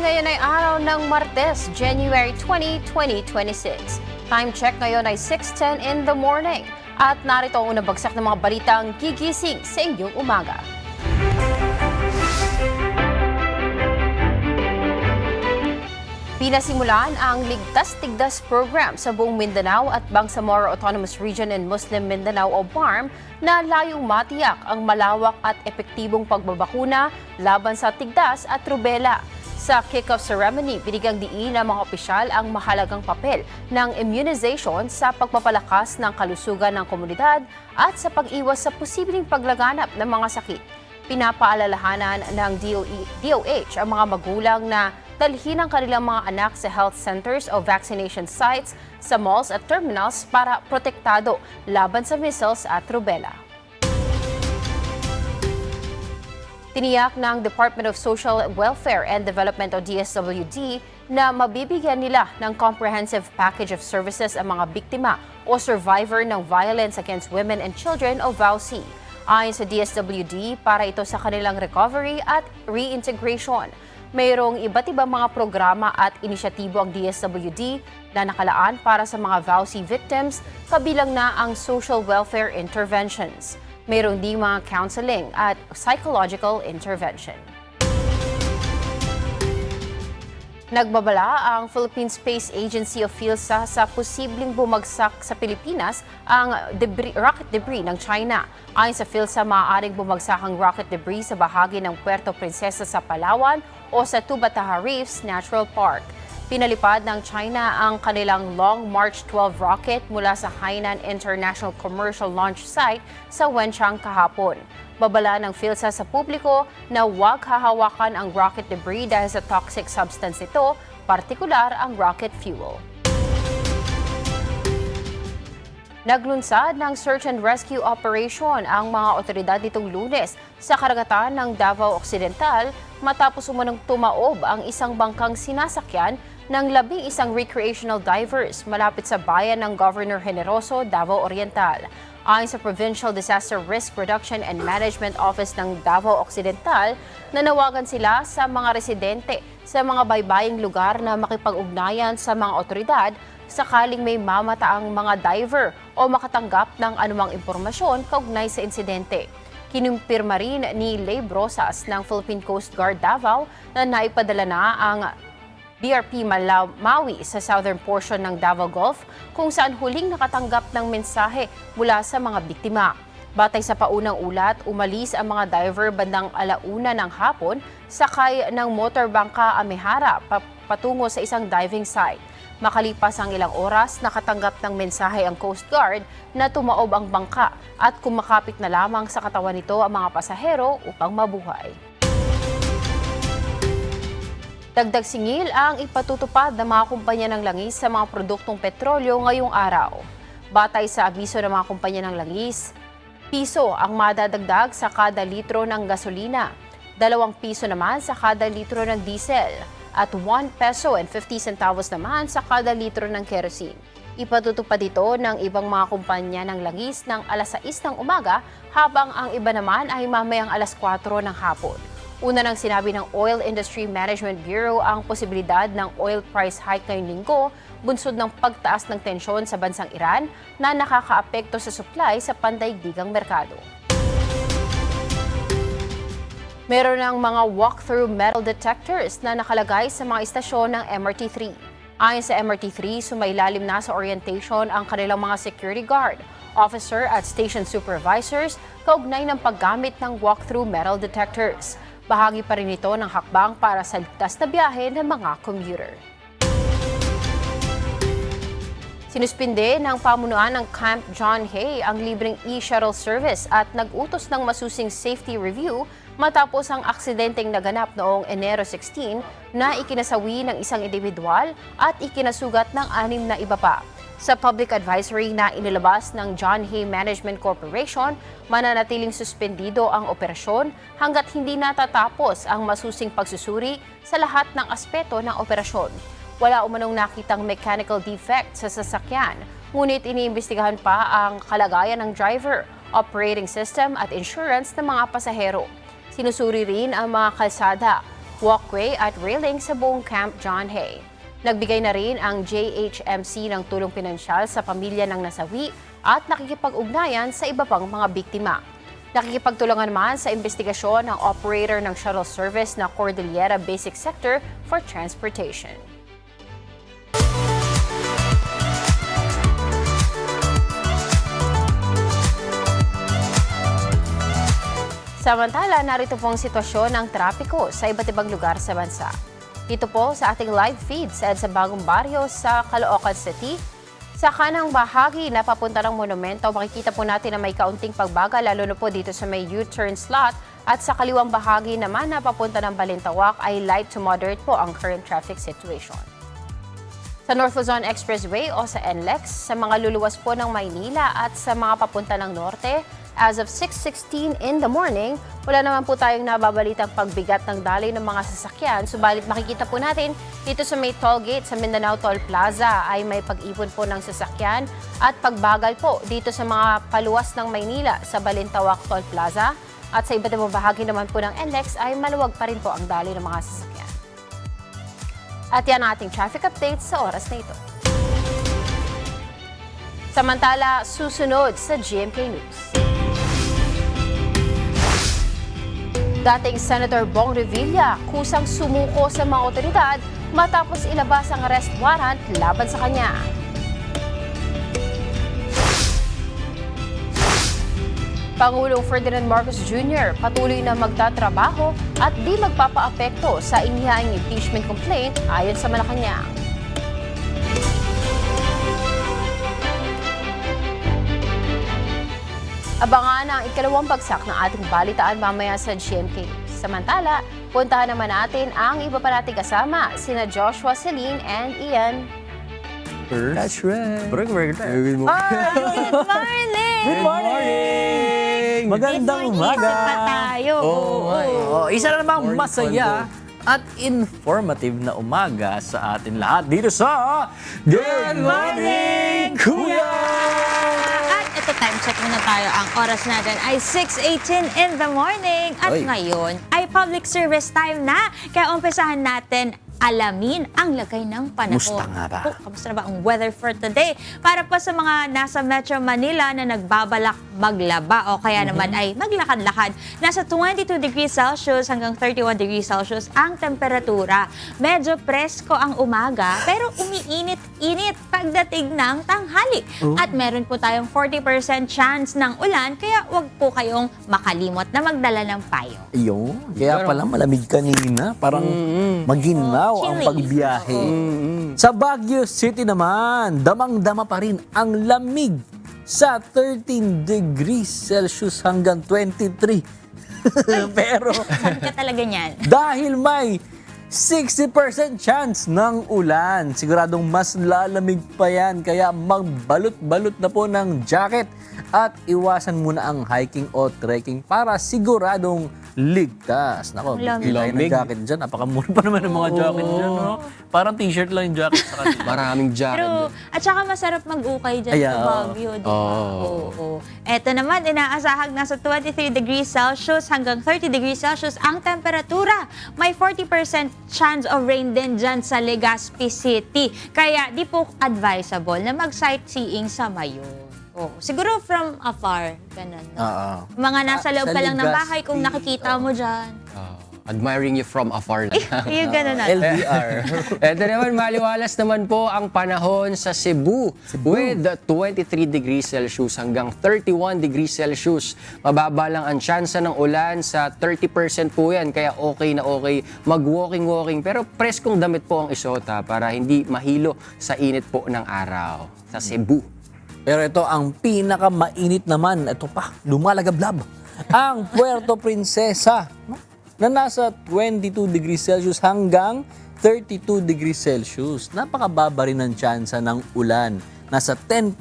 Ngayon ay araw ng Martes, January 20, 2026. Time check ngayon ay 6:10 in the morning. At narito ang unang bagsak ng mga balitang gigising sa inyong umaga. Pinasimulan ang Ligtas-Tigdas program sa buong Mindanao at Bangsamoro Autonomous Region and Muslim Mindanao o BARM na layong matiyak ang malawak at epektibong pagbabakuna laban sa tigdas at rubela. Sa kick-off ceremony, binigyang diin ng mga opisyal ang mahalagang papel ng immunization sa pagpapalakas ng kalusugan ng komunidad at sa pag-iwas sa posibleng paglaganap ng mga sakit. Pinapaalalahanan ng DOH ang mga magulang na dalhin ang kanilang mga anak sa health centers o vaccination sites sa malls at terminals para protektado laban sa measles at rubella. Tiniyak ng Department of Social Welfare and Development o DSWD na mabibigyan nila ng comprehensive package of services ang mga biktima o survivor ng violence against women and children o VAUC. Ayon sa DSWD, para ito sa kanilang recovery at reintegration. Mayroong iba't ibang mga programa at inisyatibo ang DSWD na nakalaan para sa mga VAUC victims, kabilang na ang social welfare interventions. Mayroong ding mga counseling at psychological intervention. Nagbabala ang Philippine Space Agency o PhilSA sa posibleng bumagsak sa Pilipinas ang rocket debris ng China. Ayon sa PhilSA, maaaring bumagsak ang rocket debris sa bahagi ng Puerto Princesa sa Palawan o sa Tubataha Reefs Natural Park. Pinalipad ng China ang kanilang Long March 12 rocket mula sa Hainan International Commercial Launch Site sa Wenchang kahapon. Babala ng PhilSA sa publiko na huwag hahawakan ang rocket debris dahil sa toxic substance ito, partikular ang rocket fuel. Naglunsad ng search and rescue operation ang mga otoridad nitong Lunes sa karagatan ng Davao Occidental matapos umunang tumaob ang isang bangkang sinasakyan ng 11 recreational divers malapit sa bayan ng Governor Generoso, Davao Oriental. Ayon sa Provincial Disaster Risk Reduction and Management Office ng Davao Occidental, nanawagan sila sa mga residente sa mga baybaying lugar na makipag-ugnayan sa mga otoridad sakaling may mamataang mga diver o makatanggap ng anumang impormasyon kaugnay sa insidente. Kinumpirma rin ni Lay Brosas ng Philippine Coast Guard Davao na naipadala na ang BRP Maui sa southern portion ng Davao Gulf kung saan huling nakatanggap ng mensahe mula sa mga biktima. Batay sa paunang ulat, umalis ang mga diver bandang 1:00 ng hapon sakay ng motorbangka Amihara patungo sa isang diving site. Makalipas ang ilang oras, nakatanggap ng mensahe ang Coast Guard na tumaob ang bangka at kumakapit na lamang sa katawan nito ang mga pasahero upang mabuhay. Dagdag singil ang ipatutupad ng mga kumpanya ng langis sa mga produktong petrolyo ngayong araw. Batay sa abiso ng mga kumpanya ng langis, piso ang madadagdag sa kada litro ng gasolina, 2 piso naman sa kada litro ng diesel, at 1 peso and 50 centavos naman sa kada litro ng kerosene. Ipatutupad ito ng ibang mga kumpanya ng langis ng alas 6 ng umaga habang ang iba naman ay mamayang alas 4 ng hapon. Una nang sinabi ng Oil Industry Management Bureau ang posibilidad ng oil price hike ngayong linggo, bunsod ng pagtaas ng tensyon sa bansang Iran na nakakaapekto sa supply sa pandaigdigang merkado. Meron ng mga walk-through metal detectors na nakalagay sa mga istasyon ng MRT-3. Ayon sa MRT-3, sumailalim na sa orientation ang kanilang mga security guard, officer at station supervisors kaugnay ng paggamit ng walk-through metal detectors. Bahagi pa rin ito ng hakbang para sa ligtas na biyahe ng mga commuter. Sinuspinde ng pamunuan ng Camp John Hay ang libreng e-shuttle service at nag-utos ng masusing safety review matapos ang aksidenteng naganap noong Enero 16 na ikinasawi ng isang individual at ikinasugat ng 6 na iba pa. Sa public advisory na inilabas ng John Hay Management Corporation, mananatiling suspendido ang operasyon hanggat hindi natatapos ang masusing pagsusuri sa lahat ng aspeto ng operasyon. Wala umanong nakitang mechanical defect sa sasakyan, ngunit iniimbestigahan pa ang kalagayan ng driver, operating system at insurance ng mga pasahero. Sinusuri rin ang mga kalsada, walkway at railing sa buong Camp John Hay. Nagbigay na rin ang JHMC ng tulong pinansyal sa pamilya ng nasawi at nakikipag-ugnayan sa iba pang mga biktima. Nakikipagtulungan naman sa investigasyon ng operator ng shuttle service na Cordillera Basic Sector for Transportation. Samantala, narito pong sitwasyon ng trapiko sa iba't ibang lugar sa bansa. Dito po sa ating live feed sa EDSA Bagong Barrio sa Caloocan City. Sa kanang bahagi na papunta ng monumento, makikita po natin na may kaunting pagbagal, lalo na po dito sa may U-turn slot. At sa kaliwang bahagi naman na papunta ng Balintawak ay light to moderate po ang current traffic situation. Sa North Luzon Expressway o sa NLEX, sa mga luluwas po ng Maynila at sa mga papunta ng Norte, as of 6:16 in the morning, wala naman po tayong nababalitang pagbigat ng daloy ng mga sasakyan. Subalit makikita po natin dito sa may toll gate sa Mindanao Toll Plaza ay may pag-ipon po ng sasakyan at pagbagal po dito sa mga paluwas ng Maynila sa Balintawak Toll Plaza. At sa iba't ibang bahagi naman po ng NLEX ay maluwag pa rin po ang daloy ng mga sasakyan. At yan ang ating traffic update sa oras na ito. Samantala, susunod sa GMK News. Dating Senator Bong Revilla kusang sumuko sa mga otoridad matapos ilabas ang arrest warrant laban sa kanya. Pangulong Ferdinand Marcos Jr. patuloy na magtatrabaho at di magpapaapekto sa inihaing impeachment complaint ayon sa Malacanang. Abangan ang ikalawang bagsak ng ating balitaan mamaya sa GMK. Samantala, puntahan naman natin ang iba pa nating kasama, sina Joshua, Celine, and Ian. That's right. Good morning! Good morning! Good morning! Magandang umaga! Pa tayo. Isa na namang Morning masaya at informative na umaga sa atin lahat dito sa Good Morning, Kuya! At ito, time check muna tayo. Ang oras natin ay 6:18 in the morning. At Oy. ngayon ay public service time na. Kaya umpisahan natin alamin ang lagay ng panahon. Musta nga ba? Kamusta na ba ang weather for today? Para po sa mga nasa Metro Manila na nagbabalak maglaba o kaya naman ay maglakad-lakad, nasa 22 degrees Celsius hanggang 31 degrees Celsius ang temperatura. Medyo presko ang umaga pero umiinit-init pagdating ng tanghali. At meron po tayong 40% chance ng ulan kaya wag po kayong makalimot na magdala ng payo. Ayun, kaya pala malamig kanina. Parang maginaw ang chilly. pagbiyahe. Sa Baguio City naman, damang-dama pa rin ang lamig sa 13 degrees Celsius hanggang 23. Pero Saan ka talaga niyan? dahil may 60% chance ng ulan, siguradong mas lalamig pa yan. Kaya magbalot-balot na po ng jacket at iwasan muna ang hiking o trekking para siguradong ligtas. Nako, Lamig. bigay tayo ng jacket dyan. Napakamura pa naman ng mga jacket dyan. No? Parang t-shirt lang yung jacket sa kanila. Maraming jacket. Pero, at saka masarap mag-ukay dyan Ayan, sa Baguio, di ba? Oo. Eto naman, inaasahang nasa 23 degrees Celsius hanggang 30 degrees Celsius ang temperatura. May 40% chance of rain din dyan sa Legazpi City. Kaya di po advisable na mag-sightseeing sa Mayon. Siguro from afar, ganun. No? Mga nasa loob Sa pa lang ng Legazpi, bahay kung nakikita mo dyan. Admiring you from afar lang. Yung ganun na. LDR. Ito naman, maliwalas naman po ang panahon sa Cebu, with 23 degrees Celsius hanggang 31 degrees Celsius. Mababa lang ang tsansa ng ulan sa 30% po yan, kaya okay na okay mag-walking-walking. Pero preskong damit po ang isota para hindi mahilo sa init po ng araw sa Cebu. Pero ito ang pinakamainit naman. Ito pa, lumalagablab. Ang Puerto Princesa na nasa 22 degrees Celsius hanggang 32 degrees Celsius. Napakababa rin ang tsansa ng ulan. Nasa 10%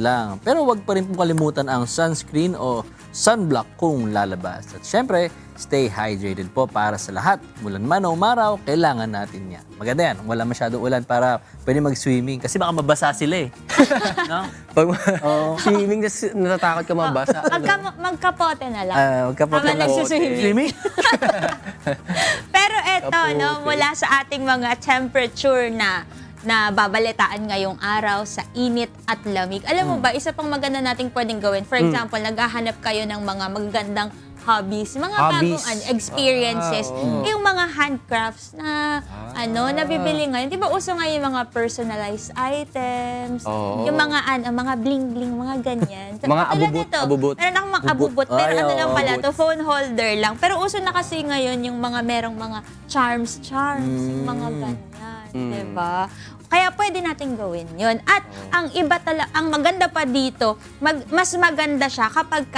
lang. Pero wag pa rin pong kalimutan ang sunscreen o sunblock kung lalabas. At syempre, stay hydrated po para sa lahat. Mulan man o umaraw, kailangan natin yan. Maganda yan, wala masyadong ulan para pwede mag-swimming. Kasi baka mabasa sila eh. No? Pag swimming, natatakot ka mabasa. Magkapote na lang. Magkapote Habang na nagsuswimming. Swimming? Pero ito, no, mula sa ating mga temperature na babalitaan ngayong araw sa init at lamig. Alam mo ba, isa pang maganda nating pwedeng gawin. For example, naghahanap kayo ng mga magagandang hobbies, mga bagong experiences, yung mga handcrafts na nabibili ngayon. 'Di ba uso ngayon yung mga personalized items, yung mga bling-bling, mga ganyan. Mga abubot. Meron akong mga abubot, pero ano lang pala to, phone holder lang. Pero uso na kasi ngayon yung mga merong mga charms, yung mga ganyan. Diba? Kaya pwede natin gawin yun. At ang maganda pa dito, mas maganda siya kapag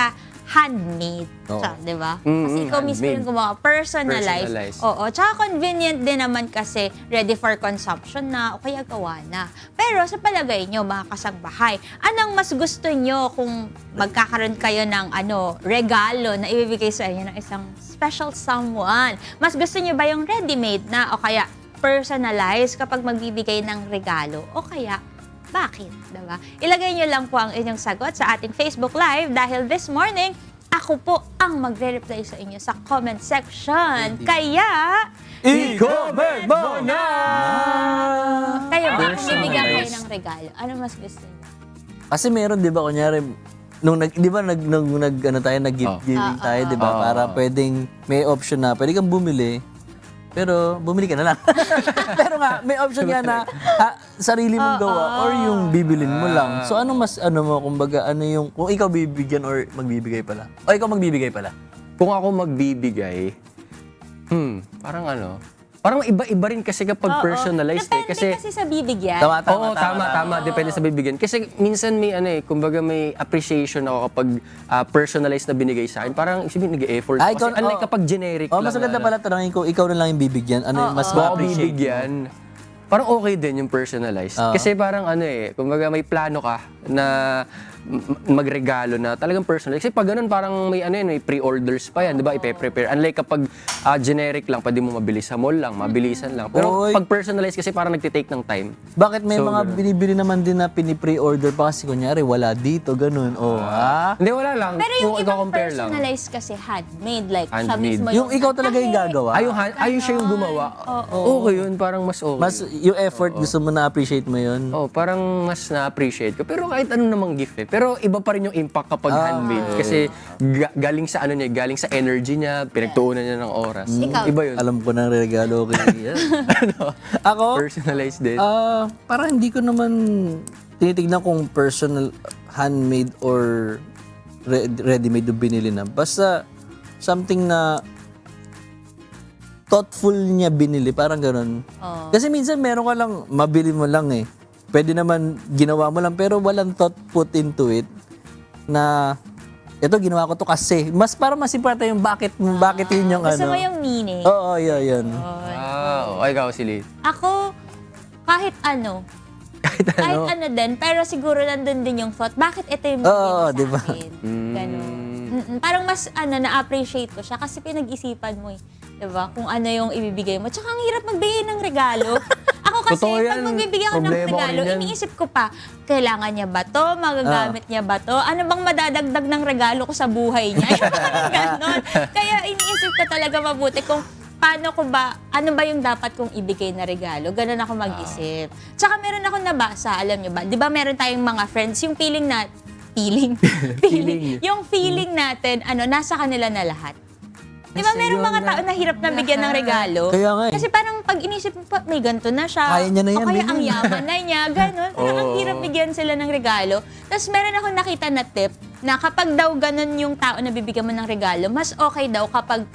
handmade siya, di ba? Kasi ikaw mismo yung gumawa, personalized. Oo, tsaka convenient din naman kasi ready for consumption na o kaya gawa na. Pero sa palagay nyo, mga kasangbahay, anong mas gusto nyo kung magkakaroon kayo ng regalo na ibibigay sa inyo ng isang special someone? Mas gusto nyo ba yung ready-made na o kaya personalized kapag magbibigay ng regalo? O kaya, bakit? Diba? Ilagay nyo lang po ang inyong sagot sa ating Facebook Live dahil this morning, ako po ang magre-reply sa inyo sa comment section. Kaya, I-comment mo na! kayo ba kung bibigyan kayo ng regalo? Ano mas gusto nyo? Kasi meron, di ba, kunyari, nag-gift giving tayo, di ba? Para pwedeng, may option na, pwede kang bumili, pero bumili ka na lang. Pero nga, may option nga na sarili mong gawa or yung bibilin mo lang. So ano mas, kumbaga, kung ikaw bibigyan or magbibigay pala? O ikaw magbibigay pala? Kung ako magbibigay, parang iba-iba rin kasi kapag personalized Depende kasi sa bibigyan. Tama. Depende sa bibigyan. Kasi minsan may kumbaga may appreciation ako kapag personalized na binigay sa akin. Parang isipin nag-effort. Kasi unlike kapag generic lang. Mas maganda pala tanongin ko, ikaw na lang yung bibigyan. Ano yung mas Kung ako ma-appreciate mo? bibigyan, parang okay din yung personalized. Kasi parang kumbaga may plano ka na magregalo na talagang personal. Kasi pag ganun, parang may may pre-orders pa yan, di ba? Ipe-prepare. Unlike kapag generic lang, pwede mo mabilis sa mall lang, mabilisan lang. Pero pag personalized kasi parang nagtitake ng time. Bakit may mga binibili naman din na pinipre-order pa kasi kunyari wala dito, ganun. Hindi, wala lang. Pero yung Kung ibang compare lang. personalized kasi handmade. Like, siya Handmade. mismo Yung ikaw talaga yung gagawa. Ayun siya yung gumawa. Okay yun, parang mas okay. Mas yung effort, gusto mo na-appreciate mo yun. Parang mas na-appreciate ko. Pero kahit ano namang gift Pero iba pa rin yung impact kapag handmade. Kasi galing sa galing sa energy niya, pinagtuunan niya ng oras. Ikaw? Iba yun. Alam ko ng regalo kay Ako? Personalized din. Parang hindi ko naman tinitignan kung personal, handmade or ready-made yung binili na. Basta something na thoughtful niya binili, parang ganun. Kasi minsan meron ka lang, mabili mo lang eh. Pwede naman ginawa mo lang pero walang thought put into it na ito ginawa ko to kasi. Mas para mas importante yung bakit yun yung Gusto mo yung meaning. Oo, yun. Ikaw, Silly. Ako, kahit ano din, pero siguro nandun din yung thought, bakit ito yung bigay mo sa diba? akin? Ganun. Parang mas na-appreciate ko siya kasi pinag-isipan mo eh. Diba? Kung ano yung ibibigay mo. Tsaka ang hirap magbigay ng regalo. Ako kasi, Totoo pag yan. magbibigay ako ng Problema ko regalo, rin yan. iniisip ko pa, kailangan niya ba to? Magagamit niya ba to? Ano bang madadagdag ng regalo ko sa buhay niya? Ganon. Kaya iniisip ko talaga mabuti kung ano ba yung dapat kong ibigay na regalo? Ganon ako mag-isip. Tsaka meron ako nabasa, alam niyo ba? Di ba meron tayong mga friends, yung feeling. Yung feeling natin, nasa kanila na lahat. Di ba meron mga tao na hirap na bigyan ng regalo? Kaya nga eh. Kasi parang pag inisip mo pa, may ganito na siya. Kaya niya na yan, O kaya ganyan. ang yaman na niya, gano'n. Parang ang hirap bigyan sila ng regalo. Tapos meron akong nakita na tip na kapag daw ganun yung tao na bibigyan mo ng regalo, mas okay daw kapag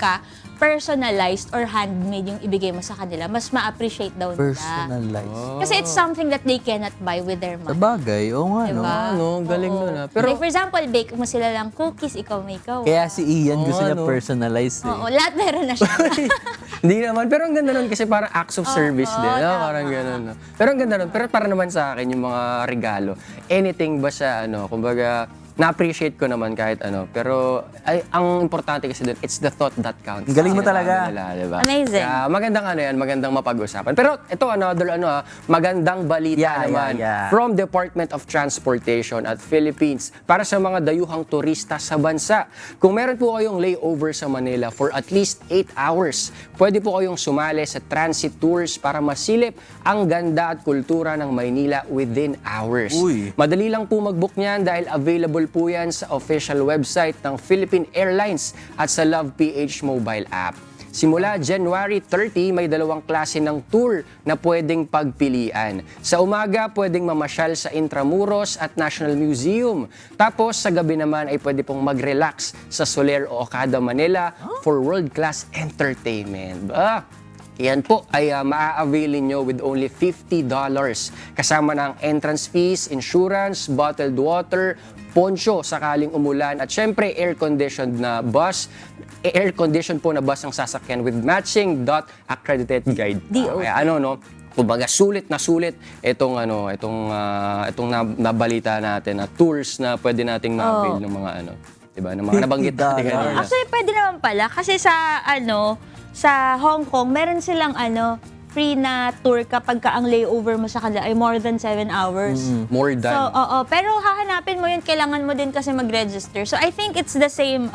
personalized or handmade yung ibigay mo sa kanila. Mas ma-appreciate daw nila. Personalized. Kasi it's something that they cannot buy with their money. Sabagay, oo nga, no? Diba? Galing nun Pero, like for example, bake mo sila lang cookies, ikaw may ikaw. Kaya si Ian gusto niya personalized eh. Oo, lahat meron na siya. Hindi naman. Pero ang ganda nun kasi parang acts of service din. Parang gano'n. Pero ang ganda nun. Pero para naman sa akin yung mga regalo. Anything ba sa kumbaga, na-appreciate ko naman kahit ano. Pero ang importante kasi doon, it's the thought that counts. Galing mo Sinasabi talaga. nila, diba? Amazing. Kaya magandang ano yan, magandang mapag-usapan. Pero ito, another magandang balita naman from Department of Transportation at Philippines para sa mga dayuhang turista sa bansa. Kung meron po kayong layover sa Manila for at least 8 hours, pwede po kayong sumali sa transit tours para masilip ang ganda at kultura ng Maynila within hours. Uy. Madali lang po mag-book niyan dahil available po yan sa official website ng Philippine Airlines at sa Love PH mobile app. Simula January 30, may 2 klase ng tour na pwedeng pagpilian. Sa umaga, pwedeng mamasyal sa Intramuros at National Museum. Tapos sa gabi naman ay pwede pong mag-relax sa Soler o Okada, Manila for world-class entertainment. Yan po ay maa-availin nyo with only $50 kasama ng entrance fees, insurance, bottled water, poncho sakaling umulan at syempre air-conditioned po na bus ang sasakyan with matching accredited guide. Kaya kumbaga sulit itong nabalita natin na tours na pwede nating ma-avail ng mga diba, ng mga nabanggit natin kanina. Actually, pwede naman pala. Kasi sa Hong Kong, meron silang free na tour kapag ka ang layover mo sa kanila ay more than 7 hours. More than. So, pero hahanapin mo yun, kailangan mo din kasi mag-register. So, I think it's the same,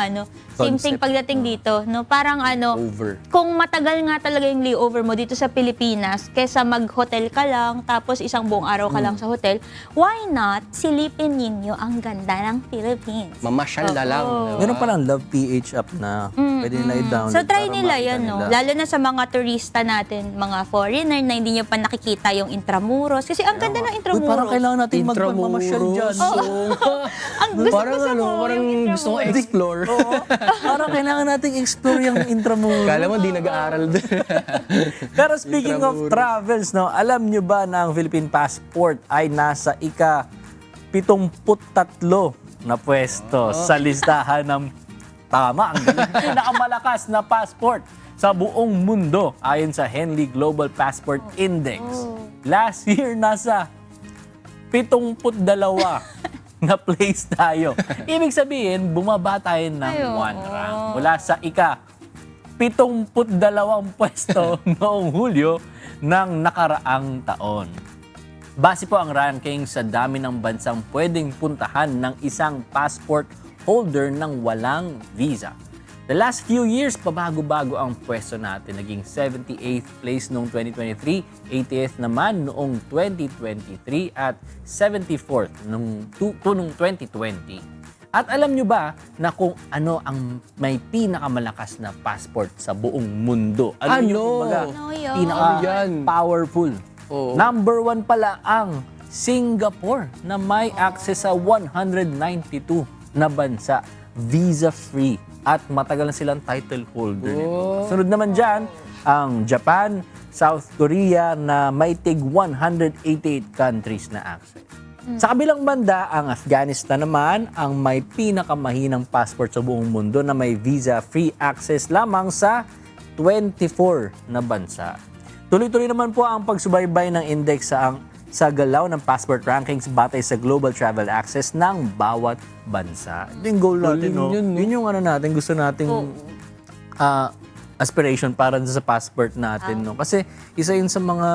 same thing pagdating dito, no? Parang Over. kung matagal nga talaga yung layover mo dito sa Pilipinas, kesa mag-hotel ka lang, tapos isang buong araw ka lang sa hotel, why not silipin ninyo ang ganda ng Philippines? Mamasyal na lang. Oo. Diba? Meron palang Love PH app na pwede nila i-download. So, try para nila makita yan, no? nila. Lalo na sa mga turista natin, mga foreigner na hindi nyo pa nakikita yung Intramuros. Kasi ang ganda ng Uy, Intramuros. parang kailangan natin magpamamasyal dyan. Ang gusto Parang mo, parang yung gusto ko Intramuros. explore. Oo. Parang kailangan nating explore yung Intramuros. Kala mo di nag-aaral doon. Pero speaking of travels, no, alam nyo ba na ang Philippine Passport ay nasa ika-73 na pwesto sa listahan ng ang pinakamalakas na passport sa buong mundo ayon sa Henley Global Passport Index. Last year, nasa 72 na place tayo. Ibig sabihin, bumaba tayo ng 1 rank mula sa ika-72 pwesto noong Hulyo ng nakaraang taon. Base po ang ranking sa dami ng bansang pwedeng puntahan ng isang passport holder ng walang visa. The last few years, pabago-bago ang pwesto natin. Naging 78th place noong 2023, 80th naman noong 2023 at 74th noong 2020. At alam nyo ba na kung ano ang may pinakamalakas na passport sa buong mundo? Ano? Yung kumbaga, Ano yun? pinaka-powerful? Oo. Number 1 pala ang Singapore na may access sa 192 na bansa, visa-free at matagal na silang title holder nito. Sunod naman dyan, ang Japan, South Korea na may tig 188 countries na access. Sa kabilang banda, ang Afghanistan naman ang may pinakamahinang passport sa buong mundo na may visa-free access lamang sa 24 na bansa. Tuloy-tuloy naman po ang pagsubaybay ng index sa galaw ng passport rankings batay sa global travel access ng bawat bansa. Ito yung goal natin, no? Yun yung natin, gusto nating aspiration para sa passport natin, no? Kasi isa yun sa mga,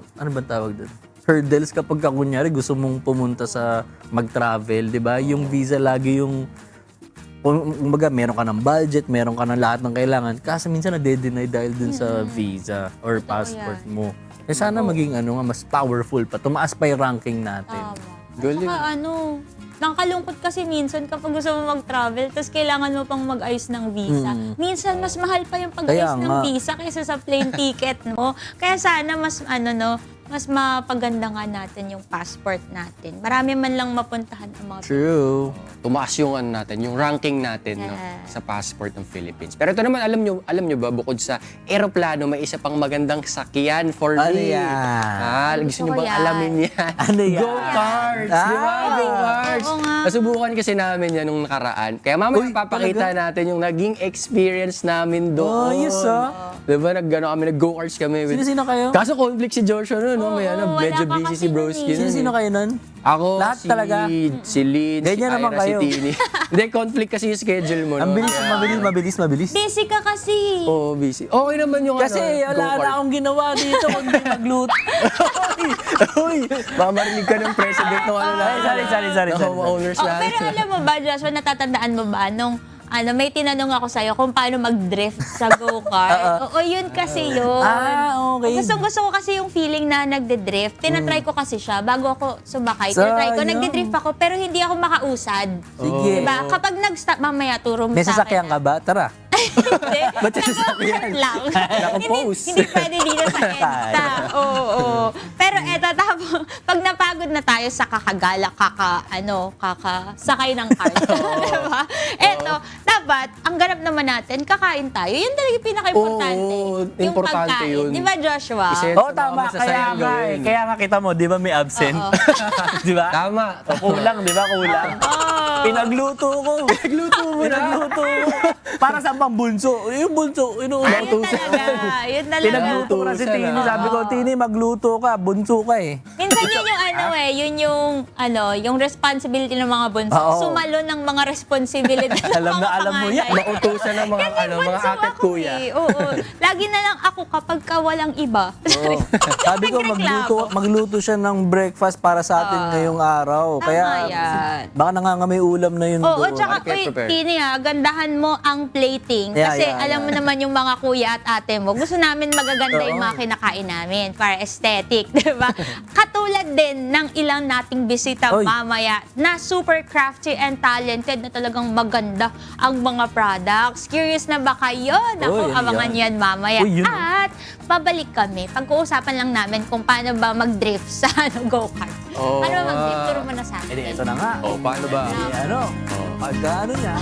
ano ba tawag doon? Hurdles kapag kunyari gusto mong pumunta sa mag-travel, di ba? Yung visa lagi yung, kumbaga, meron ka ng budget, meron ka ng lahat ng kailangan. Kasi minsan nade-deny dahil dun sa visa or passport mo. Eh sana maging mas powerful pa. Tumaas pa yung ranking natin. Galing. Saka nakakalungkot kasi minsan kapag gusto mo mag-travel, tapos kailangan mo pang mag-ayos ng visa. Minsan, mas mahal pa yung pag-ayos Kaya ng nga. visa kaysa sa plane ticket mo. Kaya sana mas mapaganda nga natin yung passport natin. Marami man lang mapuntahan ang mga True. Tumaas yung natin, yung ranking natin no, sa passport ng Philippines. Pero ito naman, alam nyo ba, bukod sa eroplano, may isa pang magandang sakyan for Ano me. yan? Gusto Gusto nyo ko bang yan. alamin yan? Ano yan? Go-karts! Di ba? Go-karts! Oo nga. Nasubukan kasi namin yan nung nakaraan. Kaya mamaya Uy, papakita natin yung naging experience namin doon. Oh, yes, Di ba? Nag-go-karts kami. Sino-sino kayo? Kaso conflict si Joshua nun. no? May Oo, medyo wala ka busy kasi si Broski. nun eh. Sino kayo nun? Ako, Lahat talaga? si Lid, Ganyan si naman Ira, si kayo. Tini. Hindi, conflict kasi yung schedule mo, Ang no? bilis, mabilis. Busy ka kasi. Oo, busy. Okay naman yung Kasi wala go-kart. na akong ginawa dito kundi magluto. Uy, baka marinig ka ng president ng ano Ay, sorry. ng homeowners Oh, natin. pero alam mo ba, Joshua, natatandaan mo ba nung may tinanong ako sa'yo kung paano mag-drift sa go-kart. Oo, yun kasi yun. Okay. Gusto ko kasi yung feeling na nagde-drift. Tinatry ko kasi siya bago ako sumakay. Tinatry ko, Sayang. nagde-drift ako pero hindi ako makausad. Sige. Diba? Kapag nag-stop, mamaya turo mo May sa akin. sasakyan ka ba? Tara. Hindi. Ba't yung sasakyan? lang. Nakapost. hindi pwede dito sa EDSA. Oo. Pero eto, tapos, pag napagod na tayo sa kakagala, kakasakay ng car. Diba? Eto, dapat, ang ganap naman natin, kakain tayo. Yun talaga yung pinaka-importante. Oo, Yung importante pagkain. yun. Di ba, Joshua? Isa- Oo, tama. Sa mga masasayang gawin. Kaya nga kita mo, di ba may absent? Oo. Di ba? Tama. Kulang, di ba? Kulang. Pinagluto ko. Pinagluto mo Pinagluto ko. Para sa pang bunso. Yung bunso, inuulang. Yun talaga. Yun talaga. Pinagluto ko na si Tini. Sabi ko, Tini, magluto ka. Bunso ka eh. Minsan yun yung yun yung responsibility ng mga bunso. Oo. Sumalo ng mga responsibility ng Alam mga na alam mo yan. panganay. Mautusan ng mga, mga Bunso ate at ako kuya. eh. Oo. Lagi na lang ako kapag ka walang iba. Oo. Sabi ko, magluto siya ng breakfast para sa atin ngayong araw. Tama Kaya, yan. baka nangangamay ulam na yun Oo, doon. tsaka, Market prepare. Tini gandahan mo ang plating. Yeah, Kasi yeah, alam mo naman yung mga kuya at ate mo, gusto namin magaganda yung Oo. mga kinakain namin para aesthetic, di ba? Katulad din ng ilang nating bisita Oy. mamaya na super crafty and talented na talagang maganda ang mga products. Curious na ba kayo? Naku, Oy, ano abangan yan? yan mamaya. Uy, yun, oh. At babalik kami. Pag-uusapan lang namin kung paano ba mag-drift sa go-kart. Oo. Paano ba mag-drift? Turo mo na sa akin. Ito na nga. Oh, paano ba? Pagka niya.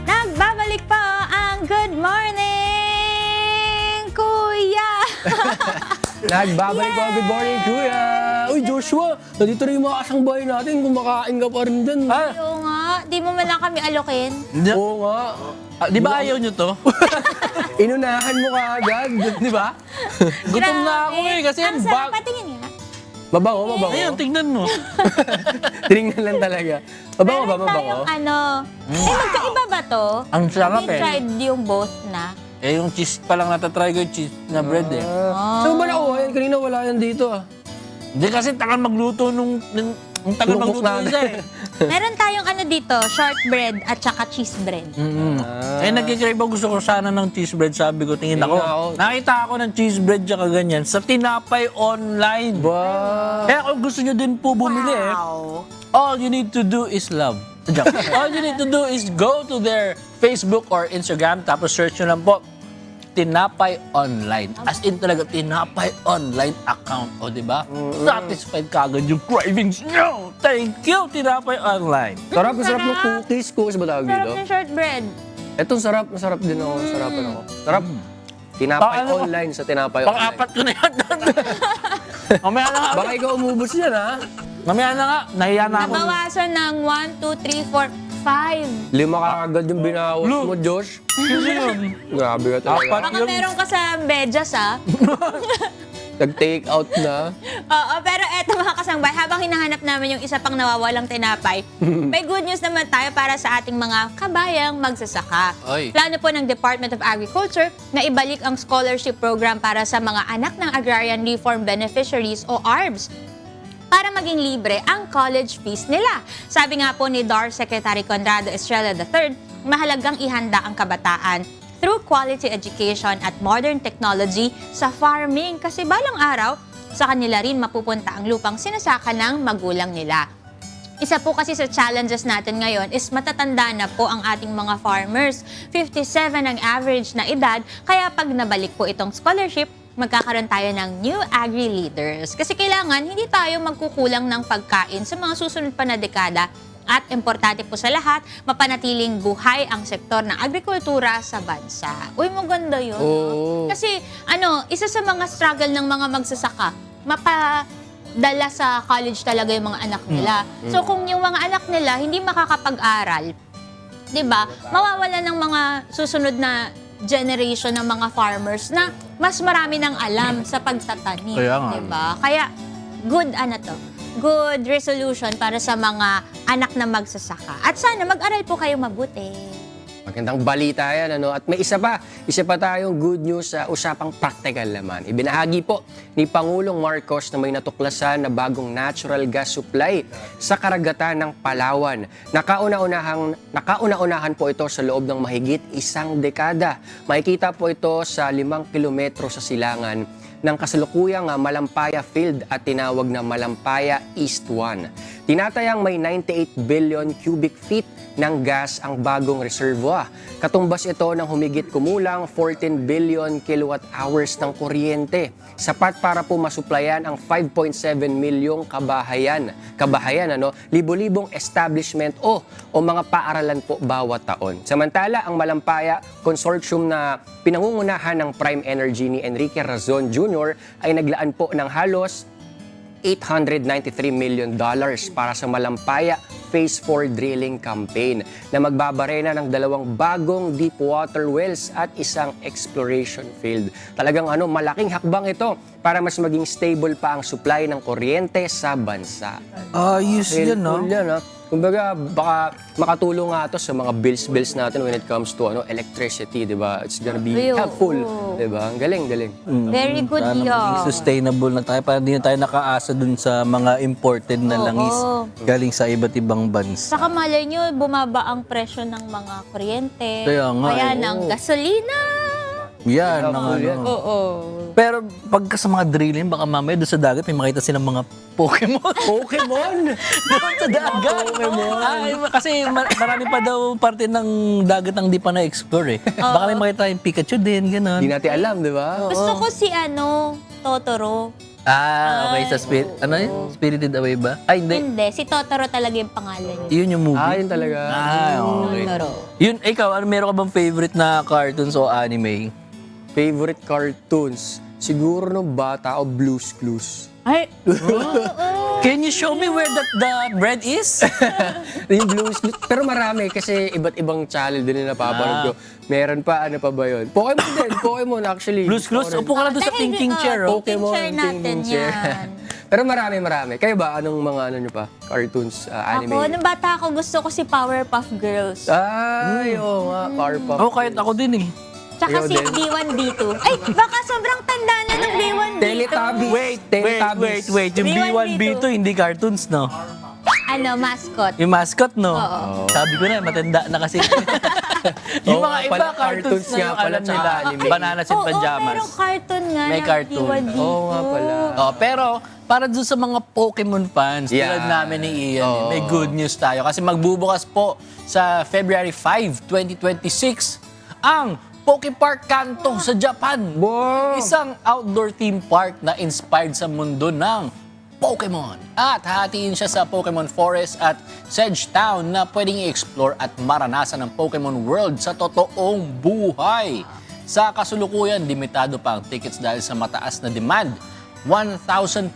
Nagbabalik po ang Good Morning, Kuya! Nagbabalik po. Good morning, kuya. Uy, Joshua, nandito na yung mga kasangbahay natin. Kumakain ka pa rin dyan. Oo nga, di mo man lang kami alokin. Oo nga. Di ba ayaw nyo to? Inunahan mo ka agad. Di ba? Gutom na ako eh. Kasi Ang ang sarap, bag... patingin nga. Mabango. Ayun, tingnan mo. Tinignan lang talaga. Mabango ba? Meron tayong magkaiba ba to? Ang sarap Have you eh. tried yung both na? Eh, yung cheese pa lang natatry ko yung cheese na bread eh. Saan ba nakuha yan? Kanina wala yan dito ah. Hindi kasi tagal magluto nung tagal Lukok magluto namin. isa eh. Meron tayong dito, shortbread at saka cheese bread. Eh, nagkikrave ako, gusto ko sana ng cheese bread. Sabi ko, tingin ako. Tingin ako. Nakita ako ng cheese bread tsaka ganyan sa Tinapay Online. Ba? Kaya kung gusto nyo din po bumili all you need to do is love. Joke. All you need to do is go to their Facebook or Instagram, tapos search nyo lang po, Tinapay Online. As in talaga, Tinapay Online account. O, di ba? Satisfied kagad yung cravings nyo. Thank you, Tinapay Online. Sarap ng cookies. Cookies ba tawag Sarap dito? ng shortbread. Etong sarap. Masarap din ako. Sarapan ako. Sarap. Tinapay Ano? online sa Tinapay online. Pang-apat ko na yan. Mamaya na nga. Baka ikaw umubos yan ha? Mamaya na nga. Nahiya na ako. Nabawasan ng 1, 2, 3, 4, 5. 5 ka agad yung binawas Lu. mo, Josh. Kasi yun. Grabe ka talaga. Apat. Baka meron ka sa medyas, Nag-take out na. Oo, pero eto mga kasangbahay, habang hinahanap namin yung isa pang nawawalang tinapay, may good news naman tayo para sa ating mga kabayang magsasaka. Oy. Plano po ng Department of Agriculture na ibalik ang scholarship program para sa mga anak ng Agrarian Reform Beneficiaries o ARBs para maging libre ang college fees nila. Sabi nga po ni DAR Secretary Conrado Estrella III, mahalagang ihanda ang kabataan through quality education at modern technology sa farming kasi balang araw, sa kanila rin mapupunta ang lupang sinasaka ng magulang nila. Isa po kasi sa challenges natin ngayon is matatanda na po ang ating mga farmers. 57 ang average na edad, kaya pag nabalik po itong scholarship, magkakaroon tayo ng new agri-leaders. Kasi kailangan hindi tayo magkukulang ng pagkain sa mga susunod pa na dekada. At importante po sa lahat, mapanatiling buhay ang sektor ng agrikultura sa bansa. Uy, maganda yun. Oo. Kasi, isa sa mga struggle ng mga magsasaka, mapadala sa college talaga yung mga anak nila. So, kung yung mga anak nila hindi makakapag-aral, 'di ba? Mawawala ng mga susunod na generation ng mga farmers na mas marami ng alam sa pagtatanim, Kaya nga. 'di ba? Kaya good resolution para sa mga anak na magsasaka. At sana mag-aral po kayo mabuti. Magandang balita yan, ano? At may isa pa tayong good news sa usapang practical naman. Ibinahagi po ni Pangulong Marcos na may natuklasan na bagong natural gas supply sa karagatan ng Palawan. Nakauna-unahan po ito sa loob ng mahigit 1 dekada. Makikita po ito sa 5 kilometro sa silangan ng kasalukuyang Malampaya Field at tinawag na Malampaya East 1. Tinatayang may 98 billion cubic feet ng gas ang bagong reservoir. Katumbas ito ng humigit kumulang 14 billion kilowatt hours ng kuryente. Sapat para po masuplayan ang 5.7 milyong kabahayan, libo-libong establishment o mga paaralan po bawat taon. Samantala, ang Malampaya Consortium na pinangungunahan ng Prime Energy ni Enrique Razon Jr. ay naglaan po ng halos $893 million para sa Malampaya Phase 4 drilling campaign na magbabarena ng 2 bagong deep water wells at isang exploration field. Talagang malaking hakbang ito para mas maging stable pa ang supply ng kuryente sa bansa. Ayos yan, no? Helpful yan, ha? Kumbaga, baka makatulong nga ito sa mga bills natin when it comes to electricity, di ba? It's gonna be Ayun. helpful, di ba? Ang galing. Very good Sana maging yun. sustainable na tayo para hindi na tayo nakaasa dun sa mga imported na langis galing sa iba't ibang bansa. Saka malay nyo, bumaba ang presyo ng mga kuryente. Kaya nga, ng gasolina. Yan, yan. Oo. Pero pagka sa mga drilling, baka mamaya doon sa dagat may makita silang mga Pokemon. Pokemon! Doon sa dagat. Pokemon. Ay, kasi marami pa daw parte ng dagat ang di pa na-explore eh. Baka may makita yung Pikachu din, gano'n. Hindi natin alam, di ba? Gusto ko si Totoro. Okay, sa Spirited Away ba? Ay, hindi. Hindi, si Totoro talaga yung pangalan niya. Yun yung movie. Yun talaga. Okay. Totoro. Yun, ikaw, meron ka bang favorite na cartoons o anime? Favorite cartoons? Siguro nung bata o Blue's Clues. Ay, Can you show me where the bread is? Yung Blue's Clues. Pero marami kasi iba't ibang channel din na napapanood ko. Meron pa, ano pa ba yun? Pokemon din. Pokemon actually. Blue's Clues? Upo ka lang doon sa dahil, thinking chair. Oh. Thinking chair natin thinking chair. yan. Pero marami. Kayo ba? Anong mga nyo pa? Cartoons, anime? Ako, nung bata ako, gusto ko si Powerpuff Girls. Ay, oo nga. Powerpuff. Oh, kahit ako din eh. Tsaka Ikaw si din? B1B2. Ay, baka sobrang tanda na ng B1B2. Teletubbies. Wait. Yung B1, B1, B2, hindi cartoons, no? Mascot. Yung mascot, no? Oo. Sabi ko na, matanda na kasi. Yung Oo mga nga iba, pala, cartoons cartoons na nga yung pala, alam tsaka nila. anime. Bananas and Pajamas. merong cartoon nga May ng cartoon. B1B2. Oo nga pala. Oh, pero para dun sa mga Pokemon fans, Yeah. tulad namin ni Ian, Oo. may good news tayo. Kasi magbubukas po sa February 5, 2026, ang Pokepark Kanto sa Japan. Wow! Isang outdoor theme park na inspired sa mundo ng Pokemon. At hahatiin siya sa Pokemon Forest at Sedge Town na pwedeng i-explore at maranasan ng Pokemon World sa totoong buhay. Sa kasulukuyan, limitado pa ang tickets dahil sa mataas na demand. 1,200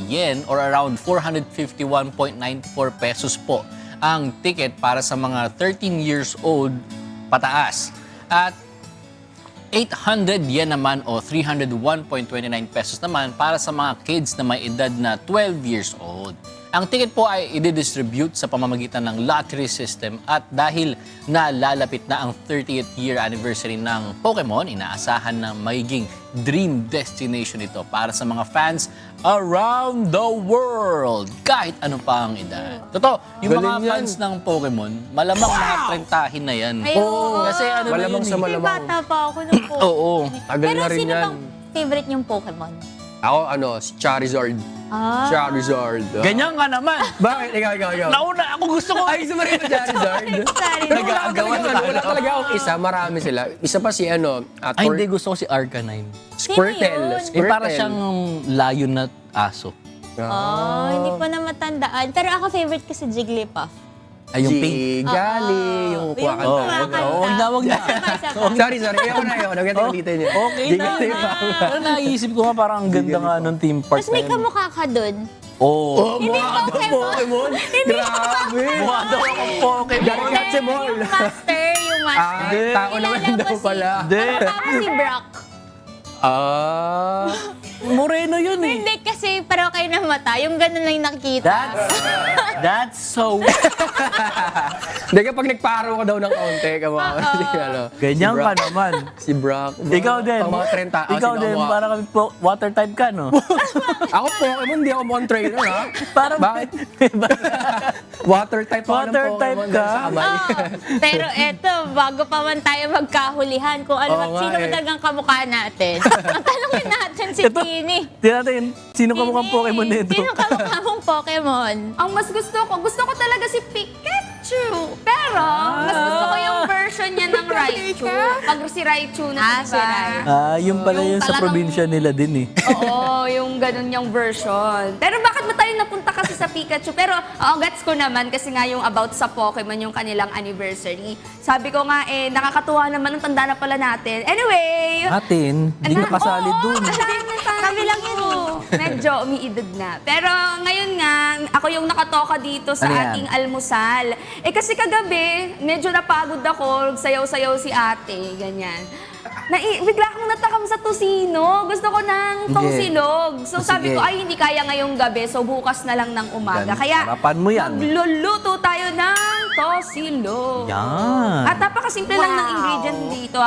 yen or around 451.94 pesos po ang ticket para sa mga 13 years old pataas. At 800 yen naman o 301.29 pesos naman para sa mga kids na may edad na 12 years old. Ang ticket po ay i-distribute sa pamamagitan ng lottery system at dahil nalalapit na ang 30th year anniversary ng Pokemon, inaasahan na magiging dream destination ito para sa mga fans around the world, kahit ano pa ang edad. Totoo, yung Galing mga yan. fans ng Pokemon, malamang nakatrentahin na yan. Ay, oo. Kasi ano na Malamang yun sa eh. May malamang. bata pa ako ng Pokemon. Oo. Tagal Pero na rin sino yan. bang favorite niyong Pokemon? Ako, si Charizard. Charizard. Ganyan ka naman. Bakit? Ikaw. Nauna, ako gusto ko. Ay, sumarin ka Charizard. Sorry. Pero wala talaga akong isa. Marami sila. Isa pa si Ay, hindi, gusto ko si Arcanine. Sino Squirtle. yun? Eh, para siyang layon na aso. Hindi ko na matandaan. Pero ako favorite ko si Jigglypuff. Ay, yung pink. Gali, yung kuha ka Oo, kumakanta. wag na. Sorry. Ayoko na. Naganda yung dito niya. Okay na. Pero naisip ko nga parang ang ganda nga nung theme park Tapos may na yun. kamukha ka dun. Oh, mukha daw Pokemon. Grabe. mukha daw akong Pokemon. Gargantumol. Yung master, yung master. Tao naman Kilala daw mo pala. Hindi. Tama si Brock. Moreno yun eh. Hindi kasi pareho kayo ng mata. Yung ganun lang yung nakikita. That's so... Hindi kapag nagparo ka daw ng kaunti, Ganyan ka naman. Si Brock. Ikaw din. Pang mga 30. Ikaw din, para kami water type ka, no? Ako Pokemon, hindi ako Mon trainer, ha? Parang... Bakit? Water type ako ng Water Pokemon type dahil ka? sa kamay. Pero eto, bago pa man tayo magkahulihan kung ano, Oo nga sino ba eh. talagang kamukha natin. Tanungin natin si Ito, Tini. tingnan natin, sino ka mukhang Tini, Pokemon nito? Sino kamukha mong Pokemon? Ang mas gusto ko talaga si Pikachu. Pero, mas gusto ko yung version niya ng Raichu. Pag si Raichu na, Si diba? Raichu. Yung pala Yung yun sa talagang- probinsya nila din eh. Oo, yung ganun yung version. Pero bakit ba tayo napunta kasi sa Pikachu? Pero, gets ko naman kasi nga yung about sa Pokemon, yung kanilang anniversary. Sabi ko nga, nakakatuwa naman, ang tanda na pala natin. Anyway, Atin, hindi ka kasali dun. Kami lang yun eh. Medyo umiidad na. Pero ngayon nga, ako yung nakatoka dito sa Ano yan? ating almusal. Kasi kagabi, medyo napagod ako, sayaw-sayaw si ate, ganyan. Bigla akong natakam sa tosino. Gusto ko ng tongsilog. So sabi Sige. ko, ay hindi kaya ngayong gabi, so bukas na lang ng umaga. Yan, Kaya harapan mo yan. magluluto tayo ng tosilog. Yan. At napakasimple lang ng ingredient dito,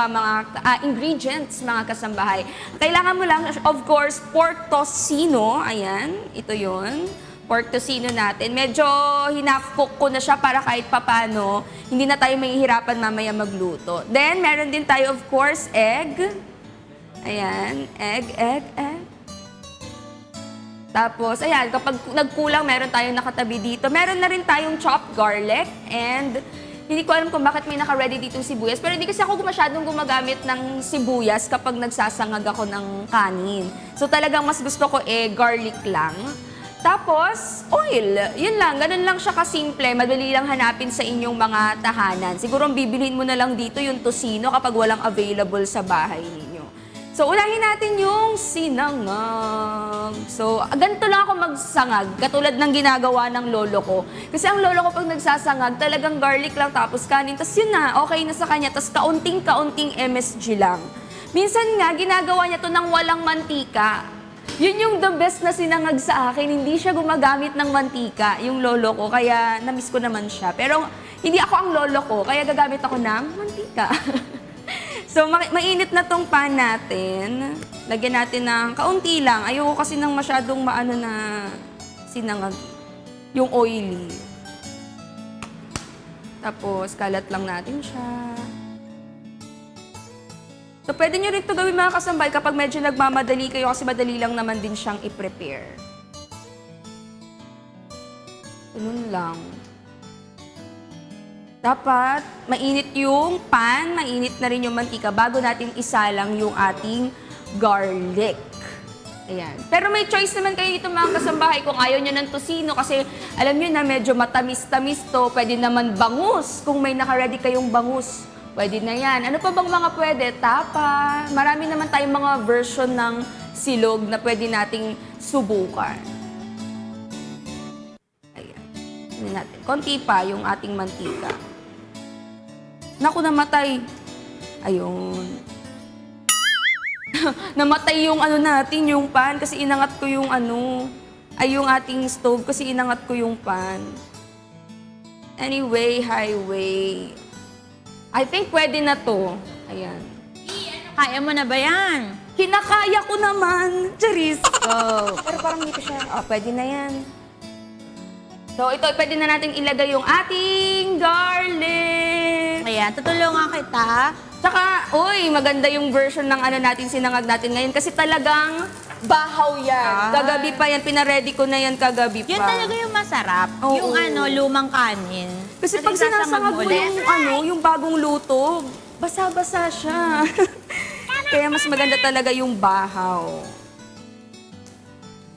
ingredients, mga kasambahay. Kailangan mo lang, of course, pork tocino. Ayan, ito yun. Pork tocino natin. Medyo hinaf-cook ko na siya para kahit papano, hindi na tayo mahihirapan mamaya magluto. Then, meron din tayo, of course, egg. Ayan, egg. Tapos, ayan, kapag nagkulang, meron tayong nakatabi dito. Meron na rin tayong chopped garlic and hindi ko alam kung bakit may naka-ready ditong sibuyas. Pero hindi kasi ako masyadong gumagamit ng sibuyas kapag nagsasangag ako ng kanin. So talagang mas gusto ko garlic lang. Tapos, oil. Yun lang, ganun lang siya kasimple. Madali lang hanapin sa inyong mga tahanan. Siguro ang bibilhin mo na lang dito yung tosino kapag walang available sa bahay ninyo. So, unahin natin yung sinangag. So, ganito lang ako magsangag, katulad ng ginagawa ng lolo ko. Kasi ang lolo ko pag nagsasangag, talagang garlic lang tapos kanin. Tapos yun na, okay na sa kanya. Tapos kaunting-kaunting MSG lang. Minsan nga, ginagawa niya to ng walang mantika. Yun yung the best na sinangag sa akin. Hindi siya gumagamit ng mantika, yung lolo ko. Kaya namiss ko naman siya. Pero hindi ako ang lolo ko, kaya gagamit ako ng mantika. So, mainit na tong pan natin. Lagyan natin ng kaunti lang. Ayoko kasi ng masyadong maano na sinangag. Yung oily. Tapos, kalat lang natin siya. So, pwede nyo rin ito gawin mga kasambay kapag medyo nagmamadali kayo kasi madali lang naman din siyang i-prepare. Ganun lang. Dapat mainit yung pan, mainit na rin yung mantika bago natin isalang yung ating garlic. Ayan. Pero may choice naman kayo dito mga kasambahay kung ayaw nyo ng tosino kasi alam nyo na medyo matamis-tamis to. Pwede naman bangus kung may naka-ready kayong bangus. Pwede na yan. Ano pa bang mga pwede? Tapa. Marami naman tayong mga version ng silog na pwede nating subukan. Ayan. Tingnan natin. Konti pa yung ating mantika. Naku, namatay. Ayun. Namatay yung ano natin, yung pan, kasi inangat ko yung yung ating stove, kasi inangat ko yung pan. Anyway, highway. I think pwede na to. Ayan. Kaya mo na ba yan? Kinakaya ko naman. Charis. Oh. Pero parang hindi ko siya. Pwede na yan. So, ito, pwede na natin ilagay yung ating garlic. Ayan, tutulungan kita. Tsaka, maganda yung version ng natin, sinangag natin ngayon. Kasi talagang bahaw yan. Kagabi pa yan, pinaready ko na yan kagabi pa. Yun talaga yung masarap. Oo. Yung lumang kanin. Kasi pag sinasangag mo yung bagong luto, basa-basa siya. Kaya mas maganda talaga yung bahaw.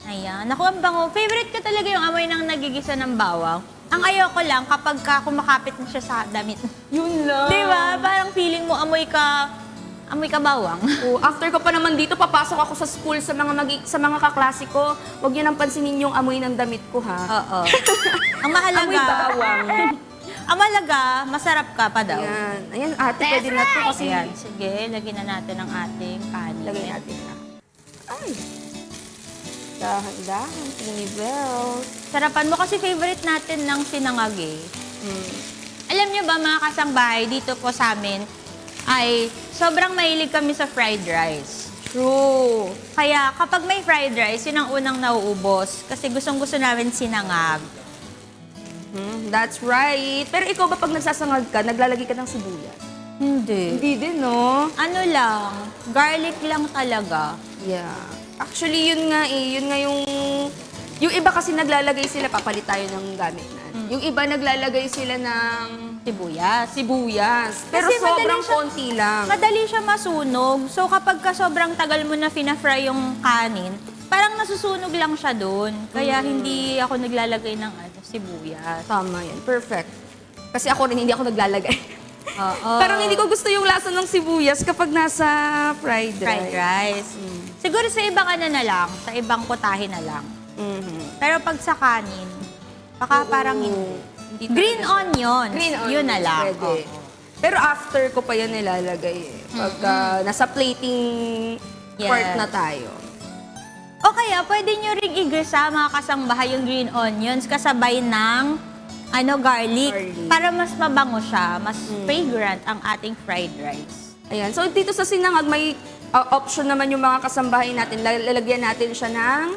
Ayan. Naku, ang bango. Favorite ko talaga yung amoy ng nagigisa ng bawang. Ang ayoko lang kapag kumakapit na siya sa damit. Yun lang. Di ba? Parang feeling mo amoy ka Amoy kabawang. Oh, after ko pa naman dito, papasok ako sa school sa mga kaklase ko. Huwag niyo nang pansinin yung amoy ng damit ko, ha? Oo. Ang mahalaga. Amoy bawang. Ang mahalaga, masarap ka pa daw. Ayan. Ayan, ate, pwede na to kasi. Ayan, sige, lagyan na natin ang ating kanin. Lagay natin na. Ay. Dahan-dahan, tinibel. Sarapan mo kasi favorite natin ng sinangag eh. Alam niyo ba mga kasangbahay, dito po sa amin, ay sobrang mahilig kami sa fried rice. True. Kaya kapag may fried rice, yun ang unang nauubos. Kasi gustong-gusto namin sinangag. That's right. Pero ikaw ba pag nagsasangag ka, naglalagay ka ng sibuyas? Hindi. Hindi din, no? Ano lang, garlic lang talaga. Yeah. Actually, yun nga eh. Yun nga yung... Yung iba kasi naglalagay sila, papalit tayo ng gamit na. Yung iba naglalagay sila ng sibuyas. Pero Kasi madali sobrang siya- konti lang. Madali siya masunog. So kapag ka sobrang tagal mo na fina-fry yung kanin, parang nasusunog lang siya doon. Kaya hindi ako naglalagay ng sibuyas. Tama yan. Perfect. Kasi ako rin, hindi ako naglalagay. Oo. Parang hindi ko gusto yung lasa ng sibuyas kapag nasa fried rice. fried rice. Siguro sa ibang ano na lang, sa ibang putahe na lang. Mhm. Pero pag sa kanin, baka parang hindi. Green onions. Green onions, Yun na lang. pwede. Oo. Pero after ko pa yan nilalagay eh. Pagka nasa plating part Yes. na tayo. O kaya, pwede nyo ring igisa mga kasangbahay yung green onions kasabay ng garlic. Garlic. Para mas mabango siya, mas fragrant ang ating fried rice. Ayan. So, dito sa sinangag, may option naman yung mga kasambahay natin. Lalagyan natin siya ng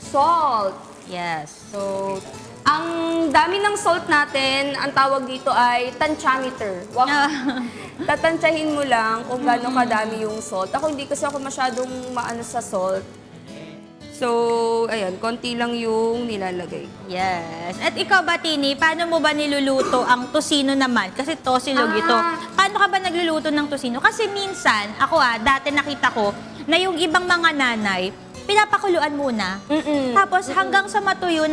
salt. Yes. So, ang dami ng salt natin, ang tawag dito ay tansyameter. Wow. Tatansyahin mo lang kung gaano kadami yung salt. Ako hindi kasi ako masyadong maano sa salt. So, ayan, konti lang yung nilalagay ko. Yes. At ikaw ba, Tini, paano mo ba niluluto ang tosino naman? Kasi tosilog ito. Paano ka ba nagluluto ng tosino? Kasi minsan, ako dati nakita ko na yung ibang mga nanay, pinapakuluan muna. Tapos hanggang sa matuyo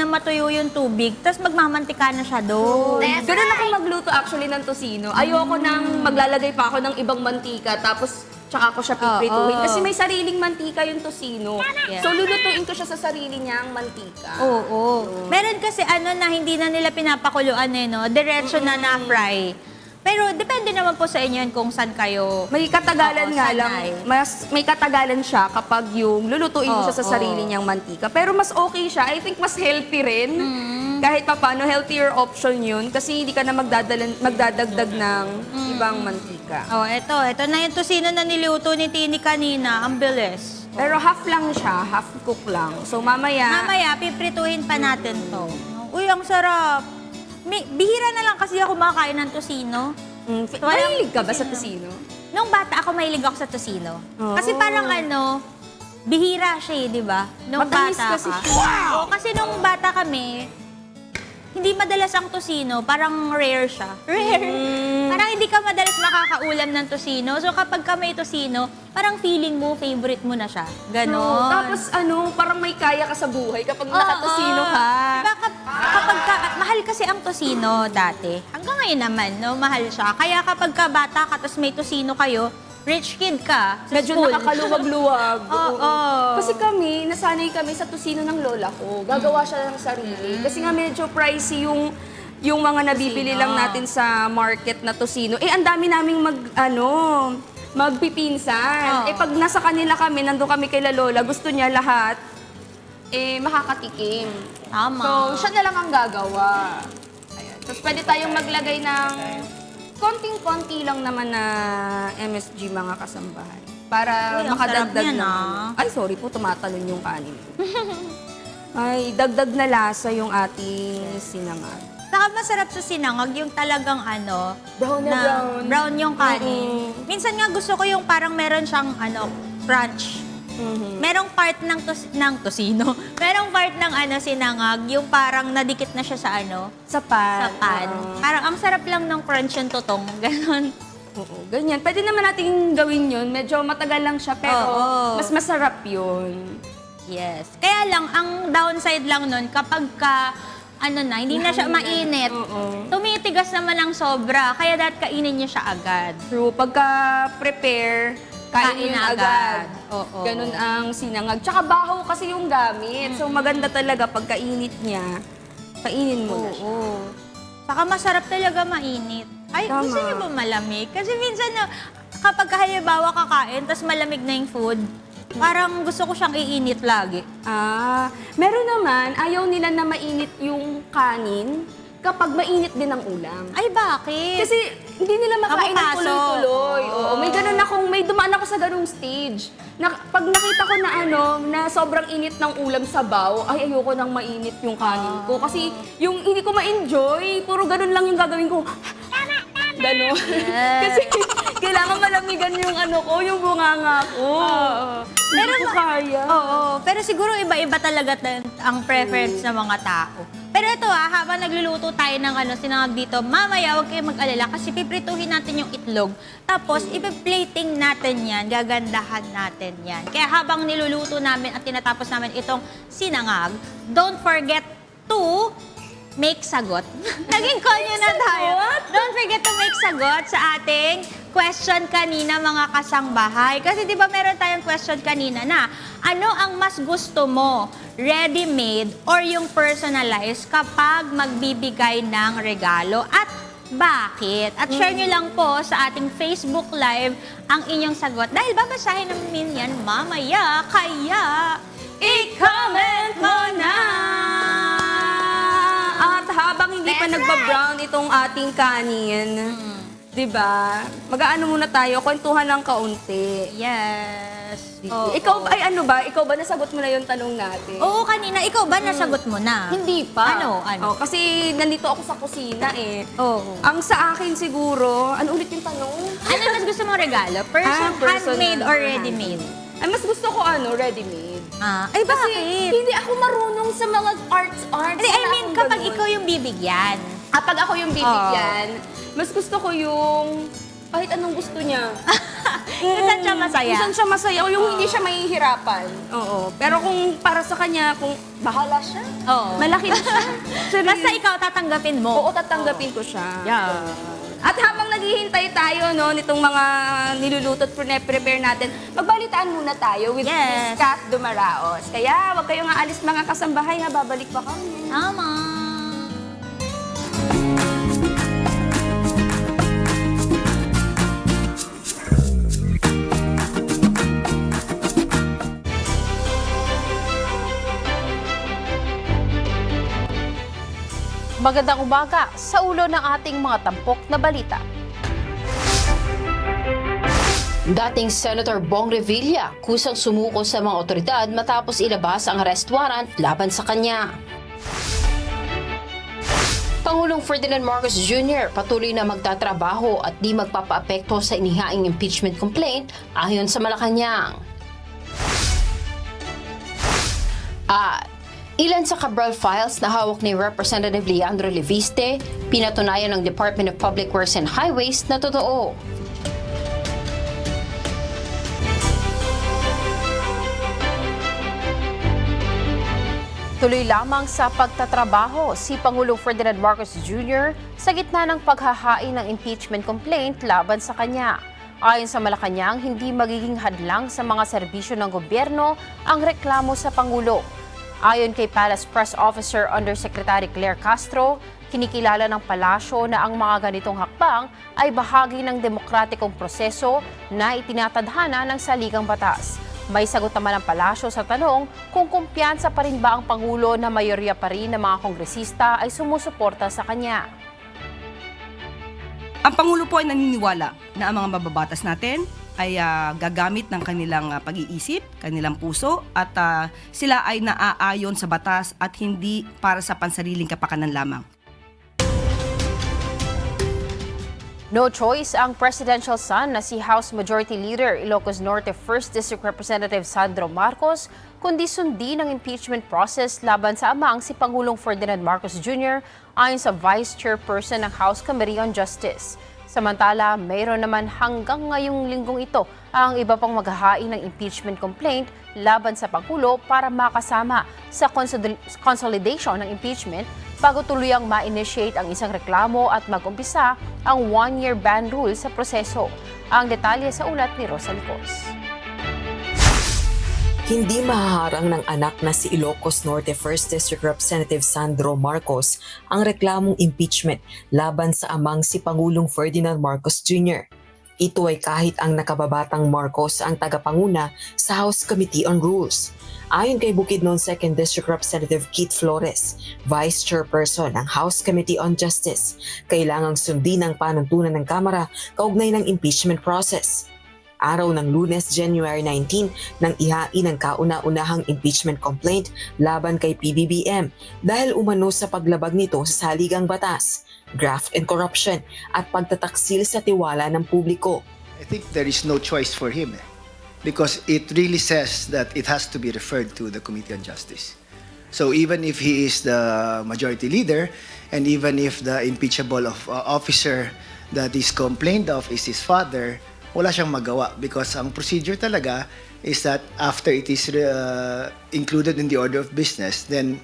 yung tubig, tapos magmamantika na siya doon. Ganun ako magluto actually ng tosino. Ayoko nang maglalagay pa ako ng ibang mantika, tapos tsaka ko siya piprituhin. Oo. Kasi may sariling mantika yung tosino. Yeah. So, lulutuin ko siya sa sarili niyang mantika. Oo. Meron kasi na hindi na nila pinapakuluan no? Diretso na na-fry. Pero depende naman po sa inyo yan kung saan kayo. May katagalan Oo, nga sanay. lang. May katagalan siya kapag yung lulutuin mo siya sa sarili niyang mantika. Pero mas okay siya. I think mas healthy rin. Kahit paano, healthier option yun. Kasi hindi ka na magdadagdag ng ibang mantika. Oh, ito na yung tosino na niluto ni Tini kanina. Ang bilis. Pero half lang siya, half cook lang. So mamaya, Mamaya, piprituhin pa natin to. Uy, ang sarap. Bihira na lang kasi ako kumakain ng tosino. mahilig ka ba sa tosino? Nung bata ako, mahilig ako sa tosino. Oo. Kasi parang bihira siya di ba? Nung Matamis bata kasi ka. siya. Oo, kasi nung bata kami, hindi madalas ang tosino, parang rare siya. Rare. Parang hindi ka madalas makakaulam ng tosino. So kapag ka may tosino, parang feeling mo, favorite mo na siya. Ganon. Tapos parang may kaya ka sa buhay kapag nakatosino ka. Diba, mahal kasi ang tosino dati. Hanggang ngayon naman, no, mahal siya. Kaya kapag ka bata ka, tapos may tosino kayo, rich kid ka sa Medyo school. nakakaluwag-luwag. Oo. Kasi nasanay kami sa tosino ng lola ko. Gagawa siya ng sarili. Kasi nga medyo pricey yung mga nabibili Tosino. lang natin sa market na tosino. Ang dami naming magpipinsan. Oo. Pag nasa kanila kami, nandun kami kay lola, gusto niya lahat, makakatikim. Tama. So, siya na lang ang gagawa. Ayan. Tapos pwede tayong maglagay ng konting-konti lang naman na MSG mga kasambahay. Para Uy, ang sarap makadagdag niyan, naman. Ay, sorry po, tumatalon yung kanin ko. Ay, dagdag na lasa yung ating sinangag. Saka masarap sa sinangag yung talagang Brown na brown. brown yung kanin. Minsan nga gusto ko yung parang meron siyang crunch. Merong part ng tosino. Merong part ng sinangag, yung parang nadikit na siya sa Sa pan. sa pan. Parang ang sarap lang ng crunch yung totong. Ganon. Oo, ganyan. Pwede naman natin gawin yun. Medyo matagal lang siya, pero Oo. mas masarap yun. Yes. Kaya lang, ang downside lang nun, kapag ka, hindi na siya mainit. Oo. Tumitigas naman ng sobra, kaya dapat kainin niyo siya agad. True. Pagka-prepare, kain Kain yun na agad. agad. Oo. Ganun ang sinangag. Tsaka baho kasi yung gamit. So maganda talaga pagkainit niya, kainin mo na siya. Oo. Saka masarap talaga mainit. Ay, Tama. gusto niyo ba malamig? Kasi minsan na, kapag halimbawa kakain, tapos malamig na yung food, parang gusto ko siyang iinit lagi. Meron naman, ayaw nila na mainit yung kanin kapag mainit din ang ulam. Ay, bakit? Kasi hindi nila makain ng Mapapasok. tuloy-tuloy. Oo. Oo, may dumaan ako sa ganung stage. Pag nakita ko na sobrang init ng ulam sabaw, ay ayoko nang mainit yung kanin ko. Kasi yung hindi ko ma-enjoy, puro ganun lang yung gagawin ko. Ganon. Kasi kailangan malamigan yung yung bunganga ko. Pero hindi ko kaya. Oo, pero siguro iba-iba talaga ang preference ng mga tao. Pero ito habang nagluluto tayo ng sinangag dito, mamaya huwag kayong mag-alala kasi piprituhin natin yung itlog. Tapos ipi-plating natin yan, gagandahan natin yan. Kaya habang niluluto namin at tinatapos namin itong sinangag, don't forget to make sagot. Naging konyo na tayo. Don't forget to make sagot sa ating question kanina, mga kasangbahay. Kasi di ba meron tayong question kanina na ano ang mas gusto mo? Ready-made or yung personalized kapag magbibigay ng regalo? At bakit? At share nyo lang po sa ating Facebook Live ang inyong sagot. Dahil babasahin namin yan mamaya. Kaya, i-comment mo na! At habang hindi pa nagbabrown itong ating kanin, di ba? Mag-aano muna tayo, kwentuhan ng kaunti. Yes. Ikaw ba nasagot mo na yung tanong natin? Oo, kanina. Ikaw ba nasagot mo na? Hindi pa. Ano? Oh, kasi nandito ako sa kusina eh. Oo. Ang sa akin siguro, ano ulit yung tanong? Ano mas gusto mong regalo? Personal Handmade or or ready-made? Ay, mas gusto ko ready-made. Ay, Kasi bakit? hindi ako marunong sa mga arts. I mean, kapag ikaw yung bibigyan. Kapag ako yung bibigyan, mas gusto ko yung kahit anong gusto niya. Kung saan siya masaya. Kung saan siya masaya o yung hindi siya mahihirapan. Oo. Pero kung para sa kanya, kung bahala siya, Oo. malaki na siya. Basta ikaw tatanggapin mo. Oo, tatanggapin ko siya. Yeah. At habang naghihintay tayo nitong mga niluluto at prepare natin, magbalitaan muna tayo with Yes. Miss Kath Dumaraos. Kaya huwag kayong aalis mga kasambahay babalik pa kami. Tama. Magandang umaga sa ulo ng ating mga tampok na balita. Dating Senator Bong Revilla kusang sumuko sa mga otoridad matapos ilabas ang arrest warrant laban sa kanya. Pangulong Ferdinand Marcos Jr. patuloy na magtatrabaho at di magpapaapekto sa inihaing impeachment complaint ayon sa Malacanang. At ilan sa Cabral files na hawak ni Representative Leandro Leviste, pinatunayan ng Department of Public Works and Highways na totoo. Tuloy lamang sa pagtatrabaho si Pangulong Ferdinand Marcos Jr. sa gitna ng paghahain ng impeachment complaint laban sa kanya. Ayon sa Malacanang, hindi magiging hadlang sa mga serbisyo ng gobyerno ang reklamo sa Pangulo. Ayon kay Palace Press Officer Undersecretary Claire Castro, kinikilala ng palasyo na ang mga ganitong hakbang ay bahagi ng demokratikong proseso na itinatadhana ng saligang batas. May sagot naman ang palasyo sa tanong kung kumpiyansa pa rin ba ang Pangulo na mayorya pa rin ng mga kongresista ay sumusuporta sa kanya. Ang Pangulo po ay naniniwala na ang mga mababatas natin ay gagamit ng kanilang pag-iisip, kanilang puso at sila ay naaayon sa batas at hindi para sa pansariling kapakanan lamang. No choice ang presidential son na si House Majority Leader Ilocos Norte 1st District Representative Sandro Marcos kundi sundin ang impeachment process laban sa amang si Pangulong Ferdinand Marcos Jr. ayon sa Vice Chairperson ng House Committee on Justice. Samantala, mayroon naman hanggang ngayong linggong ito ang iba pang maghahain ng impeachment complaint laban sa Pangulo para makasama sa consolidation ng impeachment bago tuluyang ma-initiate ang isang reklamo at mag-umpisa ang 1-year ban rule sa proseso. Ang detalye sa ulat ni Rosa Licos. Hindi mahaharang ng anak na si Ilocos Norte 1st District Representative Sandro Marcos ang reklamong impeachment laban sa amang si Pangulong Ferdinand Marcos Jr. Ito ay kahit ang nakababatang Marcos ang tagapanguna sa House Committee on Rules. Ayon kay Bukidnon 2nd District Representative Keith Flores, Vice Chairperson ng House Committee on Justice, kailangang sundin ang panuntunan ng Kamara kaugnay ng impeachment process. Araw ng Lunes, January 19, nang ihain ang kauna-unahang impeachment complaint laban kay PBBM dahil umano sa paglabag nito sa saligang batas, graft and corruption at pagtataksil sa tiwala ng publiko. I think there is no choice for him because it really says that it has to be referred to the Committee on Justice. So even if he is the majority leader and even if the impeachable officer that is complained of is his father, wala siyang magawa because ang procedure talaga is that after it is included in the order of business, then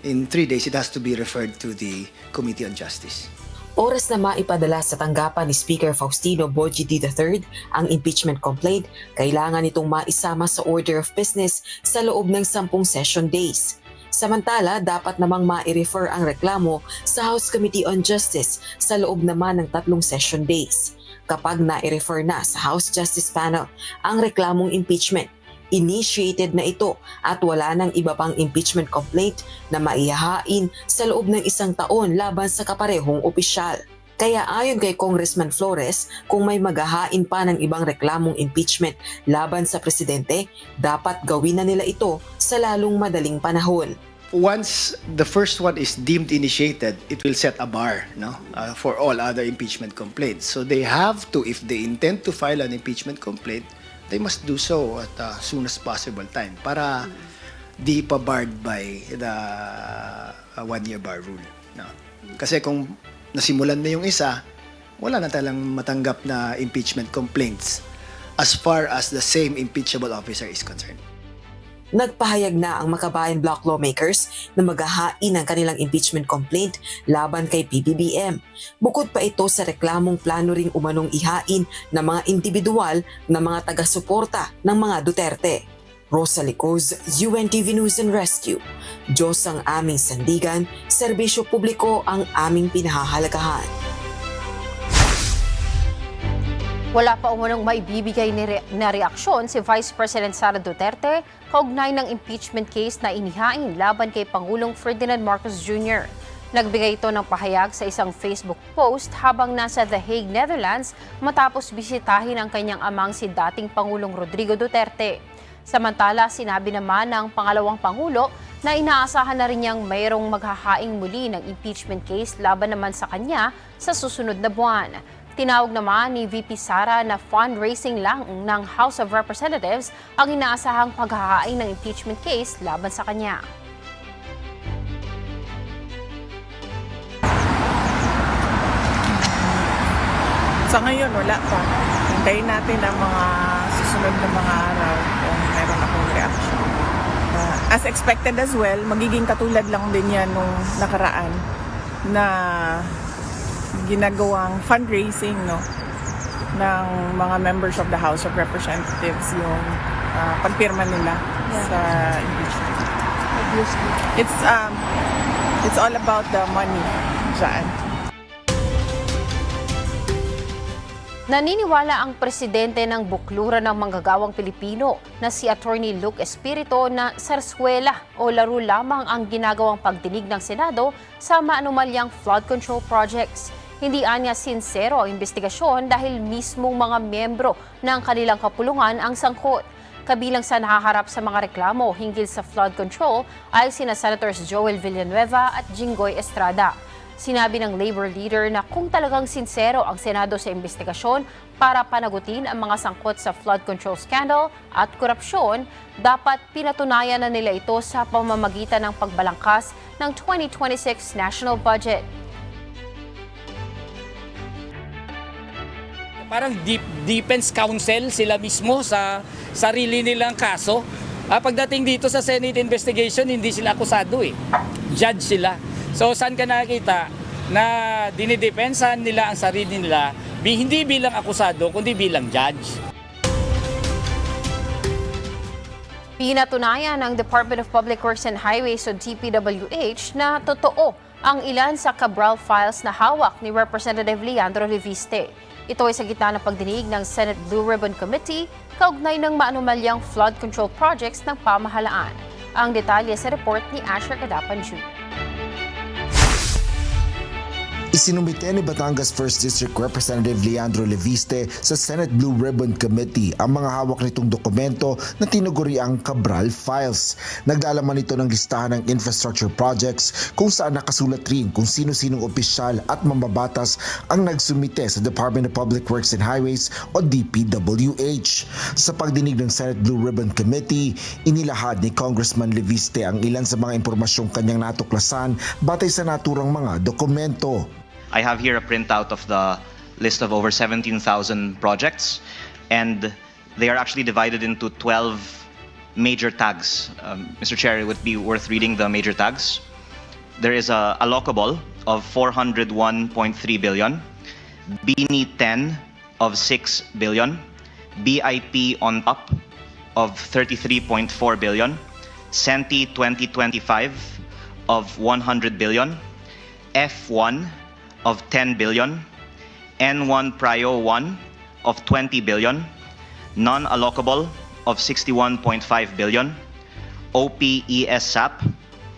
in 3 days it has to be referred to the Committee on Justice. Oras na maipadala sa tanggapan ni Speaker Faustino Boji III ang impeachment complaint, kailangan itong maisama sa order of business sa loob ng 10 session days. Samantala, dapat namang ma-refer ang reklamo sa House Committee on Justice sa loob naman ng 3 session days. Kapag na-refer na sa House Justice Panel ang reklamong impeachment, initiated na ito at wala nang iba pang impeachment complaint na maihahain sa loob ng 1 taon laban sa kaparehong opisyal. Kaya ayon kay Congressman Flores, kung may maghahain pa ng ibang reklamong impeachment laban sa presidente, dapat gawin na nila ito sa lalong madaling panahon. Once the first one is deemed initiated, it will set a bar for all other impeachment complaints. So they have to, if they intend to file an impeachment complaint, they must do so at soon as possible time para di pa barred by the 1-year bar rule. No? Kasi kung nasimulan na yung isa, wala na talang matanggap na impeachment complaints as far as the same impeachable officer is concerned. Nagpahayag na ang Makabayan Bloc lawmakers na maghahain ng kanilang impeachment complaint laban kay PBBM. Bukod pa ito sa reklamong plano ring umanong ihain ng mga individual na mga taga-suporta ng mga Duterte. Rosa Licos, UNTV News and Rescue. Diyos ang aming sandigan, serbisyo publiko ang aming pinahahalagahan. Wala pa umunong maibibigay na reaksyon si Vice President Sara Duterte kaugnay ng impeachment case na inihain laban kay Pangulong Ferdinand Marcos Jr. Nagbigay ito ng pahayag sa isang Facebook post habang nasa The Hague, Netherlands matapos bisitahin ang kanyang amang si dating Pangulong Rodrigo Duterte. Samantala, sinabi naman ng pangalawang Pangulo na inaasahan na rin niyang mayroong maghahaing muli ng impeachment case laban naman sa kanya sa susunod na buwan. Tinawag naman ni VP Sara na fundraising lang ng House of Representatives ang inaasahang paghahain ng impeachment case laban sa kanya. Sa ngayon, wala pa. Hintayin natin ang mga susunod na mga araw kung meron akong reaction. As expected as well, magiging katulad lang din yan nung nakaraan na ginagawang fundraising ng mga members of the House of Representatives yung pagpirma nila sa impeachment. It's all about the money dyan. Naniniwala ang presidente ng Bukluran ng Manggagawang Pilipino na si Attorney Luke Espirito na sarswela o laro lamang ang ginagawang pagdinig ng Senado sa maanumalyang flood control projects. Hindi anya sinsero ang investigasyon dahil mismong mga miyembro ng kanilang kapulungan ang sangkot. Kabilang sa nahaharap sa mga reklamo hinggil sa flood control ay sina Senators Joel Villanueva at Jinggoy Estrada. Sinabi ng Labor leader na kung talagang sinsero ang Senado sa investigasyon para panagutin ang mga sangkot sa flood control scandal at korupsyon, dapat pinatunayan na nila ito sa pamamagitan ng pagbalangkas ng 2026 national budget. Parang defense counsel sila mismo sa sarili nilang kaso. Pagdating dito sa Senate investigation, hindi sila akusado eh. Judge sila. So saan ka nakikita na dinidepensahan nila ang sarili nila, hindi bilang akusado, kundi bilang judge? Pinatunayan ng Department of Public Works and Highways o DPWH na totoo ang ilan sa Cabral files na hawak ni Representative Leandro Leviste. Ito ay sa gitna ng pagdinig ng Senate Blue Ribbon Committee kaugnay ng maanumalyang flood control projects ng pamahalaan. Ang detalye sa report ni Asher Cadapan Jr. Isinumite ni Batangas 1st District Representative Leandro Leviste sa Senate Blue Ribbon Committee ang mga hawak nitong dokumento na tinuguri ang Cabral Files. Naglalaman ito ng listahan ng infrastructure projects kung saan nakasulat rin kung sino-sinong opisyal at mambabatas ang nagsumite sa Department of Public Works and Highways o DPWH. Sa pagdinig ng Senate Blue Ribbon Committee, inilahad ni Congressman Leviste ang ilan sa mga impormasyong kanyang natuklasan batay sa naturang mga dokumento. I have here a printout of the list of over 17,000 projects, and they are actually divided into 12 major tags. Mr. Chair, it would be worth reading the major tags. There is a allocable of 401.3 billion, BINI 10 of 6 billion, BIP on top of 33.4 billion, CENTI 2025 of 100 billion, F1 of 10 billion, N1 Prio 1 of 20 billion, non-allocable of 61.5 billion, OPESAP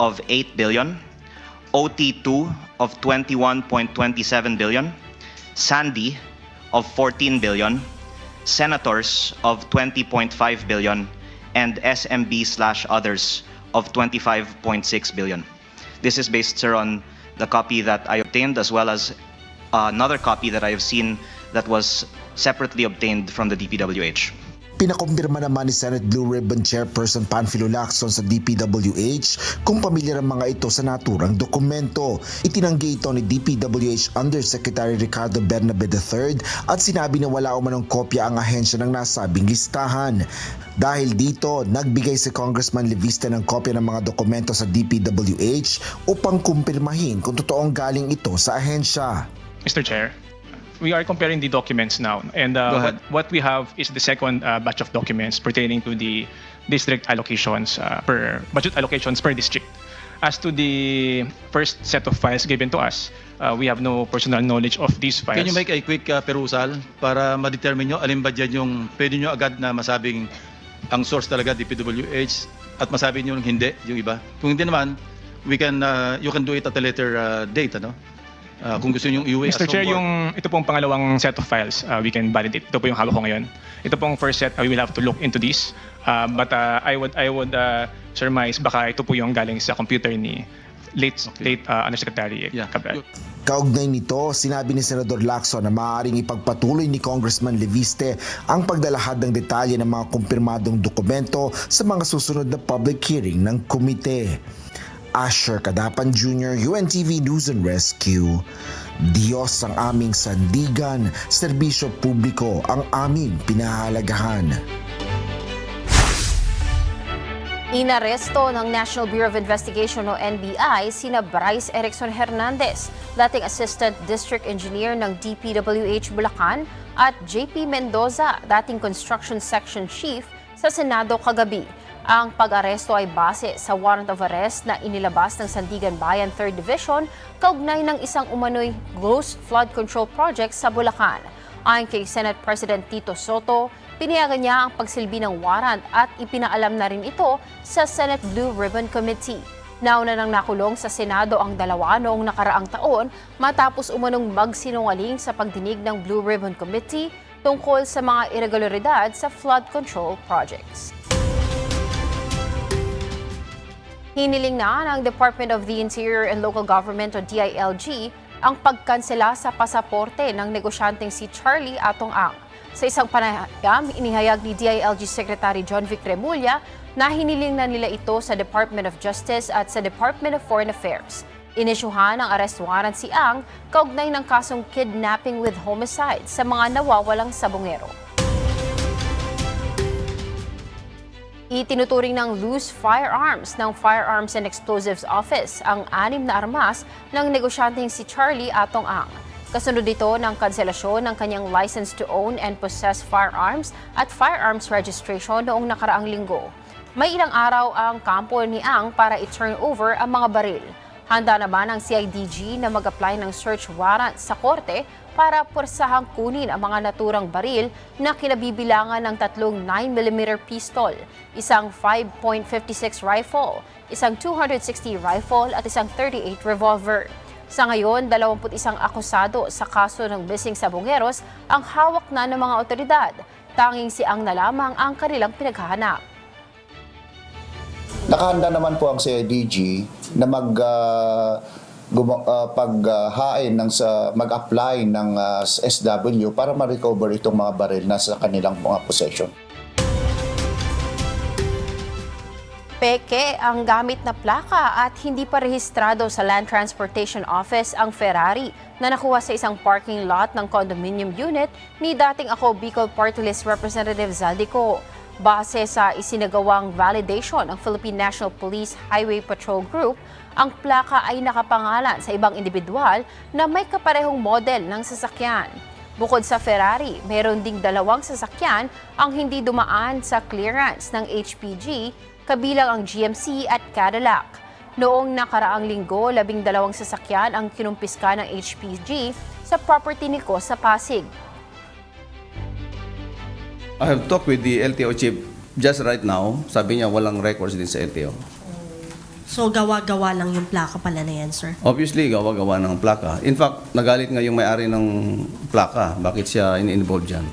of 8 billion, OT2 of 21.27 billion, SANDI of 14 billion, Senators of 20.5 billion, and SMB/others of 25.6 billion. This is based, sir, on the copy that I obtained, as well as another copy that I have seen that was separately obtained from the DPWH. Pinakumpirma naman ni Senate Blue Ribbon Chairperson Panfilo Lacson sa DPWH kung pamilyar ang mga ito sa naturang dokumento. Itinanggi ito ni DPWH Undersecretary Ricardo Bernabe III at sinabi na wala umanong kopya ang ahensya ng nasabing listahan. Dahil dito, nagbigay si Congressman Leviste ng kopya ng mga dokumento sa DPWH upang kumpirmahin kung totoong galing ito sa ahensya. Mr. Chair, we are comparing the documents now, and what we have is the second batch of documents pertaining to the district allocations budget allocations per district. As to the first set of files given to us, we have no personal knowledge of these files. Can you make a quick perusal para ma-determine nyo alin ba dyan yung pwede nyo agad na masabing ang source talaga DPWH at masabi nyo hindi yung iba? Kung hindi naman, we can you can do it at a later date, ano? Kung gusto niyo iuwi. Mr. Chair, ito pong pangalawang set of files, we can validate. Ito po yung hawak ko ngayon. Ito pong first set, we will have to look into this. But I would surmise baka ito po yung galing sa computer ni late Undersecretary Cabral. Kaugnay nito, sinabi ni Senador Lacson na maaaring ipagpatuloy ni Congressman Leviste ang paglalahad ng detalye ng mga kumpirmadong dokumento sa mga susunod na public hearing ng komite. Asher Cadapan Jr., UNTV News and Rescue. Diyos ang aming sandigan, serbisyo publiko ang aming pinahalagahan. Inaresto ng National Bureau of Investigation o NBI sina Bryce Erickson Hernandez, dating Assistant District Engineer ng DPWH Bulacan, at JP Mendoza, dating Construction Section Chief sa Senado kagabi. Ang pag-aresto ay base sa warrant of arrest na inilabas ng Sandigan Bayan 3rd Division kaugnay ng isang umano'y ghost flood control project sa Bulacan. Ayon kay Senate President Tito Soto, pinayagan niya ang pagsilbi ng warrant at ipinaalam na rin ito sa Senate Blue Ribbon Committee. Nauna nang nakulong sa Senado ang dalawa noong nakaraang taon matapos umanong magsinungaling sa pagdinig ng Blue Ribbon Committee tungkol sa mga irregularidad sa flood control projects. Hiniling na ng Department of the Interior and Local Government o DILG ang pagkansela sa pasaporte ng negosyanteng si Charlie Atong-Ang. Sa isang panayam, inihayag ni DILG Secretary John Vic Remulla na hiniling na nila ito sa Department of Justice at sa Department of Foreign Affairs. Inisyuhan ang arrest warrant si Ang kaugnay ng kasong kidnapping with homicide sa mga nawawalang sabongero. Itinuturing ng loose firearms ng Firearms and Explosives Office ang 6 na armas ng negosyanteng si Charlie Atong Ang. Kasunod dito ng kanselasyon ng kanyang license to own and possess firearms at firearms registration noong nakaraang linggo. May ilang araw ang kampo ni Ang para i-turn over ang mga baril. Handa naman ang CIDG na mag-apply ng search warrant sa korte para pursahang kunin ang mga naturang baril na kinabibilangan ng 3 9mm pistol, isang 5.56 rifle, isang 260 rifle at isang 38 revolver. Sa ngayon, 21 akusado sa kaso ng missing sabongeros ang hawak na ng mga otoridad. Tanging si Ang na lamang ang kanilang pinaghahanap. Nakahanda naman po ang CIDG na mag-apply ng SW para ma-recover itong mga baril na sa kanilang mga possession. Peke ang gamit na plaka at hindi pa rehistrado sa Land Transportation Office ang Ferrari na nakuha sa isang parking lot ng condominium unit ni dating Ako Bicol Party List Representative Zaldico. Base sa isinagawang validation ng Philippine National Police Highway Patrol Group, ang plaka ay nakapangalan sa ibang individual na may kaparehong model ng sasakyan. Bukod sa Ferrari, meron ding 2 sasakyan ang hindi dumaan sa clearance ng HPG, kabilang ang GMC at Cadillac. Noong nakaraang linggo, 12 sasakyan ang kinumpiska ng HPG sa property ni Ko sa Pasig. I have talked with the LTO chief just right now. Sabi niya walang records din sa LTO. So gawa-gawa lang yung plaka pala na yan, sir? Obviously, gawa-gawa ng plaka. In fact, nagalit nga yung may-ari ng plaka. Bakit siya in-involve dyan?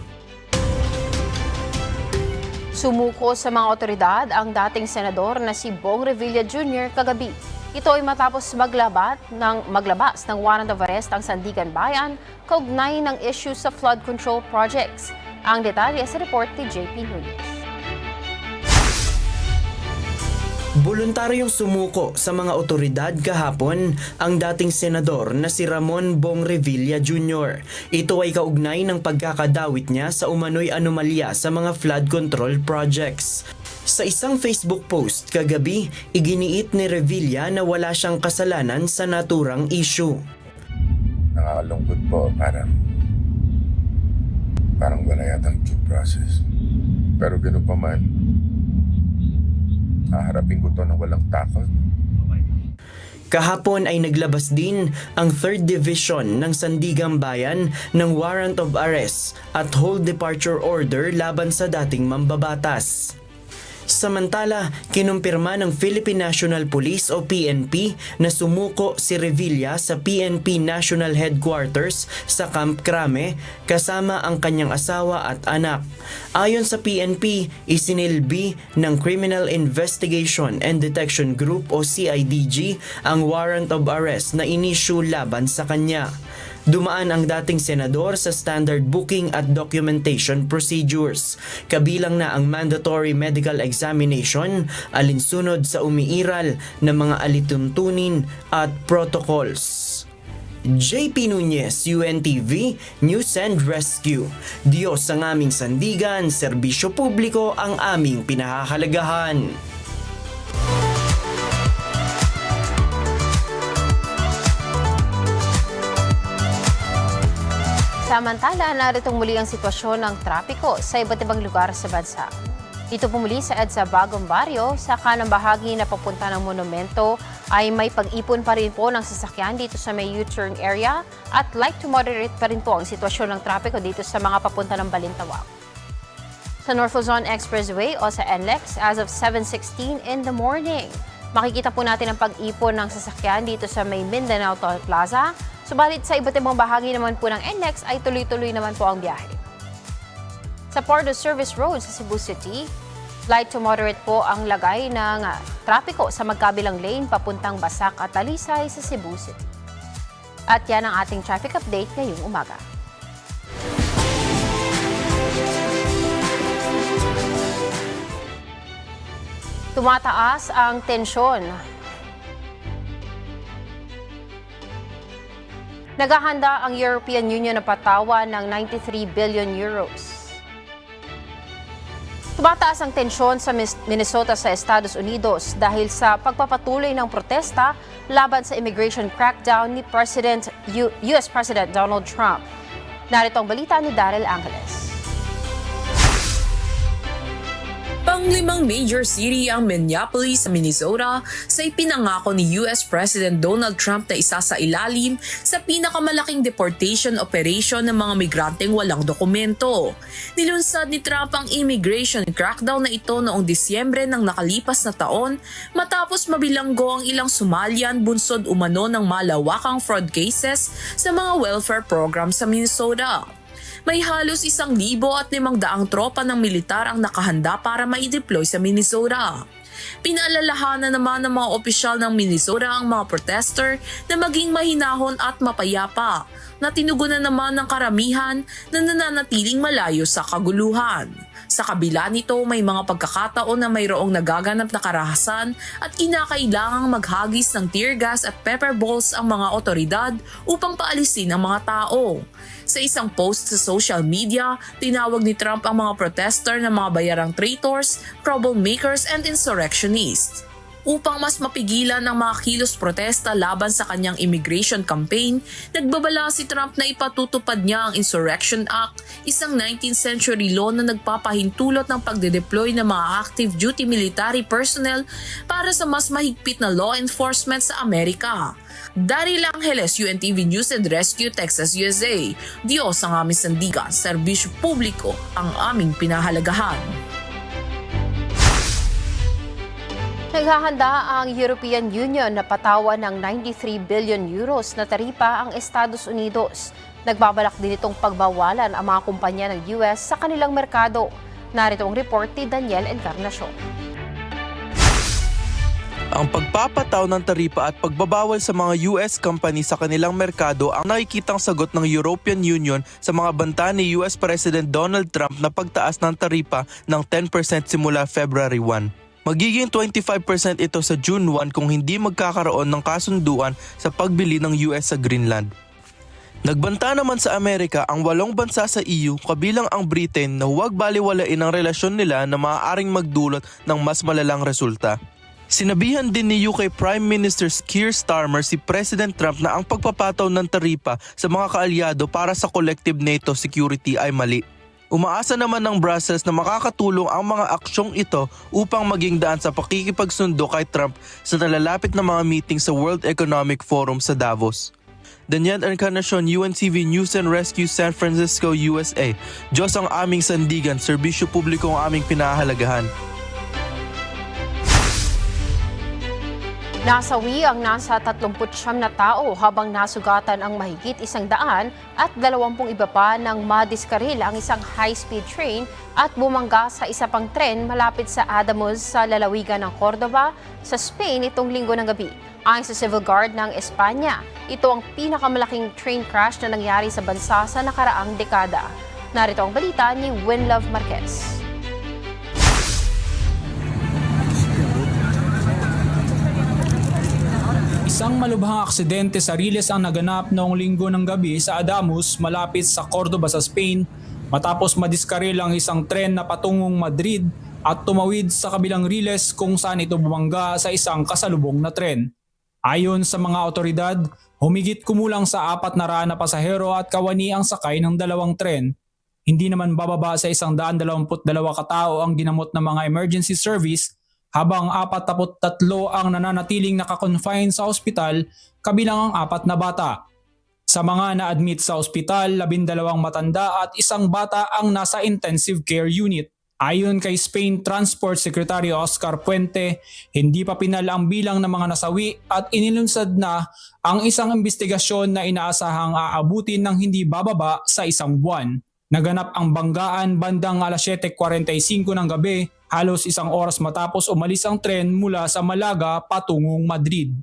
Sumuko sa mga otoridad ang dating senador na si Bong Revilla Jr. kagabi. Ito ay matapos maglabas ng warrant of arrest ang Sandigan Bayan kaugnay ng issue sa flood control projects. Ang detalye sa report ni JP Nunez. Voluntaryong sumuko sa mga otoridad kahapon ang dating senador na si Ramon Bong Revilla Jr. Ito ay kaugnay ng pagkakadawit niya sa umano'y anomalya sa mga flood control projects. Sa isang Facebook post kagabi, iginiit ni Revilla na wala siyang kasalanan sa naturang issue. Nakakalungkot po, parang wala yatang due process. Pero gano'n pa man, haharapin ko to na walang takot. Kahapon ay naglabas din ang 3rd Division ng Sandigan Bayan ng warrant of arrest at hold departure order laban sa dating mambabatas. Samantala, kinumpirma ng Philippine National Police o PNP na sumuko si Revilla sa PNP National Headquarters sa Camp Crame kasama ang kanyang asawa at anak. Ayon sa PNP, isinilbi ng Criminal Investigation and Detection Group o CIDG ang warrant of arrest na inisyu laban sa kanya. Dumaan ang dating senador sa standard booking at documentation procedures. Kabilang na ang mandatory medical examination, alinsunod sa umiiral na mga alituntunin at protocols. JP Nunez, UNTV, News and Rescue. Diyos ang aming sandigan, serbisyo publiko ang aming pinahahalagahan. Samantala, naritong muli ang sitwasyon ng trapiko sa iba't ibang lugar sa bansa. Dito pumuli sa EDSA Bagong Barrio, sa kanang bahagi na papunta ng monumento ay may pag-ipon pa rin po ng sasakyan dito sa may U-turn area at light to moderate pa rin po ang sitwasyon ng trapiko dito sa mga papunta ng Balintawak. Sa North Luzon Expressway o sa NLEX as of 7:16 in the morning, makikita po natin ang pag-ipon ng sasakyan dito sa may Mindanao Toll Plaza. Subalit sa iba't ibang bahagi naman po ng NLEX ay tuloy-tuloy naman po ang biyahe. Sa Pardo Service Road sa Cebu City, light to moderate po ang lagay ng trapiko sa magkabilang lane papuntang Basak at Talisay sa Cebu City. At yan ang ating traffic update ngayong umaga. Tumataas ang tensyon. Naghahanda ang European Union na patawan ng 93 billion euros. Tumataas ang tensyon sa Minnesota sa Estados Unidos dahil sa pagpapatuloy ng protesta laban sa immigration crackdown ni US President Donald Trump. Narito ang balita ni Daryl Angeles. Panglimang major city ang Minneapolis, Minnesota sa ipinangako ni US President Donald Trump na isa sa ilalim sa pinakamalaking deportation operation ng mga migranteng walang dokumento. Nilunsad ni Trump ang immigration crackdown na ito noong Disyembre ng nakalipas na taon matapos mabilanggo ang ilang Somalian bunsod umano ng malawakang fraud cases sa mga welfare program sa Minnesota. May halos 1,500 tropa ng militar ang nakahanda para mai-deploy sa Minnesota. Pinaalalahanan naman ng mga opisyal ng Minnesota ang mga protester na maging mahinahon at mapayapa, na tinugunan naman ng karamihan na nananatiling malayo sa kaguluhan. Sa kabila nito, may mga pagkakataon na mayroong nagaganap na karahasan at kinakailangang maghagis ng tear gas at pepper balls ang mga otoridad upang paalisin ang mga tao. Sa isang post sa social media, tinawag ni Trump ang mga protester na mga bayarang traitors, troublemakers and insurrectionists. Upang mas mapigilan ang mga kilos protesta laban sa kanyang immigration campaign, nagbabala si Trump na ipatutupad niya ang Insurrection Act, isang 19th century law na nagpapahintulot ng pagde-deploy ng mga active duty military personnel para sa mas mahigpit na law enforcement sa Amerika. Daryl Angeles, UNTV News and Rescue, Texas, USA. Diyos ang aming sandigan, serbisyo publiko ang aming pinahalagahan. Naghahanda ang European Union na patawan ng 93 billion euros na taripa ang Estados Unidos. Nagbabalak din itong pagbawalan ang mga kumpanya ng US sa kanilang merkado. Narito ang report ni Daniel Encarnacion. Ang pagpapataw ng taripa at pagbabawal sa mga US company sa kanilang merkado ang nakikitang sagot ng European Union sa mga banta ni US President Donald Trump na pagtaas ng taripa ng 10% simula February 1. Magiging 25% ito sa June 1 kung hindi magkakaroon ng kasunduan sa pagbili ng US sa Greenland. Nagbanta naman sa Amerika ang 8 bansa sa EU kabilang ang Britain na huwag baliwalain ang relasyon nila na maaaring magdulot ng mas malalang resulta. Sinabihan din ni UK Prime Minister Keir Starmer si President Trump na ang pagpapataw ng taripa sa mga kaalyado para sa collective NATO security ay mali. Umaasa naman ng Brussels na makakatulong ang mga aksyong ito upang maging daan sa pakikipagsundo kay Trump sa nalalapit na mga meeting sa World Economic Forum sa Davos. Daniel Encarnacion, UNTV News and Rescue, San Francisco, USA. Diyos ang aming sandigan, serbisyo publiko ang aming pinahalagahan. Nasawi ang nasa 39 na tao habang nasugatan ang mahigit 100 at 20 iba pa nang madiskaril ang isang high-speed train at bumangga sa isa pang tren malapit sa Adamuz sa lalawigan ng Cordova sa Spain itong linggo ng gabi. Ayon sa Civil Guard ng Espanya, ito ang pinakamalaking train crash na nangyari sa bansa sa nakaraang dekada. Narito ang balita ni Winlove Marquez. Isang malubhang aksidente sa riles ang naganap noong linggo ng gabi sa Adamuz malapit sa Cordova sa Spain matapos madiskaril ang isang tren na patungong Madrid at tumawid sa kabilang riles kung saan ito bumangga sa isang kasalubong na tren. Ayon sa mga otoridad, humigit kumulang sa 400 na pasahero at kawani ang sakay ng dalawang tren. Hindi naman bababa sa 122 katao ang ginamot ng mga emergency service habang 43 ang nananatiling nakakonfine sa ospital kabilang ang 4 na bata. Sa mga na-admit sa ospital, 12 matanda at 1 bata ang nasa intensive care unit. Ayon kay Spain Transport Secretary Oscar Puente, hindi pa pinal ang bilang ng mga nasawi at inilunsad na ang isang investigasyon na inaasahang aabutin ng hindi bababa sa 1 buwan. Naganap ang banggaan bandang alas 7:45 ng gabi, halos 1 oras matapos umalis ang tren mula sa Malaga patungong Madrid.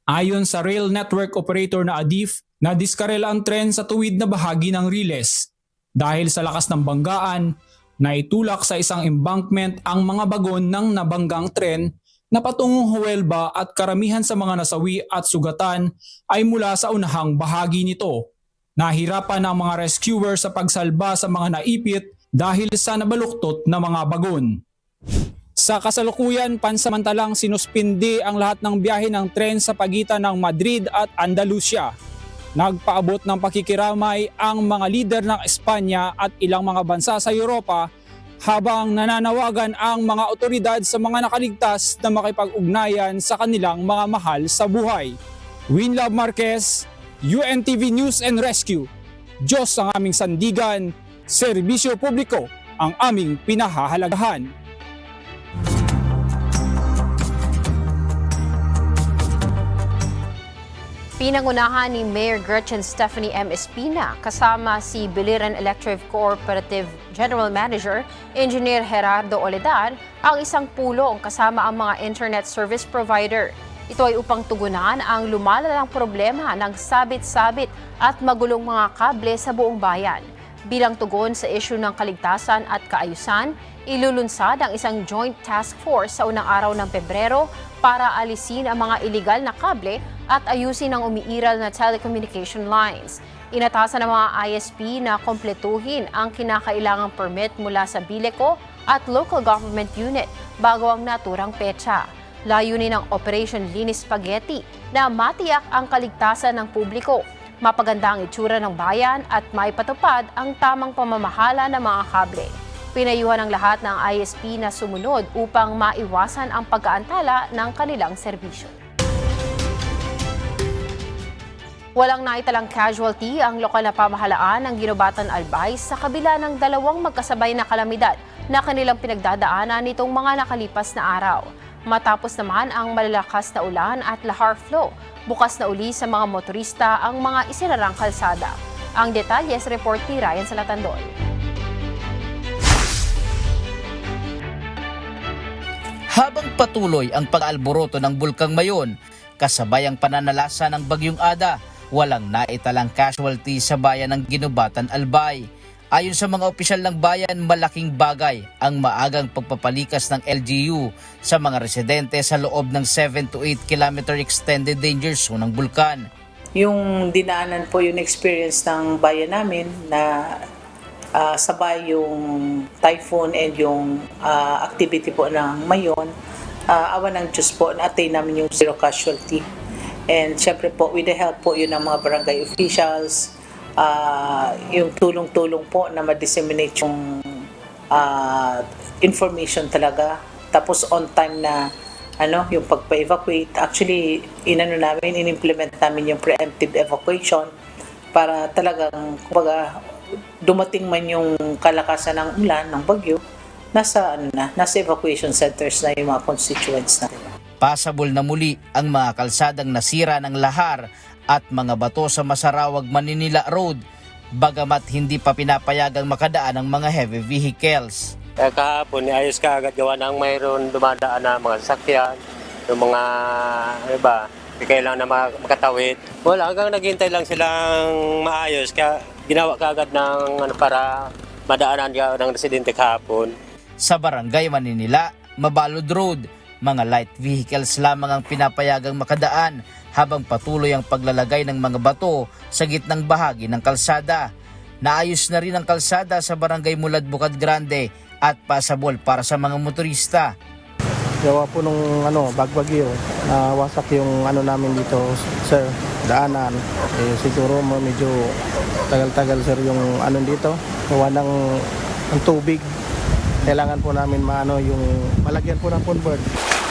Ayon sa rail network operator na ADIF, nadiskarel ang tren sa tuwid na bahagi ng riles. Dahil sa lakas ng banggaan, naitulak sa isang embankment ang mga bagon ng nabanggang tren na patungong Huelva at karamihan sa mga nasawi at sugatan ay mula sa unahang bahagi nito. Nahirapan ang mga rescuer sa pagsalba sa mga naipit dahil sa nabaluktot na mga bagon. Sa kasalukuyan, pansamantalang sinuspindi ang lahat ng biyahe ng tren sa pagitan ng Madrid at Andalusia. Nagpaabot ng pakikiramay ang mga lider ng Espanya at ilang mga bansa sa Europa habang nananawagan ang mga otoridad sa mga nakaligtas na makipag-ugnayan sa kanilang mga mahal sa buhay. Winlove Marquez, UNTV News and Rescue. Diyos ang aming sandigan, serbisyo publiko ang aming pinahahalagahan. Pinangunahan ni Mayor Gretchen Stephanie M. Espina kasama si Biliran Electric Cooperative General Manager Engineer Gerardo Oledar ang isang pulong kasama ang mga internet service provider. Ito ay upang tugunan ang lumalalang problema ng sabit-sabit at magulong mga kable sa buong bayan. Bilang tugon sa issue ng kaligtasan at kaayusan, ilulunsad ang isang joint task force sa unang araw ng Pebrero para alisin ang mga iligal na kable at ayusin ang umiiral na telecommunication lines. Inatasan ng mga ISP na kompletuhin ang kinakailangang permit mula sa Bileco at local government unit bago ang naturang petsa. Layunin ng Operation Linis Spaghetti na matiyak ang kaligtasan ng publiko, mapaganda ang itsura ng bayan at maipatupad ang tamang pamamahala ng mga kable. Pinayuhan ang lahat ng ISP na sumunod upang maiwasan ang pag-aantala ng kanilang serbisyo. Walang naitalang casualty ang lokal na pamahalaan ng Ginobatan Albay sa kabila ng dalawang magkasabay na kalamidad na kanilang pinagdadaanan nitong mga nakalipas na araw. Matapos naman ang malalakas na ulan at lahar flow, bukas na uli sa mga motorista ang mga isinarang kalsada. Ang detalye sa report ni Ryan Salatandol. Habang patuloy ang pag-alboroto ng Bulkang Mayon, kasabay ang pananalasa ng Bagyong Ada, walang naitalang casualty sa bayan ng Ginobatan Albay. Ayon sa mga opisyal ng bayan, malaking bagay ang maagang pagpapalikas ng LGU sa mga residente sa loob ng 7 to 8 kilometer extended danger zone ng bulkan. Yung dinaanan po yung experience ng bayan namin na sabay yung typhoon and yung activity po ng Mayon, awan ng Diyos po, na-attain namin yung zero casualty. And syempre po, with the help po yun ng mga barangay officials, yung tulong-tulong po na ma-disseminate yung information talaga. Tapos on time na yung pagpa-evacuate. Actually, in-implement namin yung preemptive evacuation para talagang kumbaga dumating man yung kalakasan ng ulan, ng bagyo, nasa evacuation centers na yung mga constituents natin. Pasabol na muli ang mga kalsadang nasira ng lahar at mga bato sa Masarawag Maninila Road, bagamat hindi pa pinapayagang makadaan ang mga heavy vehicles. Kahapon, ayos ka agad gawa ng mayroon dumadaan na mga sasakyan, yung mga kailangan na makatawid. Wala, hanggang naghintay lang silang maayos, kaya ginawa ka agad ng para madaanan ng residente kahapon. Sa barangay Maninila, Mabalod Road, mga light vehicles lamang ang pinapayagang makadaan habang patuloy ang paglalagay ng mga bato sa gitnang bahagi ng kalsada. Naayos na rin ang kalsada sa barangay Mulad Bukad Grande at pasabol para sa mga motorista. Gawa po nung bagbagyo, wasak yung namin dito, sir, daanan. Siguro medyo tagal-tagal sir yung dito, gawa ng tubig. Kailangan po namin yung malagyan po ng convert.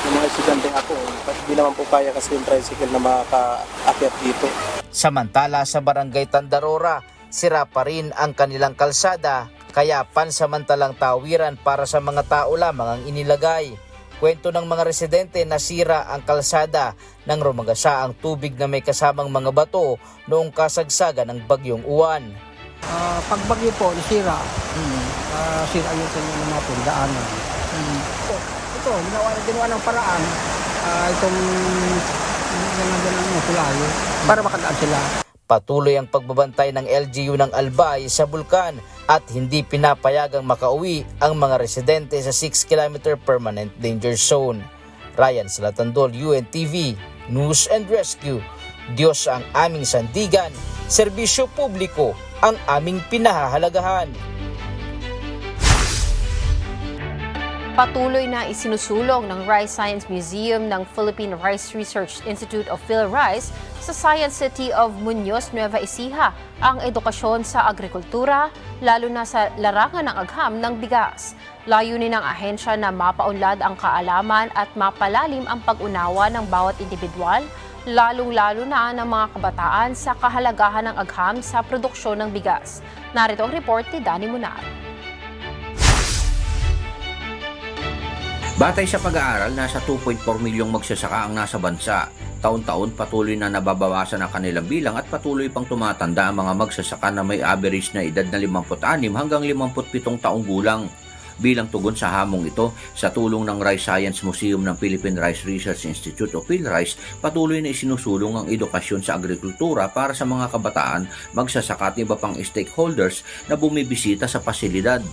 Yung mga estudyante ako, hindi naman po kaya kasi yung tricycle na makaakyat dito. Samantala sa barangay Tandarora, sira pa rin ang kanilang kalsada, kaya pansamantalang tawiran para sa mga tao lamang ang inilagay. Kwento ng mga residente, nasira ang kalsada nang rumagasa ang tubig na may kasamang mga bato noong kasagsagan ng Bagyong Uwan. Pag bagyo po, nasira. Sira yung kanyang mga pundaanan. Ito, ginawa ng paraan. Itong tulayo para makadaan sila. Patuloy ang pagbabantay ng LGU ng Albay sa bulkan at hindi pinapayagang makauwi ang mga residente sa 6 km permanent danger zone. Ryan Salatandol, UNTV, News and Rescue. Diyos ang aming sandigan, serbisyo publiko ang aming pinahahalagahan. Patuloy na isinusulong ng Rice Science Museum ng Philippine Rice Research Institute of PhilRice sa Science City of Muñoz, Nueva Ecija ang edukasyon sa agrikultura, lalo na sa larangan ng agham ng bigas. Layunin ng ahensya na mapaunlad ang kaalaman at mapalalim ang pag-unawa ng bawat individual, lalong-lalo na ng mga kabataan sa kahalagahan ng agham sa produksyon ng bigas. Narito ang report ni Danny Munar. Batay sa pag-aaral, nasa 2.4 milyong magsasaka ang nasa bansa. Taon-taon patuloy na nababawasan ang kanilang bilang at patuloy pang tumatanda ang mga magsasaka na may average na edad na 56 hanggang 57 taong gulang. Bilang tugon sa hamong ito, sa tulong ng Rice Science Museum ng Philippine Rice Research Institute of PhilRice, patuloy na isinusulong ang edukasyon sa agrikultura para sa mga kabataan, magsasaka at iba pang stakeholders na bumibisita sa pasilidad.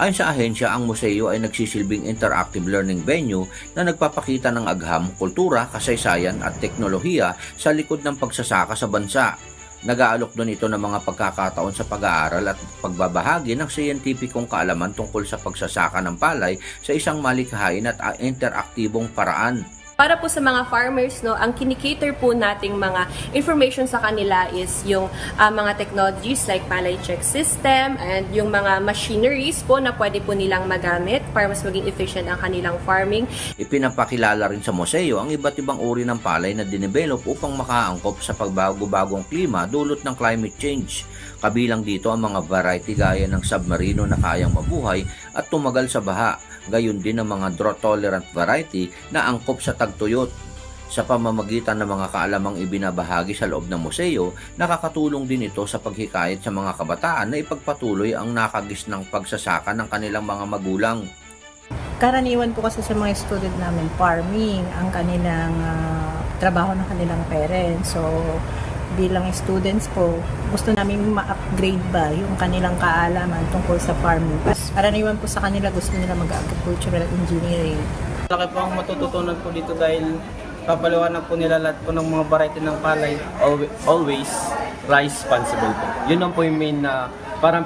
Ayon sa ahensya, ang museo ay nagsisilbing interactive learning venue na nagpapakita ng agham, kultura, kasaysayan at teknolohiya sa likod ng pagsasaka sa bansa. Nag-aalok doon ito ng mga pagkakataon sa pag-aaral at pagbabahagi ng siyentipikong kaalaman tungkol sa pagsasaka ng palay sa isang malikhain at interaktibong paraan. Para po sa mga farmers, no, ang kinikater po nating mga information sa kanila is yung mga technologies like palay check system and yung mga machineries po na pwede po nilang magamit para mas maging efficient ang kanilang farming. Ipinapakilala rin sa museo ang iba't ibang uri ng palay na dinevelop upang makaangkop sa pagbago-bagong klima dulot ng climate change. Kabilang dito ang mga variety gaya ng submarino na kayang mabuhay at tumagal sa baha, gayon din ang mga drought-tolerant variety na angkop sa tagtuyot. Sa pamamagitan ng mga kaalamang ibinabahagi sa loob ng museo, nakakatulong din ito sa paghikayat sa mga kabataan na ipagpatuloy ang nakagisnang pagsasaka ng kanilang mga magulang. Karaniwan po kasi sa mga student namin, farming ang kanilang trabaho ng kanilang parents. So, bilang students po, gusto namin ma-upgrade ba yung kanilang kaalaman tungkol sa farming. Karaniwan po sa kanila gusto nila mag-agricultural engineering. Laki po ang matututunan po dito dahil papaliwanag po nila lahat po ng mga variety ng palay. Always rice responsible po. Yun lang po yung main na parang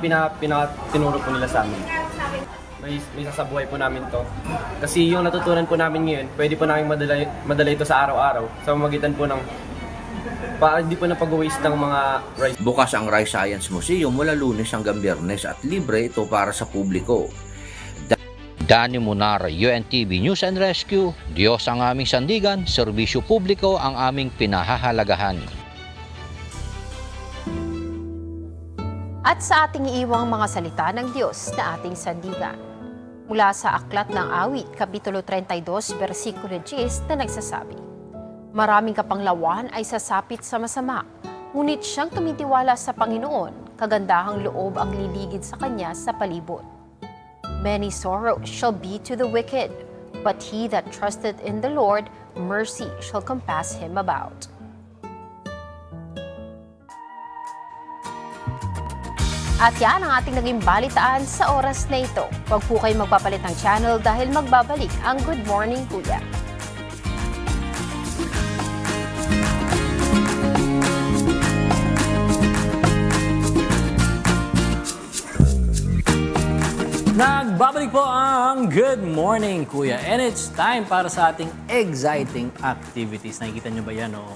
tinuro po nila sa amin. May sasabuhay po namin to. Kasi yung natutunan po namin ngayon, pwede po namin madala ito sa araw-araw sa pamamagitan po ng para hindi po na pag-waste ng mga rice. Bukas ang Rice Science Museum mula Lunes hanggang Biyernes at libre ito para sa publiko. Danny Munar, UNTV News and Rescue. Diyos ang aming sandigan, serbisyo publiko ang aming pinahahalagahan. At sa ating iiwang mga salita ng Diyos na ating sandigan. Mula sa Aklat ng Awit, Kapitulo 32, versikulo 10 na nagsasabi, maraming kapanglawan ay sasapit sa masama, ngunit siyang tumitiwala sa Panginoon, kagandahang loob ang liligid sa kanya sa palibot. Many sorrows shall be to the wicked, but he that trusted in the Lord, mercy shall compass him about. At yan ang ating naging balitaan sa oras na ito. Huwag po kayo magpapalit ng channel dahil magbabalik ang Good Morning Kuya. Nagbabalik po ang Good Morning Kuya and it's time para sa ating exciting activities. Nakikita nyo ba yan? Oo.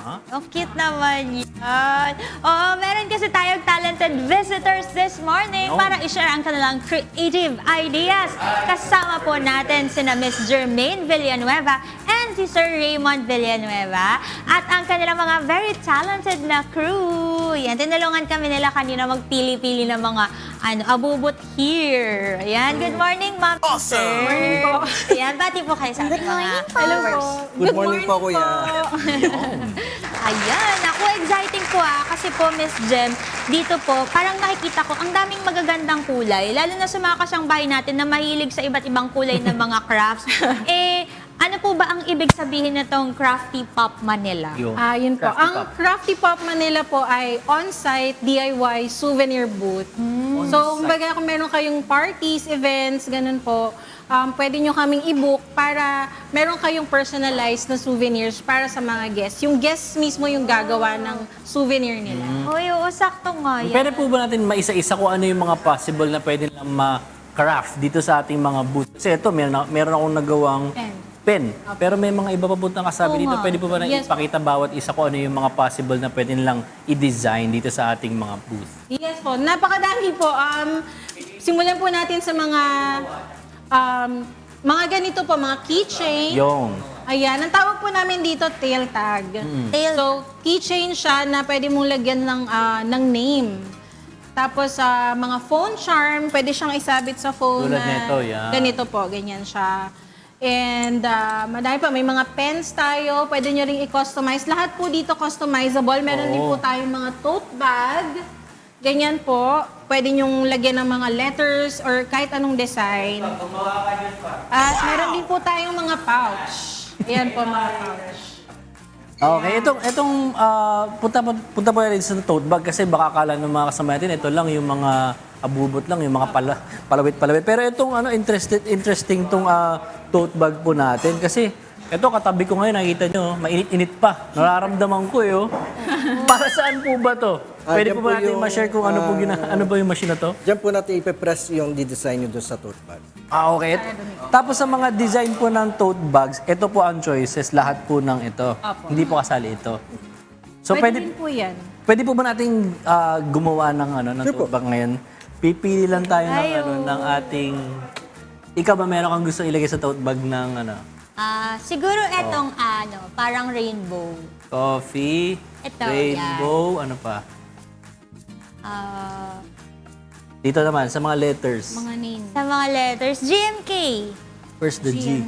Ang cute naman yan. Oo, meron kasi tayong talented visitors this morning para i-share ang kanilang creative ideas. Kasama po natin sina Miss Jermaine Villanueva and si Sir Raymond Villanueva at ang kanilang mga very talented na crew. Yan, tinulungan kami nila kanina magpili-pili ng mga abubot here. Ayan, good morning, Ma'am. Awesome! Good morning po. Ayan, bati po kayo sa ating mga followers. Good morning po, Kuya. Ayan, ako exciting po kasi po Miss Jem, dito po parang nakikita ko ang daming magagandang kulay, lalo na sa mga kasambahay natin na mahilig sa iba't ibang kulay ng mga crafts. Ano po ba ang ibig sabihin nitong Crafty Pop Manila? Yun po. Ang Crafty Pop Manila po ay on-site DIY souvenir booth. So, kumbaga kung meron kayong parties, events, ganun po, pwede nyo kaming i-book para meron kayong personalized na souvenirs para sa mga guests. Yung guests mismo yung gagawa ng souvenir nila. Uy, sakto nga yan. Pwede po ba natin maisa-isa kung ano yung mga possible na pwede lang craft dito sa ating mga booth. Kasi ito, meron akong nagawang pen. Pero may mga iba pa po na kasabi dito. Pwede po ba na ipakita bawat isa ko ano yung mga possible na pwede nilang i-design dito sa ating mga booth? Yes po, napakadami po. Simulan po natin sa mga ganito po, mga keychain. Yung. Ayan, ang tawag po namin dito, tail tag. So, keychain siya na pwede mong lagyan ng name. Tapos, mga phone charm, pwede siyang isabit sa phone. Tulad nito, yan. Ganito po, ganyan siya. And madami pa, may mga pens tayo, pwede nyo ring i-customize. Lahat po dito customizable. Meron din po tayong mga tote bag. Ganyan po. Pwede nyong lagyan ng mga letters or kahit anong design. At meron din po tayong mga pouch. Ayan po, mga pouch. Okay, itong punta po rin sa tote bag kasi baka akala ng mga kasama natin, ito lang yung mga abubot lang, yung mga palawit-palawit. Pero itong interesting tong tote bag po natin kasi ito katabi ko ngayon, nakikita nyo, mainit-init pa. Nararamdaman ko Para saan po ba to? Pwede po ba natin ma-share kung ano ba yung machine na to? Diyan po natin ipe-press yung di-design nyo doon sa tote bag. Okay. Tapos sa mga design po ng tote bags, ito po ang choices, lahat po ng ito. Hindi po kasali ito. So Pwede din po yan. Pwede po ba nating gumawa ng tote bag ngayon? Pipili lang tayo ng ating... Ikaw ba meron kang gusto ilagay sa tote bag ng Siguro etong parang rainbow. Coffee, Ito, rainbow, ano pa? Dito naman, sa mga letters. Mga name. Sa mga letters, GMK. First the G.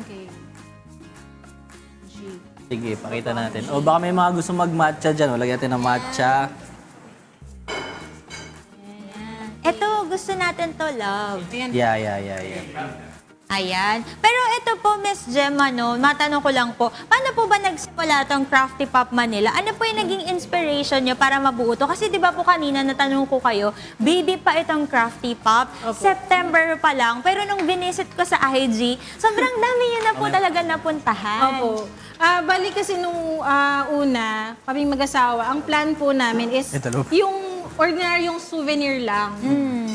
Sige, pakita natin. O baka may mga gusto mag-matcha dyan. Lagyan natin ng matcha. Ito, gusto natin to, love. Yeah. Ayan. Pero ito po, Miss Gemma, matanong ko lang po, paano po ba nagsimula itong Crafty Pop Manila? Ano po yung naging inspiration nyo para mabuo to? Kasi di ba po kanina natanong ko kayo, baby pa itong Crafty Pop, September pa lang. Pero nung binisit ko sa IG, sobrang dami nyo na po talaga napuntahan. Opo. Bali kasi nung una, kaming mag-asawa, ang plan po namin is yung ordinaryong souvenir lang.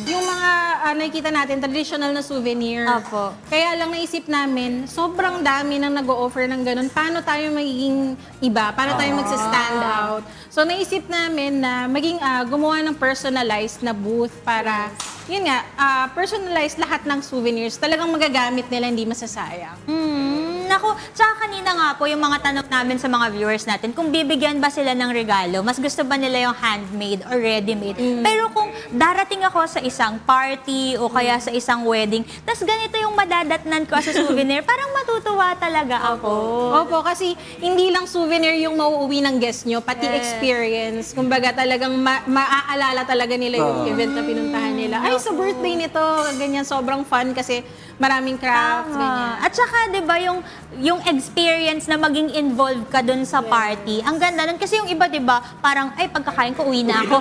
Yung mga nakikita natin, traditional na souvenir. Opo. Kaya lang naisip namin, sobrang dami nang nag-o-offer ng ganun. Paano tayo magiging iba? Paano tayo magsa-stand out? So naisip namin na maging gumawa ng personalized na booth para, yun nga, personalized lahat ng souvenirs. Talagang magagamit nila, hindi masasayang. Naku, tsaka kanina nga po, yung mga tanong namin sa mga viewers natin, kung bibigyan ba sila ng regalo, mas gusto ba nila yung handmade or ready-made? Pero kung darating ako sa isang party o kaya sa isang wedding, tas ganito yung madadatnan ko as a souvenir, parang matutuwa talaga ako. Opo, kasi hindi lang souvenir yung mauuwi ng guest nyo, pati experience. Kumbaga talagang maaalala talaga nila yung event na pinuntahan nila. Ay, sa birthday nito, ganyan, sobrang fun kasi maraming crafts, ganyan. At saka, di ba, yung experience na maging involved ka dun sa party, ang ganda nun. Kasi yung iba, di ba, parang, ay, pagkakain ko, uwi na ako.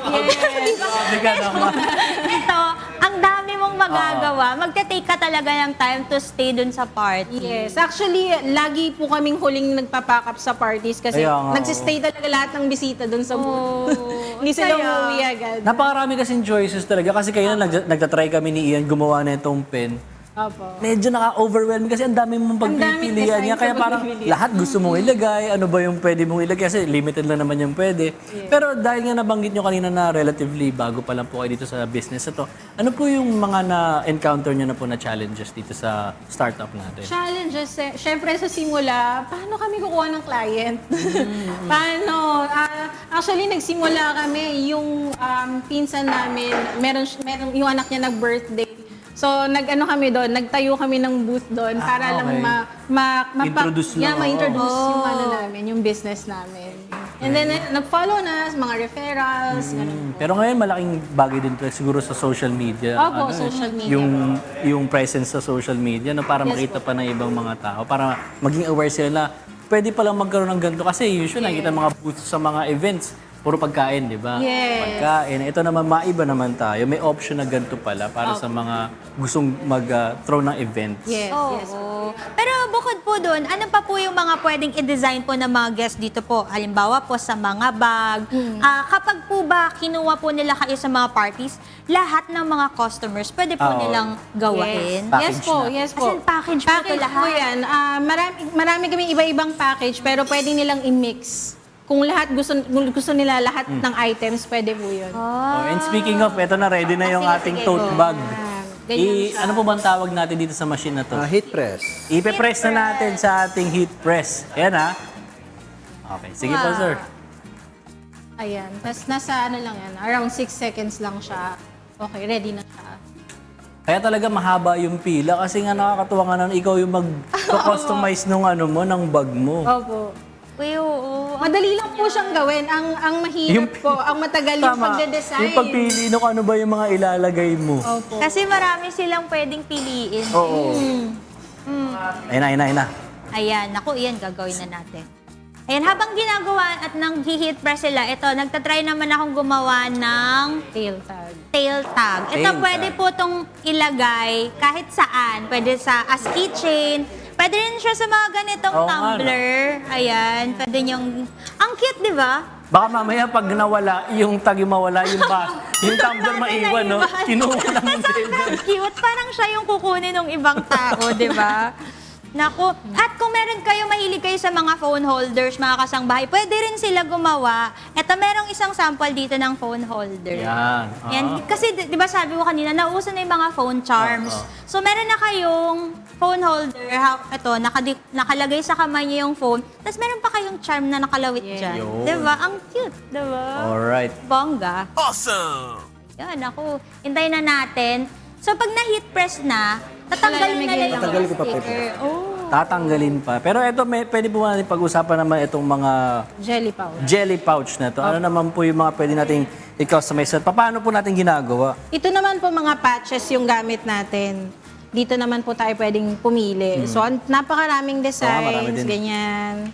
Ito, ang dami mong magagawa. Magte-take ka talaga ng time to stay dun sa party. Yes. Actually, lagi po kaming huling nagpapack up sa parties kasi nagsistay talaga lahat ng bisita dun sa booth. Hindi sila umuwi agad. Napakarami kasing choices talaga. Kasi kayo nagtatry kami ni Ian gumawa na itong pen. Opo. Medyo naka-overwhelm kasi ang dami mong pagpipilian niya. Kaya parang lahat gusto mong ilagay. Ano ba yung pwede mong ilagay? Kasi limited lang naman yung pwede. Pero dahil nga nabanggit nyo kanina na relatively bago pa lang po kayo dito sa business na to, ano po yung mga na-encounter nyo na po na challenges dito sa startup natin? Challenges, syempre sa simula, paano kami kukuha ng client? Paano? Actually, nagsimula kami, yung pinsan namin, meron yung anak niya nag-birthday. So, kami doon, nagtayo kami ng booth doon para lang introduce lang. ma-introduce yung namin, yung business namin. And then, nag-follow na mga referrals. Pero ngayon, malaking bagay din siguro sa social media. Opo, social media. Yung presence sa social media para makita pa ng ibang mga tao, para maging aware sila na pwede palang magkaroon ng ganito. Kasi usually, nakikita mga booths sa mga events, puro pagkain, di ba? Yes. Pagkain. Ito naman, maiba naman tayo. May option na ganito pala para sa mga gustong mag-throw ng events. Yes. Pero bukod po doon, ano pa po yung mga pwedeng i-design po ng mga guest dito po? Halimbawa po sa mga bag. Kapag po ba kinuha po nila kayo sa mga parties, lahat ng mga customers pwede po nilang gawain? Yes po, yes po. As in, package po ito lahat. po yan. Marami kami iba-ibang package, pero pwede nilang i-mix. Kung gusto nila lahat ng items, pwede po yun. And speaking of, eto na, ready na yung ating tote bag. Ano po bang tawag natin dito sa machine na to? Heat press. Ipe-press na natin sa ating heat press. Ayan ha. Okay, sige po sir. Ayan. Tapos nasa ano lang yan, around 6 seconds lang siya. Okay, ready na siya. Kaya talaga mahaba yung pila kasi nga nakakatuwa nga na ikaw yung mag-customize nung ano mo, ng bag mo. Opo. Uy, oo. Madali lang po siyang gawin. Ang mahirap po, ang matagal yung pagde-design. Yung pagpili nung ano ba yung mga ilalagay mo. Opo. Kasi marami silang pwedeng piliin. Oo. Ayun na. Ayan, naku, iyan, gagawin na natin. Ayan, habang ginagawa at nang heat press sila, ito, nagtatry naman akong gumawa ng tail tag. Tail tag. Ito, Tail pwede tag. po itong ilagay kahit saan. Pwede sa as keychain. Pwede rin siya sa mga ganitong Oo nga, tumbler. Ayan, pwede niyong... Ang cute, di ba? Baka mamaya pag nawala, yung tag yung mawala, yung tumbler maiwan, no? Kinuha lang yung Sobrang cute. Parang siya yung kukunin ng ibang tao, di ba? Naku. At kung meron kayo, mahilig kayo sa mga phone holders, mga kasangbahay, pwede rin sila gumawa. Ito, merong isang sample dito ng phone holder. Yan. Yan. Kasi, di ba sabi ko kanina, nauso na yung mga phone charms. So, meron na kayong phone holder. Ito, nakalagay sa kamay niyo yung phone. Tapos, meron pa kayong charm na nakalawit dyan. Yun. Di ba? Ang cute, di ba? Alright. Bongga. Awesome! Yan, ako. Hintayin na natin. So, pag na-heat press na, tatanggalin na lang yung Tatanggalin ko pa, sticker. Tatanggalin pa. Pero ito, pwede po natin pag-usapan naman itong mga jelly pouch na to. Ano naman po yung mga pwede nating i-customize? At paano po natin ginagawa? Ito naman po mga patches yung gamit natin. Dito naman po tayo pwedeng pumili. So, napakaraming designs, din. ganyan.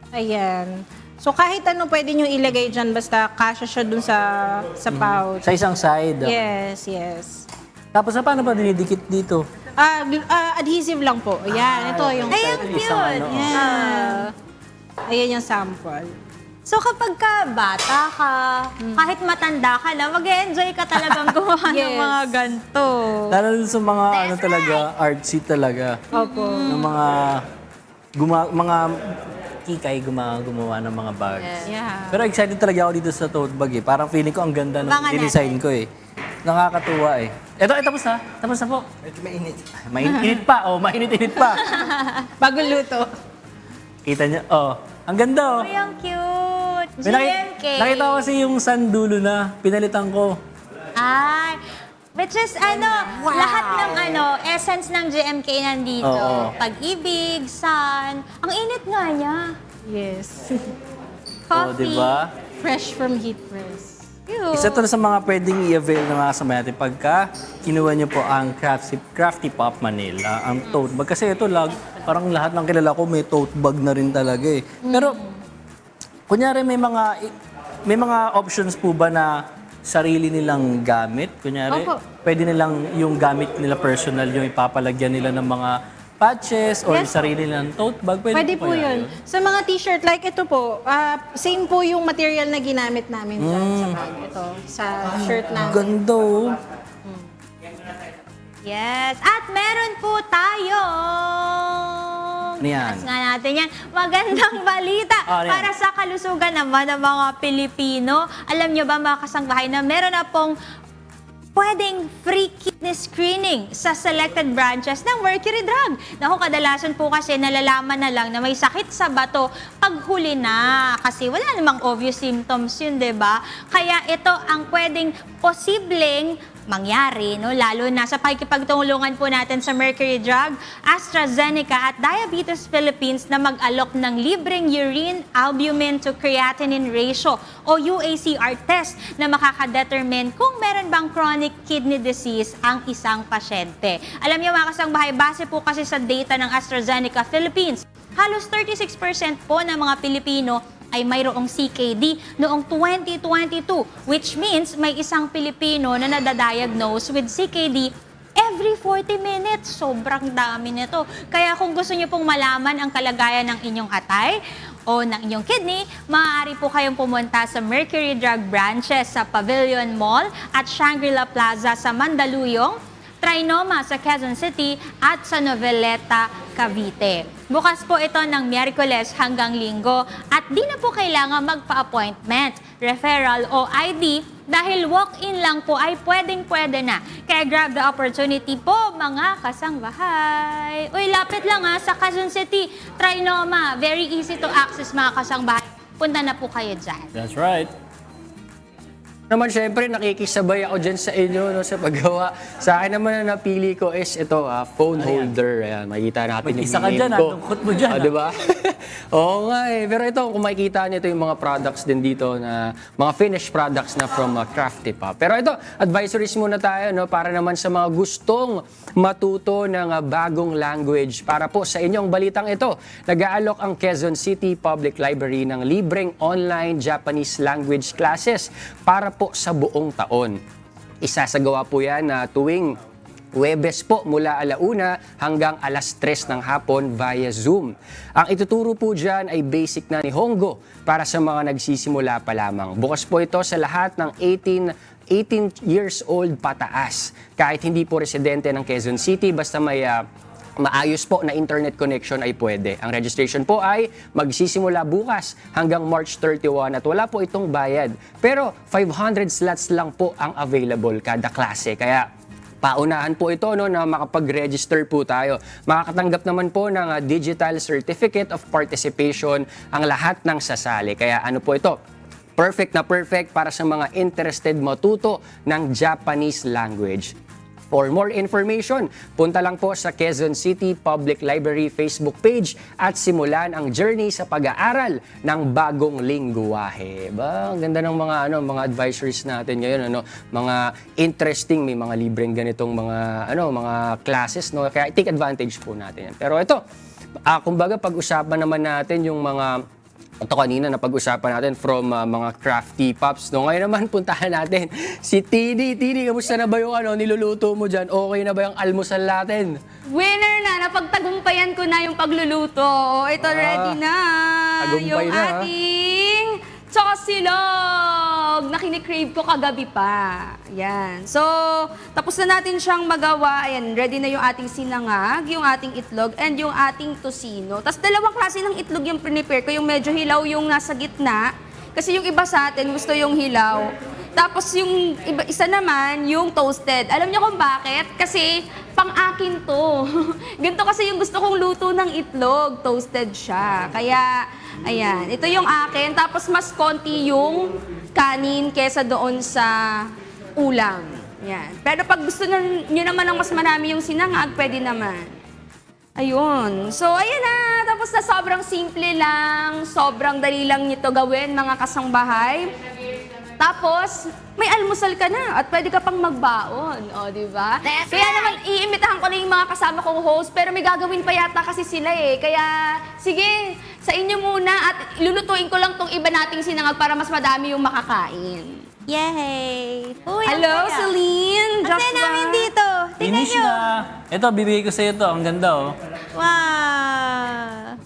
Ayan. So, kahit ano pwede nyo ilagay dyan, basta kasya siya dun sa pouch. Sa isang side. Yes. Tapos paano ba dinidikit dito? Adhesive lang po. Ayan, ito yung... Ayan, cute. Ayan. Ayan yung sample. So kapag ka bata ka, kahit matanda ka na, mag-enjoy ka talagang gumawa ng mga ganito. Lalo sa mga ano talaga, artsy talaga. Opo. Ng mga kikay gumawa ng mga bags. Yeah. Pero excited talaga ako dito sa tote bag eh. Parang feeling ko ang ganda ng Abangan design ko eh. Nakakatuwa eh. Ito, tapos na. Tapos na po. Medyo mainit. Mainit pa. Mainit-init pa. Bagong luto. Kita niyo. Ang ganda oh. Uy, ang cute. May GMK. Nakita ko kasi yung sandulo na pinalitan ko. Ay, which is lahat ng essence ng GMK nandito. Oo. Pag-ibig, sun. Ang init nga niya. Yes. Coffee. Diba? Fresh from heat press. Cute. Isa to na sa mga pwedeng i-avail ng mga kasama natin pagka kinuha niyo po ang Crafty Pop Manila, ang tote bag. Kasi ito parang lahat ng kilala ko may tote bag na rin talaga eh. Pero, kunyari may mga options po ba na sarili nilang gamit? Kunyari, pwede nilang yung gamit nila personal, yung ipapalagyan nila ng mga patches or sarili nilang tote bag. Pwede po yun. Sa mga t-shirt, like ito po, same po yung material na ginamit namin dyan sa bag. Ito, sa shirt namin. Ganda oh. Yes. At meron po tayo. Ano yan? Nga natin yan. Magandang balita Ano yan? para sa kalusugan naman ng mga Pilipino. Alam nyo ba mga kasangbahay na meron na pong pwedeng free kidney screening sa selected branches ng Mercury Drug. Naku, kadalasan po kasi nalalaman na lang na may sakit sa bato paghuli na. Kasi wala namang obvious symptoms yun, di ba? Kaya ito ang pwedeng posibleng mangyari, no? Lalo na sa pakikipagtulungan po natin sa Mercury Drug, AstraZeneca at Diabetes Philippines na mag-alok ng libreng urine albumin to creatinine ratio o UACR test na makakadetermine kung meron bang chronic kidney disease ang isang pasyente. Alam niyo mga kasangbahay, base po kasi sa data ng AstraZeneca Philippines, halos 36% po ng mga Pilipino ay mayroong CKD noong 2022, which means may isang Pilipino na nadadiagnose with CKD every 40 minutes. Sobrang dami nito. Kaya kung gusto niyo pong malaman ang kalagayan ng inyong atay o ng inyong kidney, maaari po kayong pumunta sa Mercury Drug branches sa Pavilion Mall at Shangri-La Plaza sa Mandaluyong, Trinoma sa Quezon City at sa Noveleta, Cavite. Bukas po ito ng Miyerkules hanggang Linggo at di na po kailangan magpa-appointment, referral o ID dahil walk-in lang po ay pwedeng-pwede na. Kaya grab the opportunity po mga kasangbahay. Uy, lapit lang sa Quezon City, Trinoma. Very easy to access mga kasangbahay. Punta na po kayo dyan. That's right. Naman syempre nakikisabay ako dyan sa inyo no, sa paggawa. Sa akin naman na napili ko is ito, phone holder. Ayan, makikita natin yung Mag-isa ka name dyan, ko. lungkot mo dyan. Diba? Oo nga Pero ito, kung makikita niyo ito yung mga products din dito na mga finished products na from Crafty Pop. Pero ito, advisories muna tayo no, para naman sa mga gustong matuto ng bagong language. Para po sa inyong balitang ito, nag-aalok ang Quezon City Public Library ng libreng online Japanese language classes para po sa buong taon. Isasagawa po yan na tuwing Huwebes po mula 1:00 hanggang 3:00 ng hapon via Zoom. Ang ituturo po dyan ay basic na Nihongo para sa mga nagsisimula pa lamang. Bukas po ito sa lahat ng 18 years old pataas. Kahit hindi po residente ng Quezon City, basta may maayos po na internet connection ay pwede. Ang registration po ay magsisimula bukas hanggang March 31 at wala po itong bayad. Pero 500 slots lang po ang available kada klase. Kaya paunahan po ito no, na makapag-register po tayo. Makakatanggap naman po ng Digital Certificate of Participation ang lahat ng sasali. Kaya ano po ito? Perfect na perfect para sa mga interested matuto ng Japanese language. For more information, punta lang po sa Quezon City Public Library Facebook page at simulan ang journey sa pag-aaral ng bagong lingguwahe. Ang ganda ng mga advisories natin ngayon, mga interesting, may mga libreng ganitong mga classes, no? Kaya take advantage po natin yan. Pero ito, kumbaga pag-usapan naman natin yung mga ito kanina na pag-usapan natin from mga Crafty Pops. No? Ngayon naman puntahan natin si Tini. Tini, kamusta na ba yung niluluto mo dyan? Okay na ba yung almusal natin? Winner na! Napagtagumpayan ko na yung pagluluto. Ito ready na. Tagumpay yung na, ating chosilog na kinikrave ko kagabi pa. Yan. So, tapos na natin siyang magawa. Ayan, ready na yung ating sinangag, yung ating itlog, and yung ating tosino. Tapos dalawang klase ng itlog yung prepare ko. Yung medyo hilaw yung nasa gitna. Kasi yung iba sa atin gusto yung hilaw. Tapos yung isa naman, yung toasted. Alam niyo kung bakit? Kasi pang-akin to. Ganito kasi yung gusto kong luto ng itlog. Toasted siya. Kaya, ayan. Ito yung akin. Tapos mas konti yung kanin kesa doon sa ulam. Yan. Pero pag gusto nyo naman ng mas marami yung sinangag, pwede naman. Ayun. So, ayan na. Tapos na sobrang simple lang. Sobrang dali lang nito gawin, mga kasangbahay. Tapos, may almusal ka na at pwede ka pang magbaon. O, di ba? Kaya naman, iimbitahan ko na yung mga kasama kong host, pero may gagawin pa yata kasi sila eh. Kaya, sige, sa inyo muna at lulutuin ko lang tong iba nating sinangag para mas madami yung makakain. Yay! Uy, Hello, Celine! Ang namin dito. Tingnan Finish nyo. na. Ito, bibigay ko sa'yo ito. Ang ganda, oh. Wow!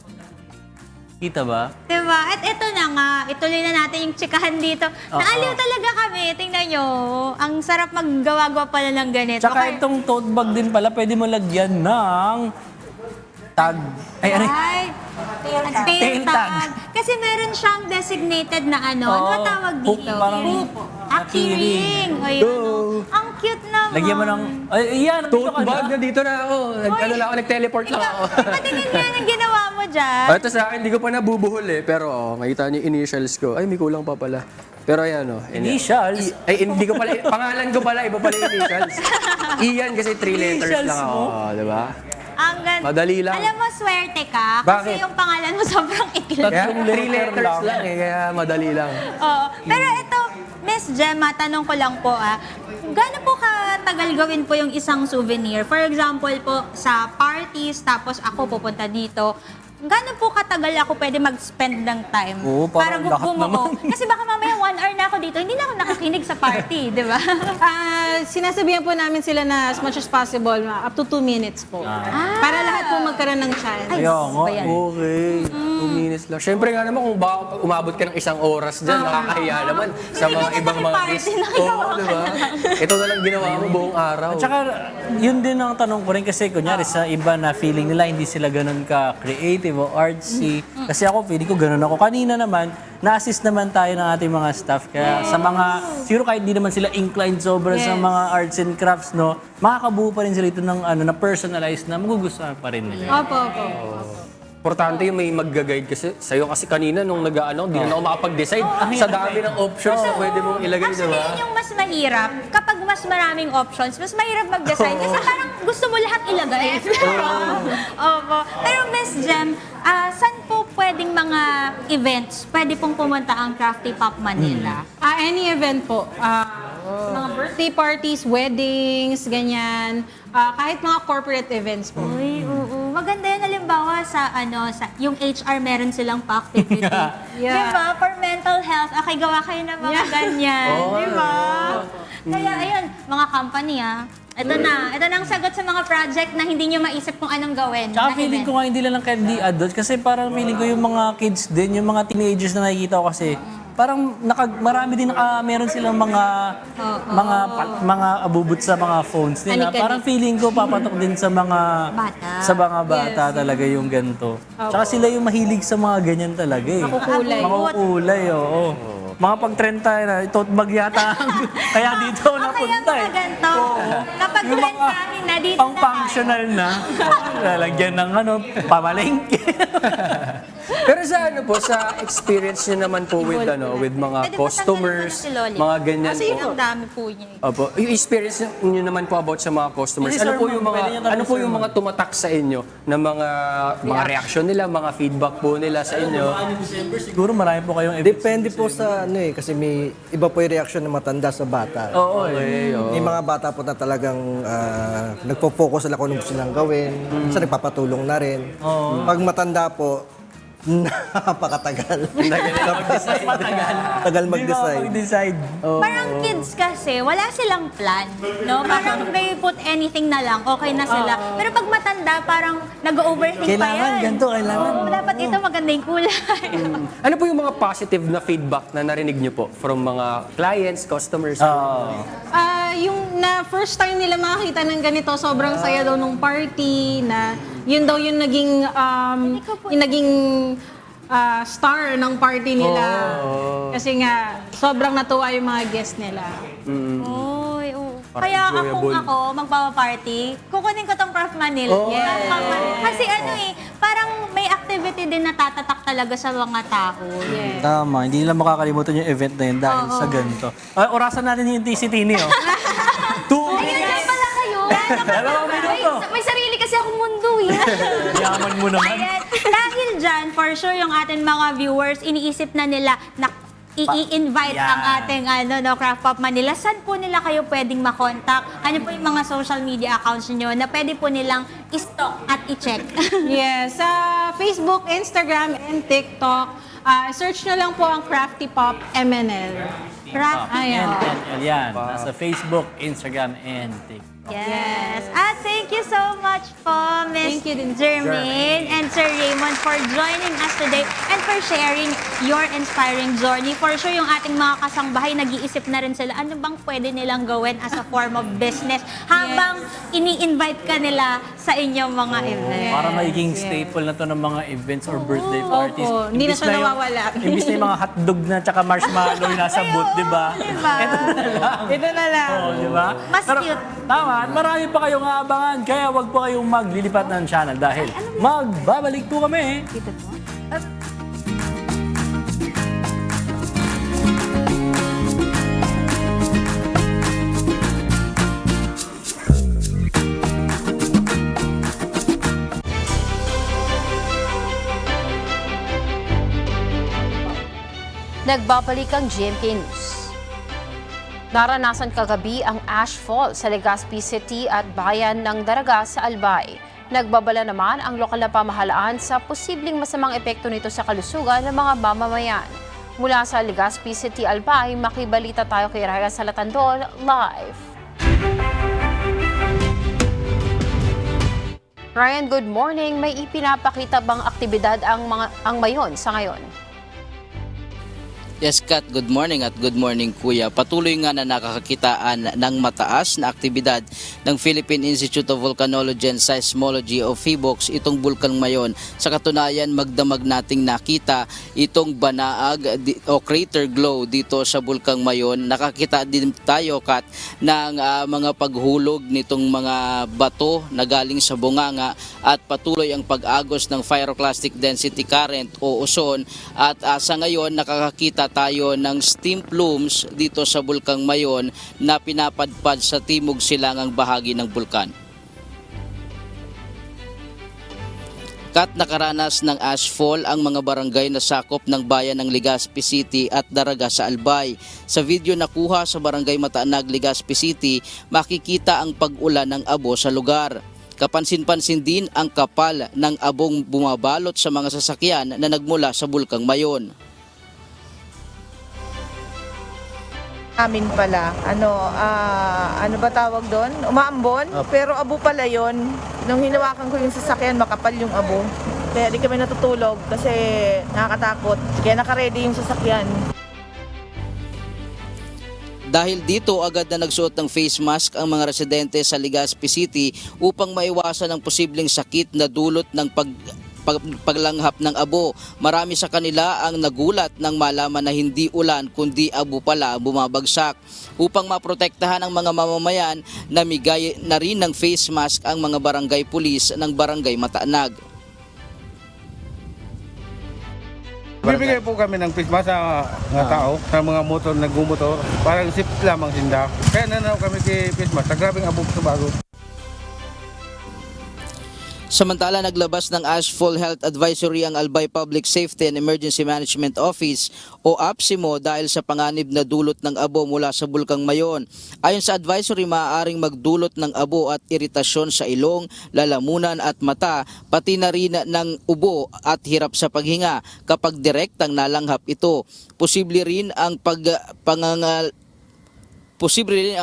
Kita ba? Diba? At ito na nga, ituloy na natin yung tsikahan dito. Naaliw talaga kami. Tingnan nyo. Ang sarap maggawa-gawa pala ng ganito. Tsaka itong tote bag din pala, pwede mo lagyan ng tag. Ay, tail tag. Kasi meron siyang designated na ano. Ano ba tawag hook, dito? parang Keyring. Ayun. Ang cute naman. Lagyan mo ng... Ay, yan. Tote bag na dito na ako. Nag-teleport lang ako. Patingin nga ang ginawa mo dyan. Ito sa akin, hindi ko pa nabubuhol eh. Pero makita niyo yung initials ko. Ay, may kulang pa pala. Pero ayan o. Initials? Ay, hindi ko pala. Pangalan ko pala. Iba pala yung initials. Iyan kasi 3 letters lang ako. Diba? Ang ganda. Madali lang. Alam mo, swerte ka. Bakit? Kasi yung pangalan mo sobrang ikli. Kaya 3 letters lang eh. Kaya madali lang. Oo. Pero ito, Miss Gemma, tanong ko lang po gaano po katagal gawin po yung isang souvenir? For example po, sa parties, tapos ako pupunta dito, gaano po katagal ako pwede mag-spend ng time Oo, para parang lahat bumuo? naman. Kasi baka mamaya 1 hour na ako dito, hindi na ako nakakinig sa party, di ba? Sinasabihan po namin sila na as much as possible, up to 2 minutes po. Para lahat po magkaroon ng chance. Kaya nga, Ayan. okay. 2 minutes lang. Siyempre nga naman, kung baka umabot ka ng 1 oras dyan, nakakahiya naman sa mga ibang mga party, nakagawa ka diba? Ito na lang ginawa mo buong araw. At saka, yun din ang tanong ko rin kasi kunyari sa iba na feeling nila hindi sila ganun ka-creative o artsy. Kasi ako, feeling ko ganun ako. Kanina naman, na-assist naman tayo ng ating mga staff. Kaya sa mga, siguro kahit di naman sila inclined sobra sa mga arts and crafts, no, makakabuo pa rin sila ito ng na personalized na magugustuhan pa rin nila. Opo. Importante yung may mag-guide kasi sa'yo. Kasi kanina nung di na ako makapag-decide sa dami ng options na pwede mong ilagay, Actually, diba? yun yung mas mahirap. Kapag mas maraming options, mas mahirap mag-decide. Kasi parang gusto mo lahat ilagay. Opo. Pero Miss Jem, saan po pwedeng mga events pwede pong pumunta ang Crafty Pop Manila? Any event po. Mga birthday parties, weddings, ganyan. Kahit mga corporate events po. Uy, oo. Maganda yan halimbawa sa yung HR meron silang pa-activity. Diba? For mental health. Okay, gawa kayo ng mga ganyan. Diba? Kaya ayun, mga company ito na ang sagot sa mga project na hindi nyo maisip kung anong gawin. Tsaka feeling ko nga hindi lang kahit di adults kasi parang feeling ko yung mga kids din, yung mga teenagers na nakikita ko kasi parang marami din meron silang mga abubot sa mga phones nila. Anik-anik. Parang feeling ko papatok din sa mga bata talaga yung ganito. Tsaka sila yung mahilig sa mga ganyan talaga eh. Makukulay, oo. Mga pag-trend tayo na, tote bag yata. Kaya dito napunta eh. Kaya mga ganito. Kapag Yung trend mga namin na dito pang-functional na. Lalagyan ng pamalengke. Pero sa experience niyo naman po with mga customers, mga ganyan po. Ang dami po niya. Opo. Yung experience niyo naman po about sa mga customers. Ano po yung mga tumatak sa inyo na mga reaction nila, mga feedback po nila sa inyo? Siguro marami po kayong Depende po sa kasi may iba po yung reaction ng matanda sa bata. Okay. May mga bata po na talagang nagpo-focus sila kung ano gusto nilang gawin. Sa nagpapatulong na rin. Pag matanda po, napakatagal. Tagal mag-decide. Parang kids kasi, wala silang plan. No? Parang they put anything na lang, okay na sila. Pero pag matanda, parang nag-overthink pa yan. Kailangan, ganito, kailangan. Dapat ito maganda yung kulay. Ano po yung mga positive na feedback na narinig niyo po from mga clients, customers? Yung na first time nila makakita ng ganito, sobrang saya daw nung party na yun daw yung naging star ng party nila. Kasi nga sobrang natuwa yung mga guests nila. Oy, kaya ako magpapa-party, kukunin ko tong Craft Manila. Kasi parang may activity din na tatatak talaga sa mga tao. Tama, hindi nila makakalimutan yung event na yun dahil sa ganito. Orasan natin yung TC-Tini, oh. 2 minutes! Ayun pala kayo! 2 minuto! May sarili kasi akong mundo Yaman mo naman. Ayan. Dahil dyan, for sure, yung ating mga viewers, iniisip na nila na i-invite ang ating Craft Pop Manila. Saan po nila kayo pwedeng makontak? Ano po yung mga social media accounts niyo na pwede po nilang i-stalk at i-check? Yes, sa Facebook, Instagram, and TikTok, search nyo lang po ang Crafty Pop MNL. MNL yan. Nasa Facebook, Instagram, and TikTok. Yes. At thank you so much po, Miss Jermaine and Sir Raymond for joining us today and for sharing your inspiring journey. For sure, yung ating mga kasangbahay, nag-iisip na rin sila, ano bang pwede nilang gawin as a form of business habang ini-invite ka nila sa inyong mga events. Para magiging staple na to ng mga events or birthday parties. Opo, hindi na siya nawawala. Imbis na yung mga hotdog na tsaka marshmallow yung nasa booth, di ba? Ito na lang. Ito na lang. Oo, di ba? Mas cute. Tama, at marami pa kayong aabangan. Kaya wag po kayong maglilipat ng channel dahil magbabalik po kami. Dito po. Nagbabalik ang GMK News. Naranasan kagabi ang ashfall sa Legazpi City at bayan ng Daraga sa Albay. Nagbabala naman ang lokal na pamahalaan sa posibleng masamang epekto nito sa kalusugan ng mga mamamayan. Mula sa Legazpi City, Albay, makibalita tayo kay Raya Salatandol live. Ryan, good morning. May ipinapakita bang aktibidad ang Mayon sa ngayon? Yes, Kat, good morning at good morning, Kuya. Patuloy nga na nakakakitaan ng mataas na aktibidad ng Philippine Institute of Volcanology and Seismology o PHIVOLCS itong Bulkang Mayon. Sa katunayan, magdamag nating nakita itong banaag o crater glow dito sa Bulkang Mayon. Nakakita din tayo, Kat, ng mga paghulog nitong mga bato na galing sa bunganga at patuloy ang pag-agos ng pyroclastic density current o ozone. At sa ngayon, nakakakita tayo ng steam plumes dito sa Bulkang Mayon na pinapadpad sa timog silangang bahagi ng bulkan. Kat, nakaranas ng ashfall ang mga barangay na sakop ng bayan ng Legazpi City at Daraga sa Albay. Sa video na kuha sa barangay Mataanag, Legazpi City, makikita ang pag-ulan ng abo sa lugar. Kapansin-pansin din ang kapal ng abong bumabalot sa mga sasakyan na nagmula sa Bulkang Mayon. Amin pala, ano ba tawag doon? Umaambon, pero abo pala yon. Nung hinawakan ko yung sasakyan, makapal yung abo. Kaya di kami natutulog kasi nakakatakot. Kaya nakaredy yung sasakyan. Dahil dito, agad na nagsuot ng face mask ang mga residente sa Legazpi City upang maiwasan ang posibleng sakit na dulot ng paglanghap ng abo. Marami sa kanila ang nagulat nang malaman na hindi ulan kundi abo pala bumabagsak. Upang maprotektahan ang mga mamamayan, namigay na rin ng face mask ang mga barangay pulis ng barangay Mataanag. Bibigay po kami ng face mask sa mga tao, sa mga motor, nagmumotor, parang sip lamang sinda. Kaya nananaw kami kay face mask, grabing abo sa bago. Samantala, naglabas ng Ashfall Health Advisory ang Albay Public Safety and Emergency Management Office o APSIMO dahil sa panganib na dulot ng abo mula sa Bulkang Mayon. Ayon sa advisory, maaaring magdulot ng abo at iritasyon sa ilong, lalamunan at mata, pati na rin ng ubo at hirap sa paghinga kapag direktang nalanghap ito. Posible rin ang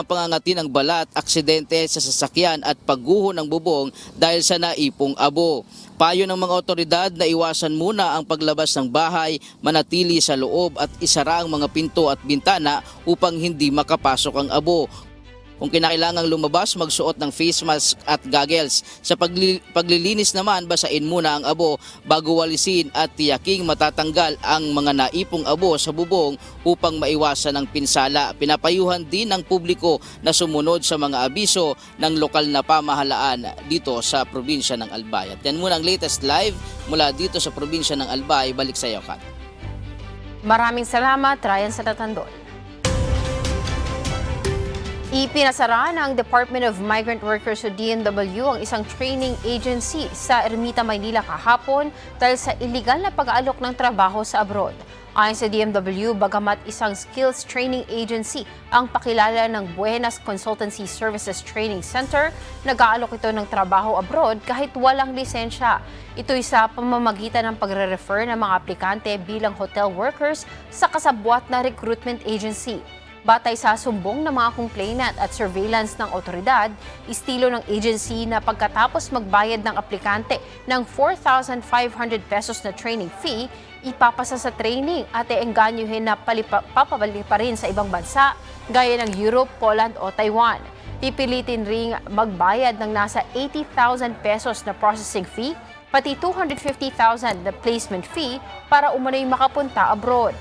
pangangati ng balat, aksidente sa sasakyan at pagguho ng bubong dahil sa naipong abo. Payo ng mga otoridad na iwasan muna ang paglabas ng bahay, manatili sa loob at isara ang mga pinto at bintana upang hindi makapasok ang abo. Kung kinakailangang lumabas, magsuot ng face mask at goggles. Sa paglilinis naman, basain muna ang abo bago walisin at tiyaking matatanggal ang mga naipong abo sa bubong upang maiwasan ang pinsala. Pinapayuhan din ng publiko na sumunod sa mga abiso ng lokal na pamahalaan dito sa probinsya ng Albay. At yan muna ang latest live mula dito sa probinsya ng Albay. Balik sa iyo, Kat. Maraming salamat, Ryan Salatandol. Ipinasara ng Department of Migrant Workers o DMW ang isang training agency sa Ermita, Maynila kahapon dahil sa illegal na pag-aalok ng trabaho sa abroad. Ayon sa DMW, bagamat isang skills training agency ang pakilala ng Buenas Consultancy Services Training Center, nag-aalok ito ng trabaho abroad kahit walang lisensya. Ito'y sa pamamagitan ng pagre-refer ng mga aplikante bilang hotel workers sa kasabwat na recruitment agency. Batay sa sumbong ng mga complainant at surveillance ng otoridad, estilo ng agency na pagkatapos magbayad ng aplikante ng 4,500 pesos na training fee, ipapasa sa training at iengganyohin na papabalik pa rin sa ibang bansa gaya ng Europe, Poland o Taiwan. Pipilitin ring magbayad ng nasa 80,000 pesos na processing fee, pati 250,000 na placement fee para umano'y makapunta abroad.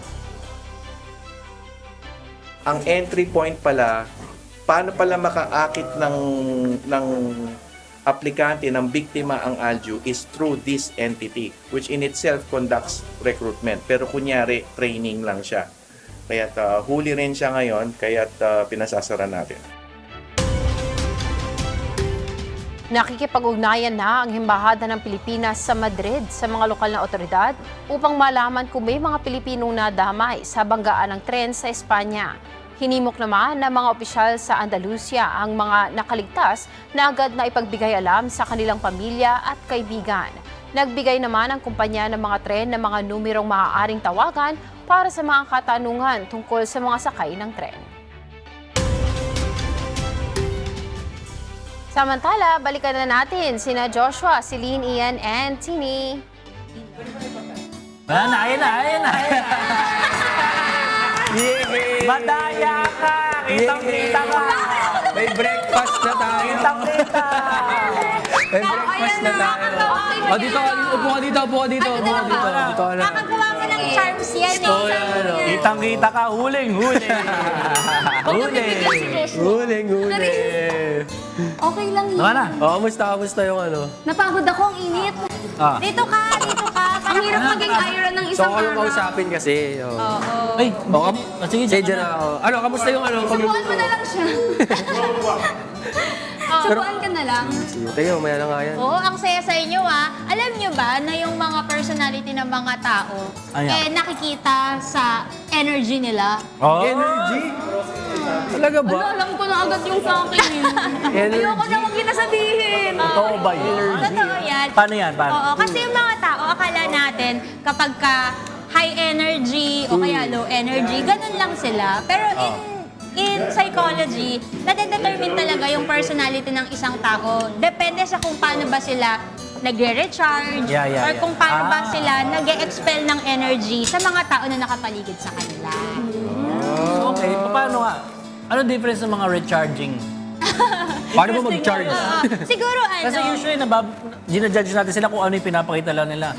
Ang entry point pala, paano pala makaakit ng aplikante, ng biktima ang ALJU is through this entity, which in itself conducts recruitment. Pero kunyari, training lang siya. Kaya't huli rin siya ngayon, kaya't pinasasara natin. Nakikipag-ugnayan na ang Embahada ng Pilipinas sa Madrid sa mga lokal na otoridad upang malaman kung may mga Pilipinong nadamay sa banggaan ng tren sa Espanya. Hinimok naman ng mga opisyal sa Andalusia ang mga nakaligtas na agad na ipagbigay alam sa kanilang pamilya at kaibigan. Nagbigay naman ang kumpanya ng mga tren ng mga numerong maaaring tawagan para sa mga katanungan tungkol sa mga sakay ng tren. Samantala, balikan na natin sina Joshua, Celine, Ian, and Tini. Ayan na. Madaya ka! Kitang-kita ka! May breakfast na tayo. Kitang-kita! May breakfast na tayo. O dito, upo ka dito. Nakagawa mo ng charms yan Kitang-kita ka, huling-huli. Huling. Okay lang yun. Naman na. Kamusta yung ano? Napagod ako, ang init. Ah. Dito ka. Ang hirap maging iron ng isang So, ako yung araw. kausapin kasi. Oo. Ay, sige. Sige, dyan ako. Ano, kamusta yung ano? Subuan mo na lang siya. Subuan ka na lang. Tingnan, maya na nga yan. Oo, ang saya sa inyo Alam nyo ba na yung mga personality ng mga tao, nakikita sa energy nila? Energy? Talaga ba? Alam ko na agad yung sa akin. Ayoko na huwag nasabihin. Totoo ba yun? Totoo yan. Paano yan? Oo, kasi yung mga tao, akala natin kapag ka high energy o kaya low energy, ganun lang sila. Pero in psychology, nade-determine talaga yung personality ng isang tao. Depende sa kung paano ba sila nagre-recharge or kung paano ba sila nag-expel ng energy sa mga tao na nakapaligid sa kanila. Okay, paano nga? Ano difference ng mga recharging? Paano ba mag-charge? Siguro Kasi usually, ginajudge natin sila kung ano yung pinapakita lang nila.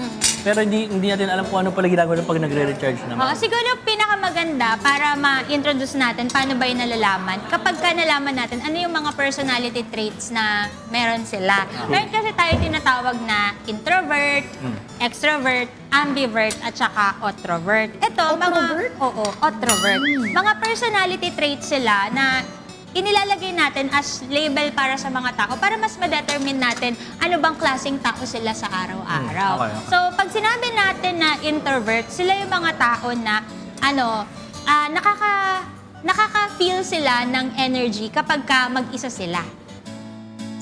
Pero hindi natin alam kung ano pala ginagawa pag nagre-recharge naman. Siguro pinakamaganda para ma-introduce natin paano ba yung nalalaman. Kapag ka nalaman natin, ano yung mga personality traits na meron sila. Meron kasi tayo tinatawag na introvert, extrovert, ambivert, at saka outrovert. Ito, outrovert. Mga personality traits sila na inilalagay natin as label para sa mga tao para mas ma-determine natin ano bang klaseng tao sila sa araw-araw. Okay. So, pag sinabi natin na introvert, sila yung mga tao na nakaka-feel sila ng energy kapag ka mag-isa sila.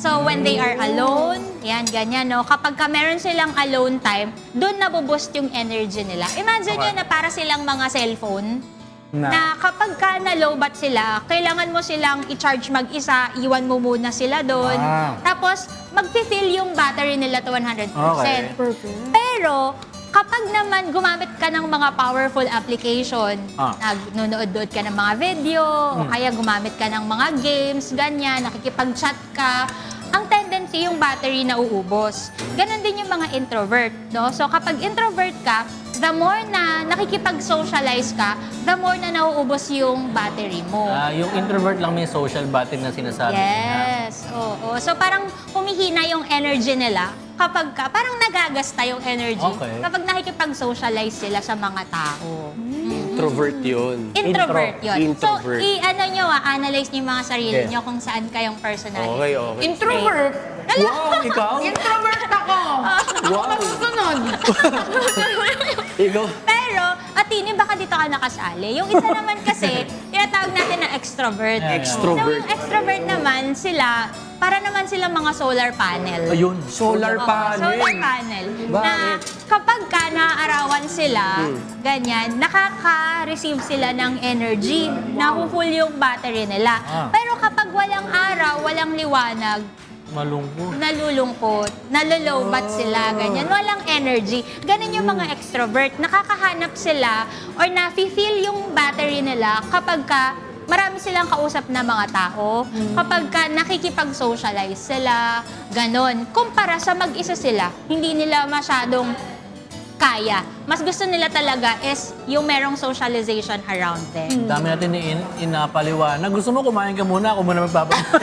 So, when they are alone, yan, ganyan, no? Kapag ka meron silang alone time, doon nabuboost yung energy nila. Imagine nyo na para silang mga cellphone, na kapag ka na-lowbat sila, kailangan mo silang i-charge mag-isa, iwan mo muna sila doon. Tapos, mag-fill yung battery nila to 100%. Okay. Pero, kapag naman gumamit ka ng mga powerful application, nagnunood-dood ka ng mga video, o kaya gumamit ka ng mga games, ganyan, nakikipag-chat ka, ang tendency yung battery na uubos. Ganon din yung mga introvert, no? So, kapag introvert ka, the more na nakikipag-socialize ka, the more na nauubos yung battery mo. Yung introvert lang may social battery na sinasabi. Yes, oo. So parang humihina yung energy nila kapag parang nagagasta yung energy kapag nakikipag-socialize sila sa mga tao. Introvert yun. Introvert yun. Introvert. So, analyze niyo yung mga sarili niyo kung saan kayong personality. Okay. Introvert? Wow, ikaw? Introvert ako! Wow. Susunod! Ikaw? Pero, Atini, baka dito ka nakasali. Yung isa naman kasi, tinatawag natin na extrovert. Extrovert. Yung extrovert naman, sila, para naman sila mga solar panel. Ayun. Solar panel. Solar panel. Bakit? Na kapag ka naaarawan sila, ganyan, nakaka-receive sila ng energy. Nahufull yung battery nila. Pero kapag walang araw, walang liwanag, nalulungkot, nalulowbat sila, ganyan. Walang energy. Ganun yung mga extrovert. Nakakahanap sila or nafe-feel yung battery nila kapag ka marami silang kausap na mga tao, kapag ka nakikipag-socialize sila, ganon. Kumpara sa mag-isa sila, hindi nila masyadong kaya. Mas gusto nila talaga is yung merong socialization around them. Dami natin inapaliwanag. Gusto mo kumain ka muna, ako muna magpapaliwanag.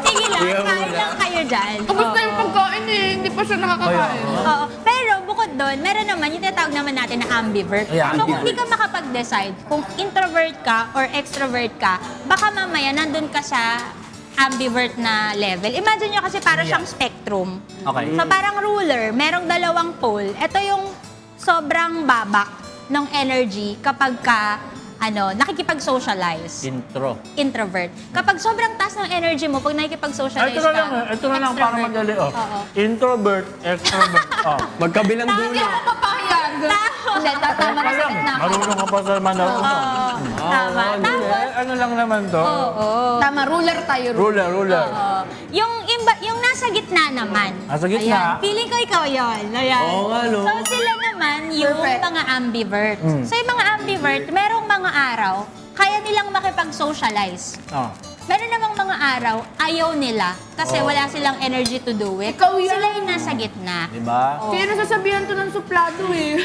Sige lang, kain lang kayo dyan. Tapos na yung pagkain hindi pa siya nakakakain. Oo. Pero bukod doon, meron naman yung tinatawag naman natin na ambivert. So kung hindi ka makapag-decide kung introvert ka or extrovert ka, baka mamaya nandun ka sa ambivert na level. Imagine nyo kasi para siyang spectrum. Okay. So parang ruler, merong dalawang pole. Ito yung sobrang babak ng energy kapag ka nakikipag-socialize. Introvert. Kapag sobrang taas ng energy mo, pag nakikipag-socialize Ito na lang para extrovert. madali. Oo. Introvert, extrovert. Magkabilang dulo. Tama na sakit na. Marunong ka pa sa manalo. Tama. Tapos, Ano lang naman to? tama, ruler tayo. Ruler. Oo. Yung nasa gitna naman. Nasa gitna? Ayan. Feeling ko ikaw yun. Ayan. Oo nga, no? So sila naman yung mga ambivert. So yung mga ambivert, merong mga araw, kaya nilang makipag-socialize. Meron namang mga araw, ayaw nila kasi wala silang energy to do it. Ikaw yan. Sila yung nasa gitna. Diba? Kaya nasasabihan to ng suplado eh.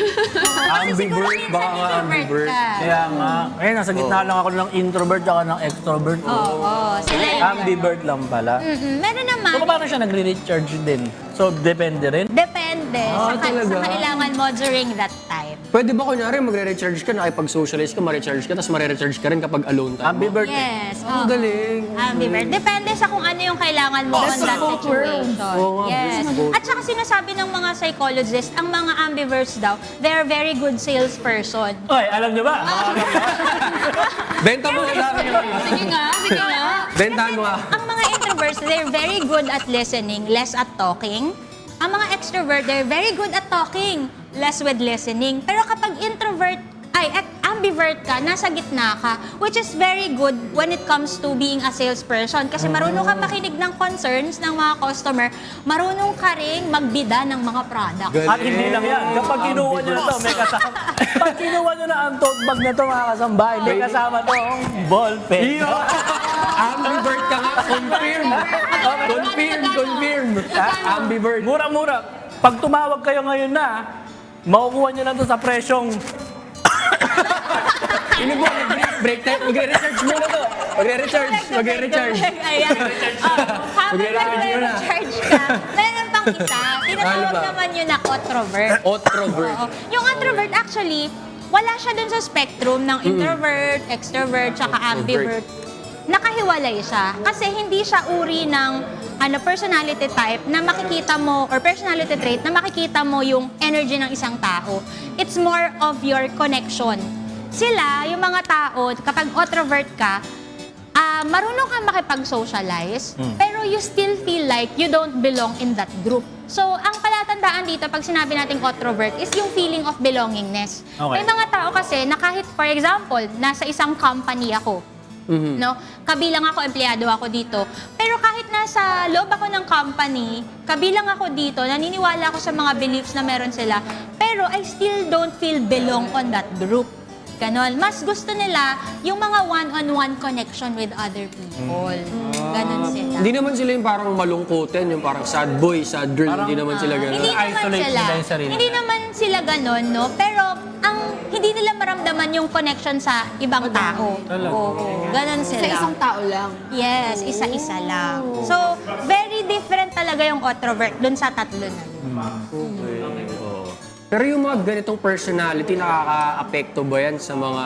Ambivert, baka nga ambivert. Kaya nga. Ngayon, nasa gitna lang ako ng introvert at ng extrovert. Oo, sila yun. Ambivert lang pala. Meron naman. So, paano siya nagre-recharge din? So, depende rin? Depende sa talaga? kailangan mo during that time. Pwede ba kunyari magre-recharge ka, nakipag-socialize ka, ma-recharge ka, tapos ma-recharge ka rin kapag alone time mo? Ambivert. Yes. Ang galing. Ambivert. Depende sa kung ano yung kailangan mo on that situation. Oo nga, Yes. best of both. At saka sinasabi ng mga psychologists, ang mga ambiverts daw, they're very good salesperson. Oy, alam niyo ba? Benta mo sa akin. Sige nga. Bentahan mo nga. Ang mga introverts, they're very good at listening, less at talking. Ang mga extrovert, they're very good at talking, less with listening. Pero kapag ambivert ka, nasa gitna ka, which is very good when it comes to being a salesperson. Kasi marunong ka makinig ng concerns ng mga customer, marunong ka rin magbida ng mga products. At hindi lang yan. Kapag kinuha nyo na to, may kasama. Pag kinuha nyo na ang tote bag na to, mga kasambahay, may kasama to, ballpen. Ambivert ka nga. Confirm. Ambivert. Mura-mura. Pag tumawag kayo ngayon na, makukuha nyo lang to sa presyong Ini po, break time. Magre-recharge muna to. Magre-recharge. Ayan. Habang nagre-recharge ka, meron pang isa. Tinatawag naman yun na introvert. Introvert. Yung introvert actually, wala siya dun sa spectrum ng introvert, extrovert, tsaka ambivert. Nakahiwalay siya. Kasi hindi siya uri ng personality type na makikita mo, or personality trait na makikita mo yung energy ng isang tao. It's more of your connection. Sila, yung mga tao, kapag introvert ka, marunong kang makipag-socialize, pero you still feel like you don't belong in that group. So, ang palatandaan dito, pag sinabi nating introvert, is yung feeling of belongingness. Okay. May mga tao kasi na kahit, for example, nasa isang company ako, no? Kabilang ako, empleyado ako dito. Pero kahit nasa loob ako ng company, kabilang ako dito, naniniwala ako sa mga beliefs na meron sila, pero I still don't feel belong on that group. Ganon. Mas gusto nila yung mga one-on-one connection with other people. Ganon sila. Hindi naman sila yung parang malungkutin, yung parang sad boy, sad girl. Hindi naman sila gano'n. Hindi naman sila. Hindi naman sila ganon, no? Pero hindi nila maramdaman yung connection sa ibang tao. Oo. Ganon sila. Sa isang tao lang. Yes, isa-isa lang. So, very different talaga yung introvert dun sa tatlo na yun. Pero yung mga ganitong personality, nakaka-apekto ba yan sa mga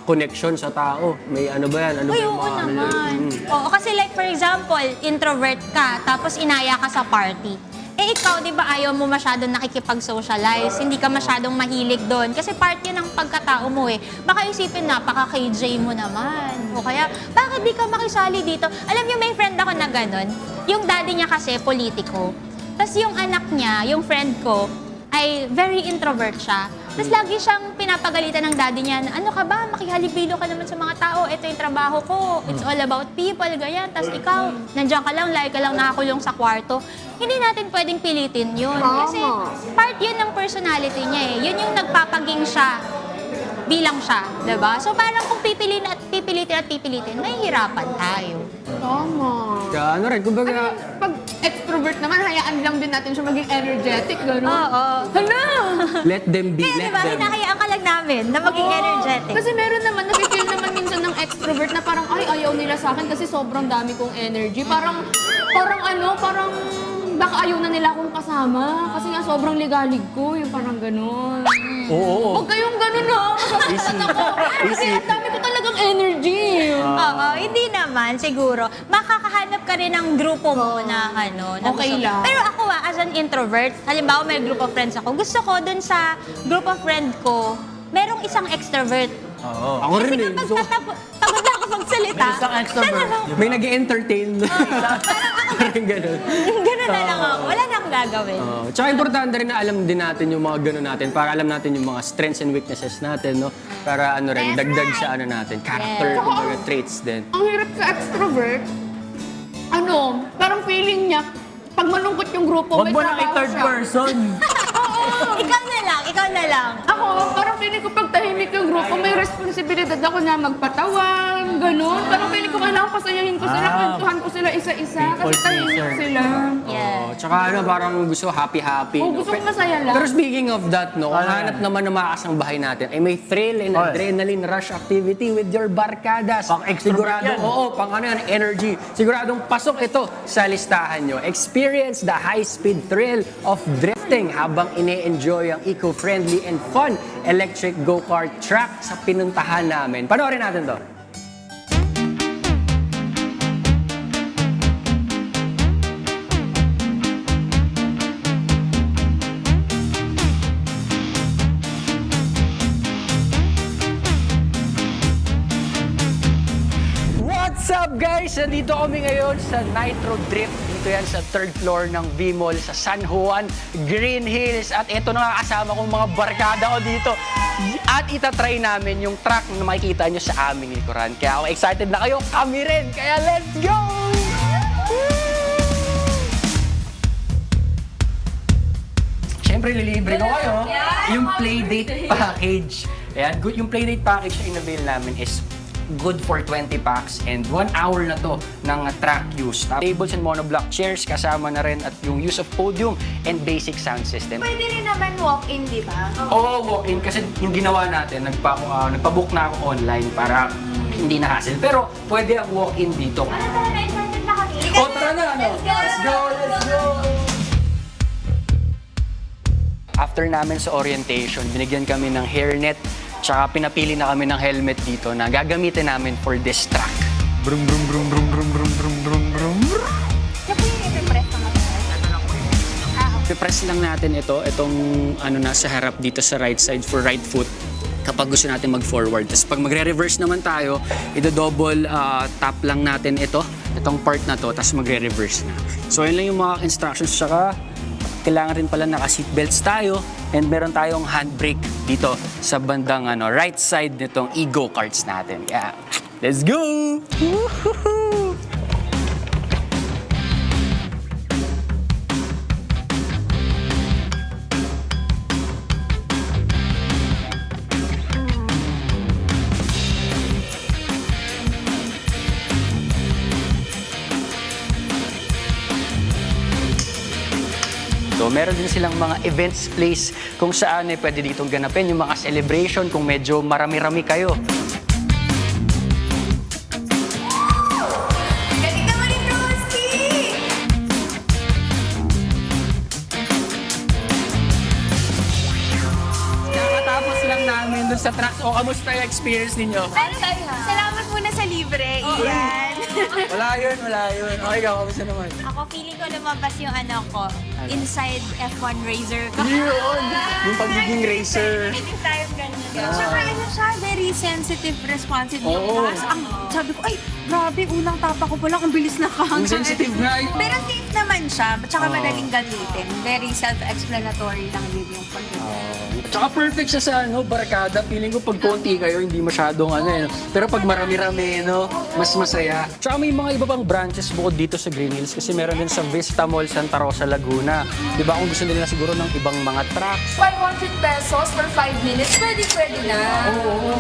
connection sa tao? May ano ba yan? Ano ba yung Oo mga naman. Oo, kasi like for example, introvert ka, tapos inaya ka sa party. Eh ikaw, di ba, ayaw mo masyadong nakikipag-socialize, hindi ka masyadong mahilig doon. Kasi part yun ng pagkatao mo eh. Baka isipin, napaka-KJ mo naman. O kaya, bakit di ka makisali dito? Alam niyo, may friend ako na gano'n. Yung daddy niya kasi, politiko. Tapos yung anak niya, yung friend ko, ay very introvert siya. Tapos lagi siyang pinapagalitan ng daddy niya na, ano ka ba, makihalibilo ka naman sa mga tao, ito yung trabaho ko, it's all about people, ganyan. Tapos ikaw, nandiyan ka lang, lagi ka lang nakakulong sa kwarto. Hindi natin pwedeng pilitin yun. Kasi part yun ng personality niya eh. Yun yung nagpapaging siya bilang siya, diba? So parang kung pipilitin, mahihirapan tayo. Tama. Kaya ano rin, kumbaga, Pag extrovert naman, hayaan lang din natin siya maging energetic, gano'n. Oo. Hala! let them be, Kaya let diba, them. hinahayaan ka lang namin na maging energetic. Kasi meron naman, napipil naman minsan ng extrovert na parang, ay, ayaw nila sa akin kasi sobrang dami kong energy. Parang baka ayaw na nila akong kasama. Kasi nga sobrang ligalig ko, yung parang gano'n. Oo. Huwag kayong gano'n ha, masasaktan ako. Kasi ang dami ko talagang energy. Oo, hindi naman, siguro. Makakahanap ka rin ng grupo mo na na Okay gusto. lang. Pero ako as an introvert, halimbawa may group of friends ako, gusto ko dun sa group of friend ko, merong isang extrovert. Oo. Ako rin eh. Kasi kapag tapos na ako magsalita. May nag-entertain. Parang gano'n. Ganun na lang ako. Wala na akong gagawin. Tsaka importante rin na alam din natin yung mga gano'n natin para alam natin yung mga strengths and weaknesses natin, no? Para ano rin, dagdag sa ano natin, character, kumbaga, traits din. Ang hirap sa extrovert, parang feeling niya, pag malungkot yung grupo, Huwag mo na i-third person. Ikaw na lang. Ako, parang feeling ko pag tahimik yung grupo, may responsibilidad ako na magpatawan, ganun. Parang feeling ko kailangan pasayahin ko sila, kwentuhan ko sila isa-isa, kasi tahimik sila. Tsaka parang gusto happy-happy. Gusto ko masaya lang. Pero speaking of that, no, kung hanap naman ng makakasang bahay natin, ay may thrill and adrenaline rush activity with your barkadas. Siguradong, pang energy. Siguradong pasok ito sa listahan nyo. Experience the high-speed thrill of drifting habang ine-enjoy ang eco-friendly and fun electric go-kart track sa pinuntahan namin. Panoorin natin to. What's up guys? Nandito kami ngayon sa Nitro Drift. Dito yan sa 3rd floor ng V-Mall sa San Juan, Green Hills. At ito na nga kasama kong mga barkada ko dito. At itatry namin yung track na makikita nyo sa aming likuran. Kaya ako excited na kayo, kami rin. Kaya let's go! Siyempre, lilibre ko kayo. Yung Playdate package. Ayan, good. Yung Playdate package na in-avail namin is good for 20 packs and 1 hour na to ng track use. Tables and monoblock chairs, kasama na rin at yung use of podium and basic sound system. Pwede rin naman walk-in, di ba? Oo, walk-in kasi yung ginawa natin, nagpabook na ako online para hindi na hassle. Pero pwede ang walk-in dito. Excited na kami. Tara na, ano? Let's go! Let's go! After namin sa orientation, binigyan kami ng hairnet. Tsaka pinapili na kami ng helmet dito na gagamitin namin for this track. Brum brum brum brum brum brum brum brum brum. Siya po yung i-press na I-press lang natin itong nasa harap dito sa right side for right foot kapag gusto natin mag-forward. Tapos pag magre-reverse naman tayo, double tap lang natin itong part na to, tapos magre-reverse na. So yun lang yung mga instructions. Tsaka kailangan rin pala naka-seatbelts tayo and meron tayong handbrake dito sa bandang right side nitong e-go-karts natin. Yeah. Let's go! Woo-hoo-hoo! So, meron din silang mga events place kung saan pwede ditong ganapin yung mga celebration kung medyo marami-rami kayo. Galing naman ni Broski! Kakatapos lang namin dun sa tracks. O, kamusta yung experience ninyo? Salamat muna sa libre, Ian. Wala yun. Okay, ikaw, kamusta naman? Ako, feeling ko lumabas yung inside F1 racer ko. Yun! Yung pagiging racer. Hindi tayo ganun. Tsaka siya, very sensitive, responsive yung bus. Sabi ko, ay, grabe, unang tapa ko pala, ang bilis na Ang sensitive nga. Pero safe naman siya, tsaka madaling gamitin. Very self-explanatory lang din yung pagdating. Tsaka perfect siya sa barkada. Feeling ko pag konti kayo, hindi masyadong Pero pag marami-rami, mas masaya. Tsaka may mga iba pang branches bukod dito sa Green Hills kasi meron din sa Vista Mall Santa Rosa, Laguna. Diba kung gusto nila siguro ng ibang mga tracks. 500 pesos for 5 minutes, pwede na. Oo.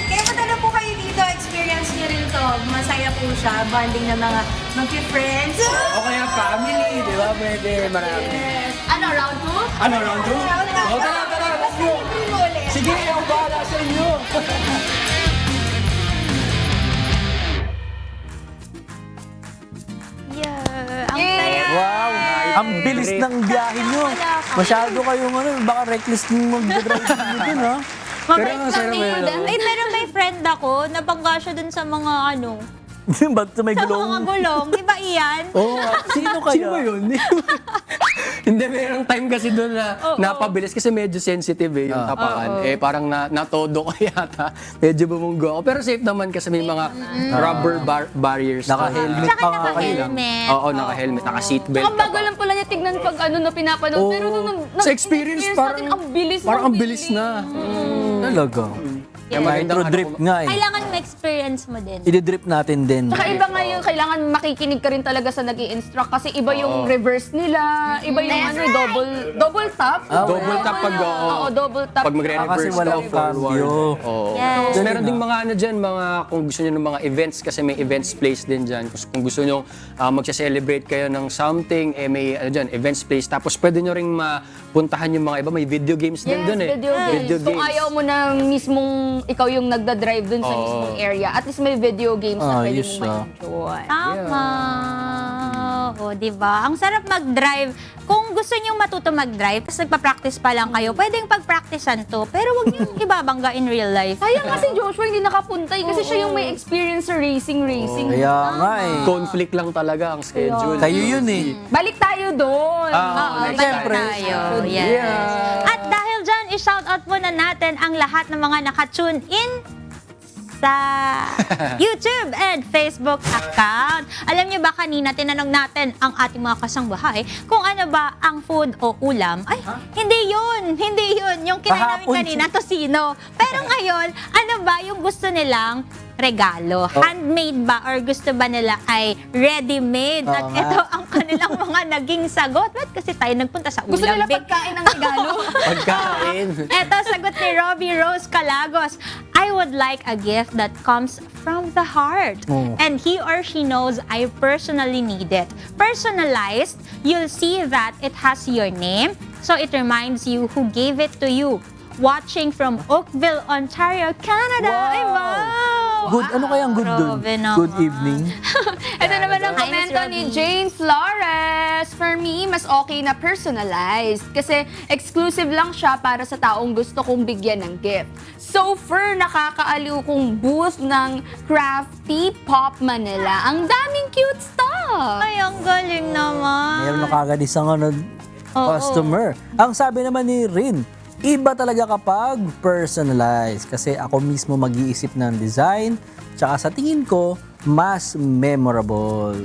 Kaya padala po kayo dito, experience niyo rin to. Masaya po siya, bonding ng mga mag-friends. O kaya family, di ba? Pwede, marami. Yes. Round 2? Round 2? O, tara, let's go! Sige, ako bahala sa inyo! Ang saya. Wow! Ang bilis ng biyahe nyo. Masyado kayong baka reckless ng mag-drive dito, no? Pero may friend ako, nabangga siya dun sa mga Ba't sa may sa gulong? mga gulong. Di ba, Ian? Oo. Sino kaya? Sino ba yun? Hindi, mayroong time kasi doon na napabilis kasi medyo sensitive yung tapakan. Parang natodo ko yata. Medyo bumunggo ako. Pero safe naman kasi may mga rubber barriers. Naka-helmet Tsaka pa nga kayo. naka-helmet. Oo, naka-helmet, naka-seatbelt. Ang bago lang pala niya tignan pag na pinapanood. Pero nung Sa experience, natin, ang bilis parang ang bilis na. Talaga. Kaya magandang Nitro drip nga eh. Kailangan ma-experience mo din. I-drip natin din. Tsaka iba nga yung kailangan makikinig ka rin talaga sa nag-i-instruct kasi iba yung reverse nila, iba yung double tap. Double tap pag double tap. Pag magre-reverse Kasi walang cambio. Yes. So, meron ding mga ano dyan, kung gusto nyo ng mga events, kasi may events place din dyan. Kung gusto nyo magsa-celebrate kayo ng something, may events place. Tapos pwede nyo ring mapuntahan yung mga iba, may video games din dun eh. Video games. Kung ayaw mo na mismong ikaw yung nagda-drive dun sa mismong area, at least may video games na pwede mo ma-enjoy. Tama. O, diba? Ang sarap mag-drive. Kung gusto nyo matuto mag-drive, tapos nagpa-practice pa lang kayo, pwedeng pag-practicean to. Pero wag nyo ibabangga in real life. Sayang kasi Joshua hindi nakapunta kasi siya yung may experience sa racing. Kaya nga eh. Conflict lang talaga ang schedule. Kayo yun eh. Balik tayo doon. Siyempre. Yes. At dahil dyan, i-shoutout muna natin ang lahat ng mga nakatune in sa YouTube and Facebook account. Alam niyo ba kanina, tinanong natin ang ating mga kasangbahay kung ano ba ang food o ulam. Ay, hindi yun. Yung kinain namin kanina, tosino. Pero ngayon, ano ba yung gusto nilang regalo? Handmade ba or gusto ba nila ay ready-made? At ito ang kanilang mga naging sagot. Ba't kasi tayo nagpunta sa ulam? Gusto nila pagkain ng regalo? Pagkain. Ito, sagot ni Robbie Rose Calagos. I would like a gift that comes from the heart. And he or she knows I personally need it. Personalized, you'll see that it has your name, so it reminds you who gave it to you. Watching from Oakville, Ontario, Canada. Wow. Ay, wow! Good, ano kayang good dun? Grabe naman. Good evening. Ito naman ang Hi, Miss komento ni Robbie. Jane Flores. For me, mas okay na personalized kasi exclusive lang siya para sa taong gusto kong bigyan ng gift. So far, nakakaaliw kong booth ng Crafty Pop Manila. Ang daming cute stuff! Ay, ang galing naman. Meron na kagad isang customer. Ang sabi naman ni Rin, iba talaga kapag personalized kasi ako mismo mag-iisip ng design tsaka sa tingin ko mas memorable.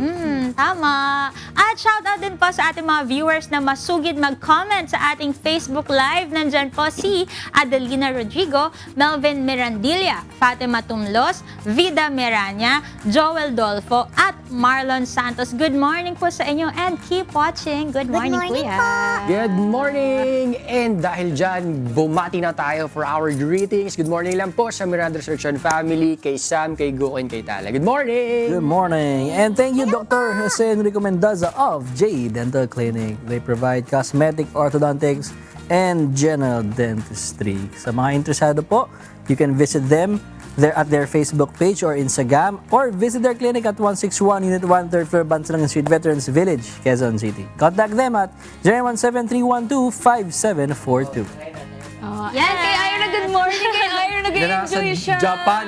Tama. At shoutout din po sa ating mga viewers na masugid mag-comment sa ating Facebook Live. Nandyan po si Adelina Rodrigo, Melvin Mirandilla, Fatima Tumlos, Vida Miranya, Joel Dolfo, at Marlon Santos. Good morning po sa inyo and keep watching. Good morning, Kuya. Good morning! And dahil dyan, bumati na tayo for our greetings. Good morning lang po sa Miranda Search and Family, kay Sam, kay Go, and kay Tala. Good morning! Good morning. And thank you, Dr. Jose Enrico Mendoza of J Dental Clinic. They provide cosmetic, orthodontics, and general dentistry. Sa mga interesado po, you can visit them at their Facebook page or Instagram or visit their clinic at 161 Unit 1, 3rd floor, Bansalangan Street, Veterans Village, Quezon City. Contact them at 017-312-5742. Yan, kay Ira, good morning. Kay Ira, nag-enjoy siya.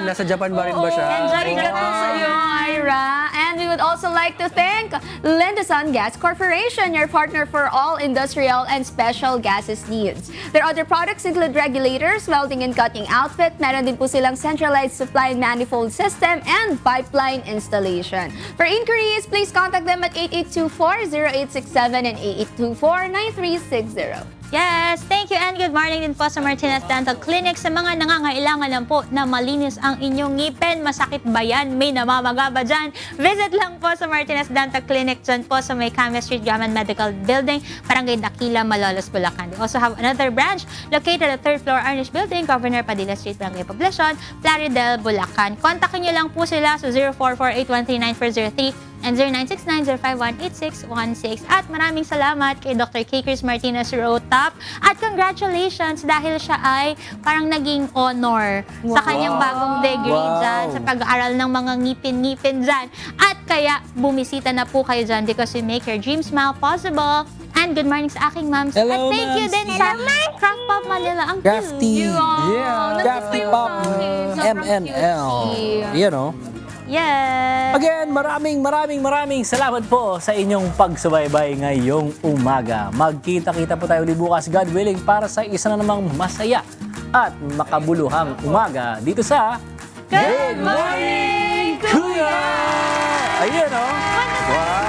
Nasa Japan ba rin ba siya? Enjoy ka Congrats sa iyo, Ira. And we would also like to thank Lendasan Gas Corporation, your partner for all industrial and special gases needs. Their other products include regulators, welding and cutting outfit. Meron din po silang centralized supply manifold system and pipeline installation. For inquiries, please contact them at 8824-0867 and 8824-9360. Yes, thank you and good morning din po sa Martinez Dental Clinic. Sa mga nangangailangan lang po na malinis ang inyong ngipin, masakit ba yan? May namamaga ba dyan? Visit lang po sa Martinez Dental Clinic dyan po sa may Camas Street Gaman Medical Building, Barangay Dakila, Malolos, Bulacan. They also have another branch located at 3rd floor Arnish Building, Governor Padilla Street, Barangay Poblacion, Plaridel, Bulacan. Kontakin niyo lang po sila sa 044-813-9403 and 0969-051-8616. At maraming salamat kay Dr. K. Chris Martinez Rotap. At congratulations dahil siya ay parang naging honor sa kanyang bagong degree dyan sa pag-aaral ng mga ngipin-ngipin dyan. At kaya bumisita na po kayo dyan because we make your dream smile possible. And good morning sa aking moms. Hello, at thank you moms. din sa Craft Pop Manila. Ang Crafty. cute. Yeah. Crafty Pop MNL. You know. Yes! Again, maraming salamat po sa inyong pagsubaybay ngayong umaga. Magkita-kita po tayo ulit bukas, God willing, para sa isa na namang masaya at makabuluhang umaga dito sa Good Morning, Kuya! Ayun, oh! Wow!